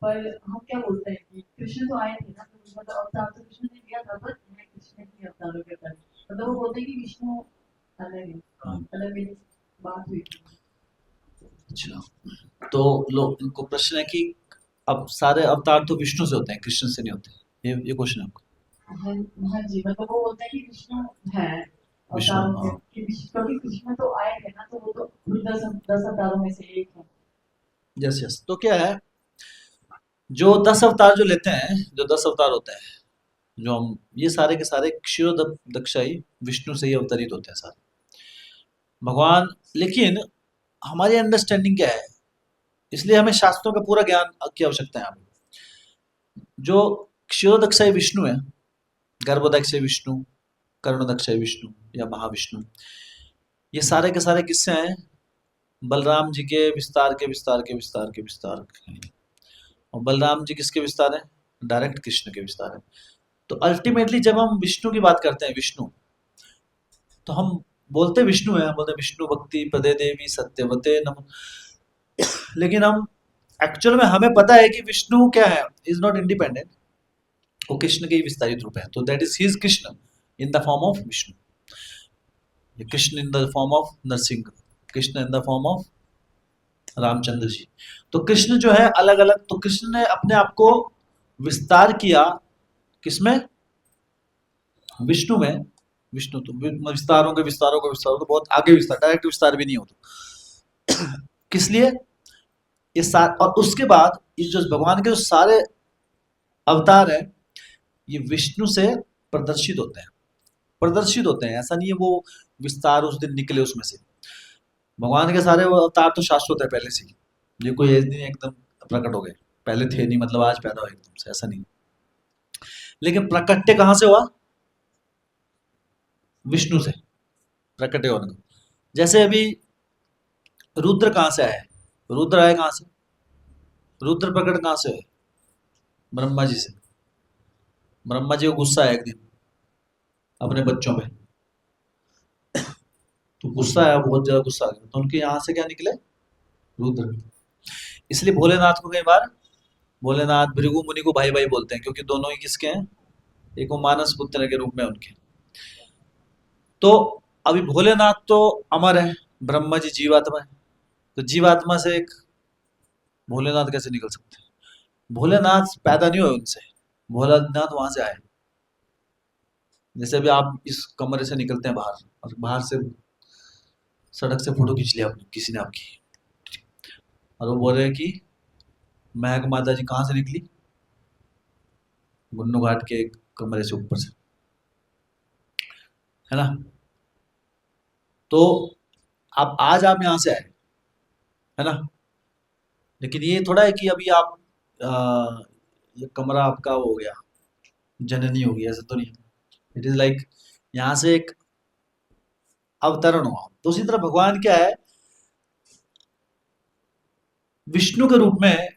पर हम क्या बोलते हैं कि कृष्ण तो आए थे ना, तो मतलब अवतार तो कृष्ण ने लिया था, बट मैं कृष्ण की अवतारों के अवतार, मतलब वो बोलते हैं कि विष्णु अलग है, अलग मेरी बात हुई थी। अच्छा, तो लोग, इनको प्रश्न है कि अब सारे अवतार तो विष्णु से होते हैं, कृष्ण से नहीं होते, ये क्वेश्चन है आपका। हाँ जी, मतलब वो बोलते हैं कि विष्णु है विष्णु, अवतारों हाँ, के, क्योंकि कृष्ण तो आए थे ना, तो वो तो खुद 10 अवतारों में से एक है। Yes yes. तो क्या है, जो 10 अवतार जो लेते हैं, जो 10 अवतार होते हैं, जो हम, ये सारे के सारे क्षीर दक्षाई विष्णु से ही अवतरित होते हैं सारे भगवान। लेकिन हमारी अंडरस्टैंडिंग क्या है, इसलिए हमें शास्त्रों का पूरा ज्ञान की आवश्यकता है हमें। जो क्षीरोदक्षाई विष्णु है, गर्भोदक्षाई विष्णु, कर्णोदक्षाई विष्णु या महाविष्णु, ये सारे के सारे किससे हैं, बलराम जी के विस्तार के विस्तार के विस्तार के विस्तार हैं। और बलराम जी किसके विस्तार है, डायरेक्ट कृष्ण के विस्तार है। तो अल्टीमेटली जब हम विष्णु की बात करते हैं, विष्णु, तो हम बोलते विष्णु है, हम बोलते विष्णु भक्ति पदे देवी सत्यवते नम, लेकिन हम एक्चुअल में हमें पता है कि विष्णु क्या है, इज नॉट इंडिपेंडेंट, वो कृष्ण के ही विस्तारित रूप है। तो that is his Krishna in the form of Vishnu, Krishna in the form of Narasimha, Krishna in the form of Ramachandra ji. तो कृष्ण जो है अलग अलग, तो कृष्ण ने अपने आप को विस्तार किया किसमें, विष्णु में। विष्णु तो विस्तारों के विस्तारों के विस्तारों, तो बहुत आगे विस्तार, डायरेक्ट विस्तार भी नहीं होता। किस लिए, ये और उसके बाद ये जो भगवान के जो सारे अवतार है, ये विष्णु से प्रदर्शित होते हैं, प्रदर्शित होते हैं। ऐसा नहीं है वो विस्तार उस दिन निकले उसमें से। भगवान के सारे वो अवतार तो शाश्वत है पहले से ही, ये कोई ऐसे नहीं एकदम प्रकट हो गए, पहले थे नहीं मतलब आज पैदा हुए एकदम से, ऐसा नहीं। लेकिन प्रकट्य कहाँ से हुआ? विष्णु से प्रकट्य होने का। जैसे अभी रुद्र कहाँ से आए? रुद्र आए कहाँ से? रुद्र प्रकट कहाँ से हुए? ब्रह्मा जी से। ब्रह्मा जी को गुस्सा है एक दिन अपने बच्चों पे, तो गुस्सा आया, बहुत ज्यादा गुस्सा आ गया, तो उनके यहाँ से क्या निकले? रुद्र। इसलिए भोलेनाथ को कई बार भोलेनाथ भृगु मुनि को भाई भाई बोलते हैं, क्योंकि दोनों ही किसके हैं? एक वो मानस पुत्र के रूप में उनके। तो अभी भोलेनाथ तो अमर है, ब्रह्मा जी जीवात्मा है, तो जीवात्मा से एक भोलेनाथ कैसे निकल सकते हैं? भोलेनाथ पैदा नहीं हुए उनसे, भोलेनाथ वहां से आए। जैसे अभी आप इस कमरे से निकलते हैं बाहर, और बाहर से सड़क से फोटो खींच लिया आपने, किसी ने आपकी, और वो बोल रहे हैं कि महक माता जी कहाँ से निकली? गुन्नू घाट के एक कमरे से ऊपर से, है ना? तो आप यहाँ से आए, है ना? लेकिन ये थोड़ा है कि अभी आप ये कमरा आपका हो गया, जननी हो गई, ऐसा तो नहीं। इट इज लाइक यहाँ से एक अवतरण हुआ। तो उसी तरह भगवान क्या है? विष्णु के रूप में,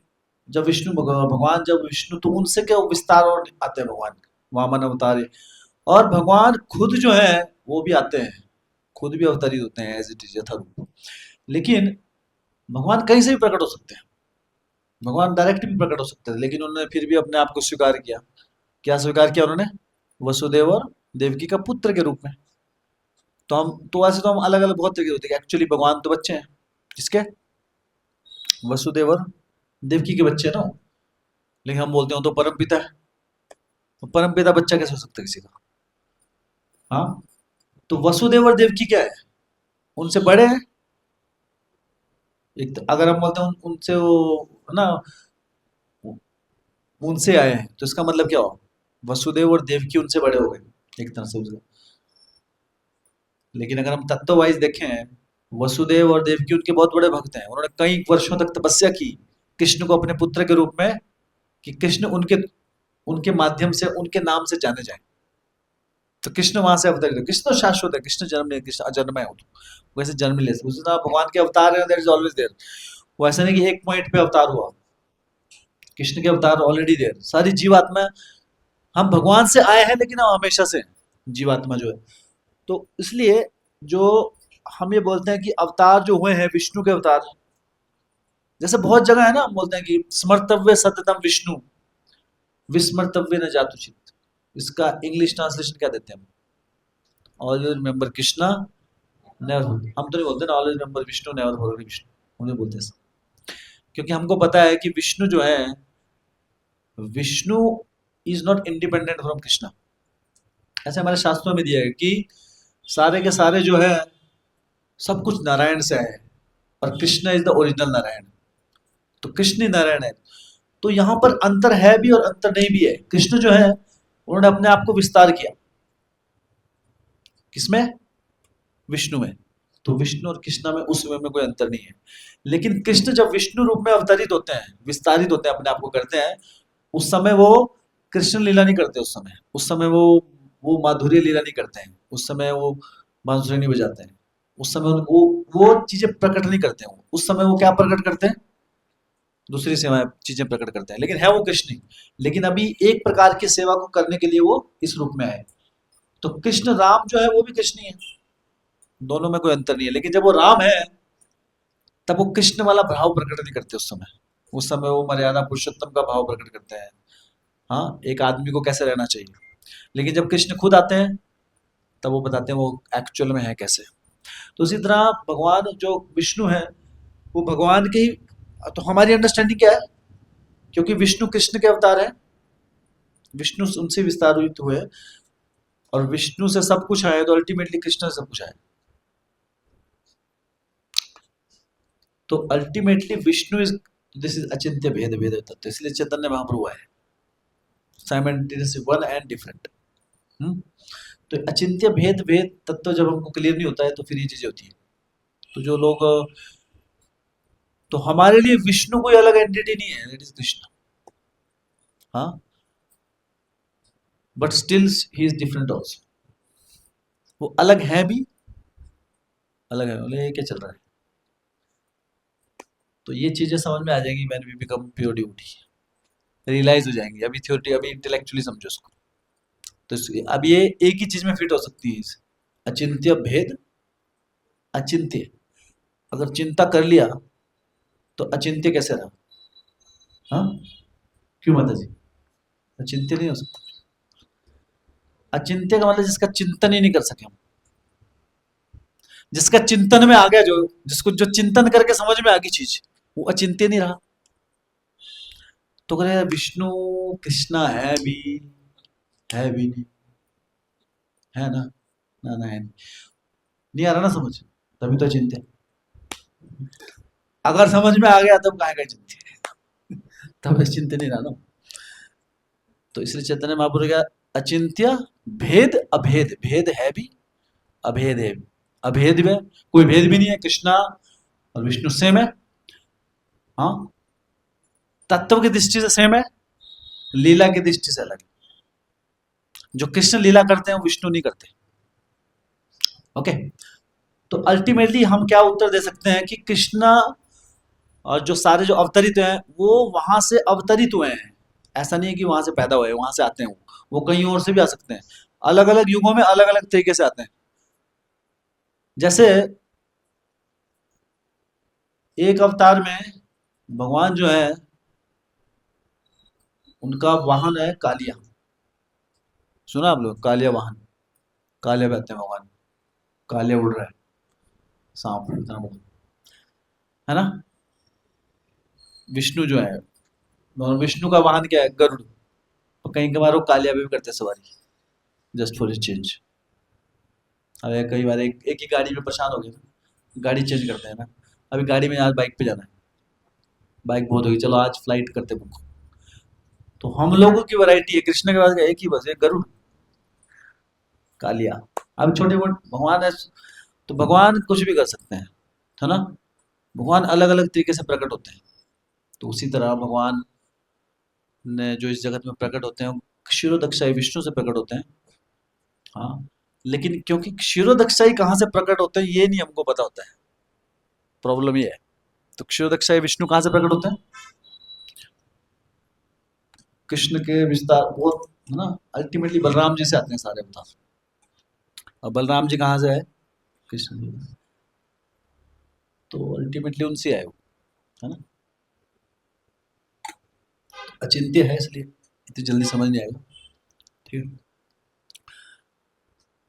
जब विष्णु भगवान जब विष्णु, तो उनसे क्या विस्तार और आते हैं भगवान, वामन अवतार है। और भगवान खुद जो है वो भी आते हैं, खुद भी अवतरित होते हैं एज इट इज यथारूप। लेकिन भगवान कहीं से भी प्रकट हो सकते हैं, भगवान डायरेक्ट भी प्रकट हो सकते हैं, लेकिन उन्होंने फिर भी अपने आप को स्वीकार किया। क्या स्वीकार किया उन्होंने? वसुदेव और देवकी का पुत्र के रूप में। तो हम तो ऐसे तो हम अलग अलग बहुत तरीके होते हैं, एक्चुअली भगवान तो बच्चे हैं किसके? वसुदेव और देवकी के बच्चे हैं ना। लेकिन हम बोलते हैं तो परम पिता है, तो परम पिता बच्चा कैसे हो सकता है किसी का? हाँ, तो वसुदेव और देवकी क्या है? उनसे बड़े हैं। एक तो अगर हम बोलते हैं उनसे वो, है ना, उनसे आए हैं, तो इसका मतलब क्या हो? वसुदेव और देवकी उनसे बड़े हो गए एक तरह से उसका। लेकिन अगर हम तत्व वाइज देखें, वसुदेव और देवकी उनके बहुत बड़े भक्त हैं, उन्होंने कई वर्षों तक तपस्या की कृष्ण को अपने पुत्र के रूप में, कि कृष्ण उनके उनके माध्यम से, उनके नाम से जाने जाए। तो कृष्ण वहां से अवतरित है। कृष्ण तो शाश्वत है, कृष्ण जन्म नहीं, कृष्ण अजन्म है, वो तो वैसे जन्म ले सकते। उसी तरह भगवान के अवतार है, देयर इज ऑलवेज देयर। वो ऐसा नहीं कि एक पॉइंट पे अवतार हुआ, कृष्ण के अवतार ऑलरेडी देयर। सारी जीवात्मा, हम भगवान से आए हैं लेकिन हम हमेशा से हैं, जीवात्मा जो है। तो इसलिए जो हम ये बोलते हैं कि अवतार जो हुए हैं विष्णु के अवतार, जैसे बहुत जगह है ना, हम बोलते हैं कि स्मर्तव्य सततम विष्णु, विस्मर्तव्य न जातुचित। इसका इंग्लिश ट्रांसलेशन क्या देते हैं हम? ऑलवेज रिमेंबर कृष्णा नेवर, हम तो नहीं बोलते ना always remember Vishnu never forget Vishnu, हम नहीं बोलते ऐसा। क्योंकि हमको पता है कि विष्णु जो है, Vishnu is not independent from Krishna. ऐसे हमारे शास्त्रों में दिया है कि सारे के सारे जो है सब कुछ नारायण से है, और Krishna is the original Narayan. तो कृष्ण ही नारायण है। तो यहाँ पर अंतर है भी और अंतर नहीं भी है। कृष्ण जो है उन्होंने अपने आप को विस्तार किया, किसमें? विष्णु में। तो विष्णु और कृष्ण में उस में कोई अंतर नहीं है। लेकिन कृष्ण जब विष्णु रूप में अवतरित होते हैं, विस्तारित होते हैं, अपने आप को करते हैं, उस समय वो कृष्ण लीला नहीं करते। उस समय वो माधुर्य लीला नहीं करते हैं। उस समय वो बांसुरी नहीं बजाते हैं। उस समय वो चीजें प्रकट नहीं करते हैं। उस समय वो क्या प्रकट करते हैं? दूसरी सेवाएं चीजें प्रकट करते हैं, लेकिन है वो कृष्ण ही। लेकिन अभी एक प्रकार की सेवा को करने के लिए वो इस रूप में आए। तो कृष्ण राम जो है वो भी कृष्ण ही है, दोनों में कोई अंतर नहीं है। लेकिन जब वो राम है तब वो कृष्ण वाला भाव प्रकट नहीं करते। उस समय वो मर्यादा पुरुषोत्तम का भाव प्रकट करते हैं। हाँ, एक आदमी को कैसे रहना चाहिए। लेकिन जब कृष्ण खुद आते हैं तब वो बताते हैं वो एक्चुअल में है कैसे। तो इसी तरह भगवान जो विष्णु है वो भगवान के ही, तो हमारी अंडरस्टैंडिंग क्या है? क्योंकि विष्णु कृष्ण के अवतार है, विष्णु उनसे विस्तारित हुए, और विष्णु से सब कुछ आया, तो अल्टीमेटली कृष्ण से सब कुछ आया। तो ultimately Vishnu is, this is achintya bheda भेद तत्व। इसलिए चैतन्य महाप्रभु है साइमल्टेनियसली वन एंड डिफरेंट। तो अचिंत्य भेद भेद तत्व जब हमको क्लियर नहीं होता है तो फिर ये चीजें होती है। तो जो लोग, तो हमारे लिए विष्णु कोई अलग एंटिटी नहीं है, दैट इज कृष्ण। हाँ, but still he is different also, वो अलग है भी, अलग है। बोले ये क्या चल रहा है? तो ये चीजें समझ में आ जाएंगी man we become pure duty, realise हो जाएंगी। अभी थ्योरी, अभी इंटेलेक्चुअली समझो उसको। तो अब ये एक ही चीज में फिट हो सकती है, अचिंत्य भेद अचिंत्य। अगर चिंता कर लिया तो अचिंत्य कैसे रहा? हाँ, क्यों माता जी? अचिंत्य नहीं हो सकता। अचिंत्य का मतलब जिसका चिंतन ही नहीं कर सके हम, जिसका चिंतन में आ गया, जो जिसको जो चिंतन करके समझ में आ गई चीज, वो अचिंत्य नहीं रहा। तो कह विष्णु कृष्णा है भी नहीं, है ना? ना ना, है नहीं आ रहा ना समझ, तभी तो चिंत्य। अगर समझ में आ गया तब कहाँ का चिंत्य, तब चिंत्य नहीं रहा ना। तो इसलिए चैतन्य महाप्रभु क्या, अचिंत्य भेद अभेद, भेद है भी अभेद है भी। अभेद में कोई भेद भी नहीं है, कृष्णा और विष्णु सेम है। हाँ, तत्व की दृष्टि से सेम है, लीला की दृष्टि से अलग है। जो कृष्ण लीला करते हैं वो विष्णु नहीं करते। ओके, तो अल्टीमेटली हम क्या उत्तर दे सकते हैं कि कृष्णा और जो सारे जो अवतरित हैं वो वहां से अवतरित हुए हैं। ऐसा नहीं है कि वहां से पैदा हुए, वहां से आते हैं वो कहीं और से भी आ सकते हैं। अलग अलग युगों में अलग अलग तरीके से आते हैं। जैसे एक अवतार में भगवान जो है उनका वाहन है कालिया। सुना आप लोग? कालिया वाहन, काले पे आते हैं भगवान, काले उड़ रहे हैं, सांप इतना बड़ा, है ना? विष्णु जो है, और विष्णु का वाहन क्या है? गरुड़। तो कहीं कभार वो कालिया पे भी करते हैं सवारी, जस्ट फॉर चेंज। अरे कई बार एक ही गाड़ी में परेशान हो गए ना, गाड़ी चेंज करते हैं ना। अभी गाड़ी में आज बाइक पे जाना है, बाइक बहुत होगी, चलो आज फ्लाइट करते बुक। तो हम लोगों की वैरायटी है, कृष्ण के पास एक ही बस है, गरुड़, कालिया। अब छोटे मोटे भगवान है, तो भगवान कुछ भी कर सकते हैं, है ना? भगवान अलग अलग तरीके से प्रकट होते हैं। तो उसी तरह भगवान ने जो इस जगत में प्रकट होते हैं, क्षीरोदक्षाई विष्णु से प्रकट होते हैं। हाँ, लेकिन क्योंकि क्षीरोदक्षाई कहाँ से प्रकट होते हैं ये नहीं हमको पता होता है, प्रॉब्लम ये है। तो क्षीरोदक्षाई विष्णु कहाँ से प्रकट होते हैं? कृष्ण के विस्तार बहुत, है ना? अल्टीमेटली बलराम जी से आते हैं सारे अवतार। और बलराम जी कहाँ से आए? कृष्ण जी। तो अल्टीमेटली उनसे आए वो, है ना? अचिंत्य है इसलिए इतनी जल्दी समझ नहीं आएगा, ठीक है?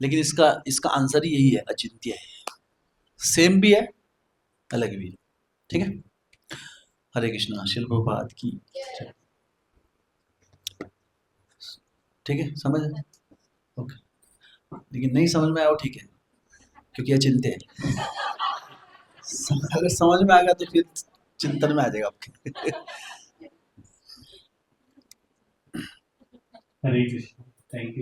लेकिन इसका इसका आंसर ही यही है, अचिंत्य है। सेम भी है, अलग भी है, ठीक है? हरे कृष्णा, शिल प्रभात की। ठीक है, समझ है? ओके। लेकिन नहीं समझ में आया वो ठीक है, क्योंकि अचिंत्य है। अगर समझ में आ गया तो फिर चिंतन में आ जाएगा आपके। हरे कृष्ण, थैंक यू।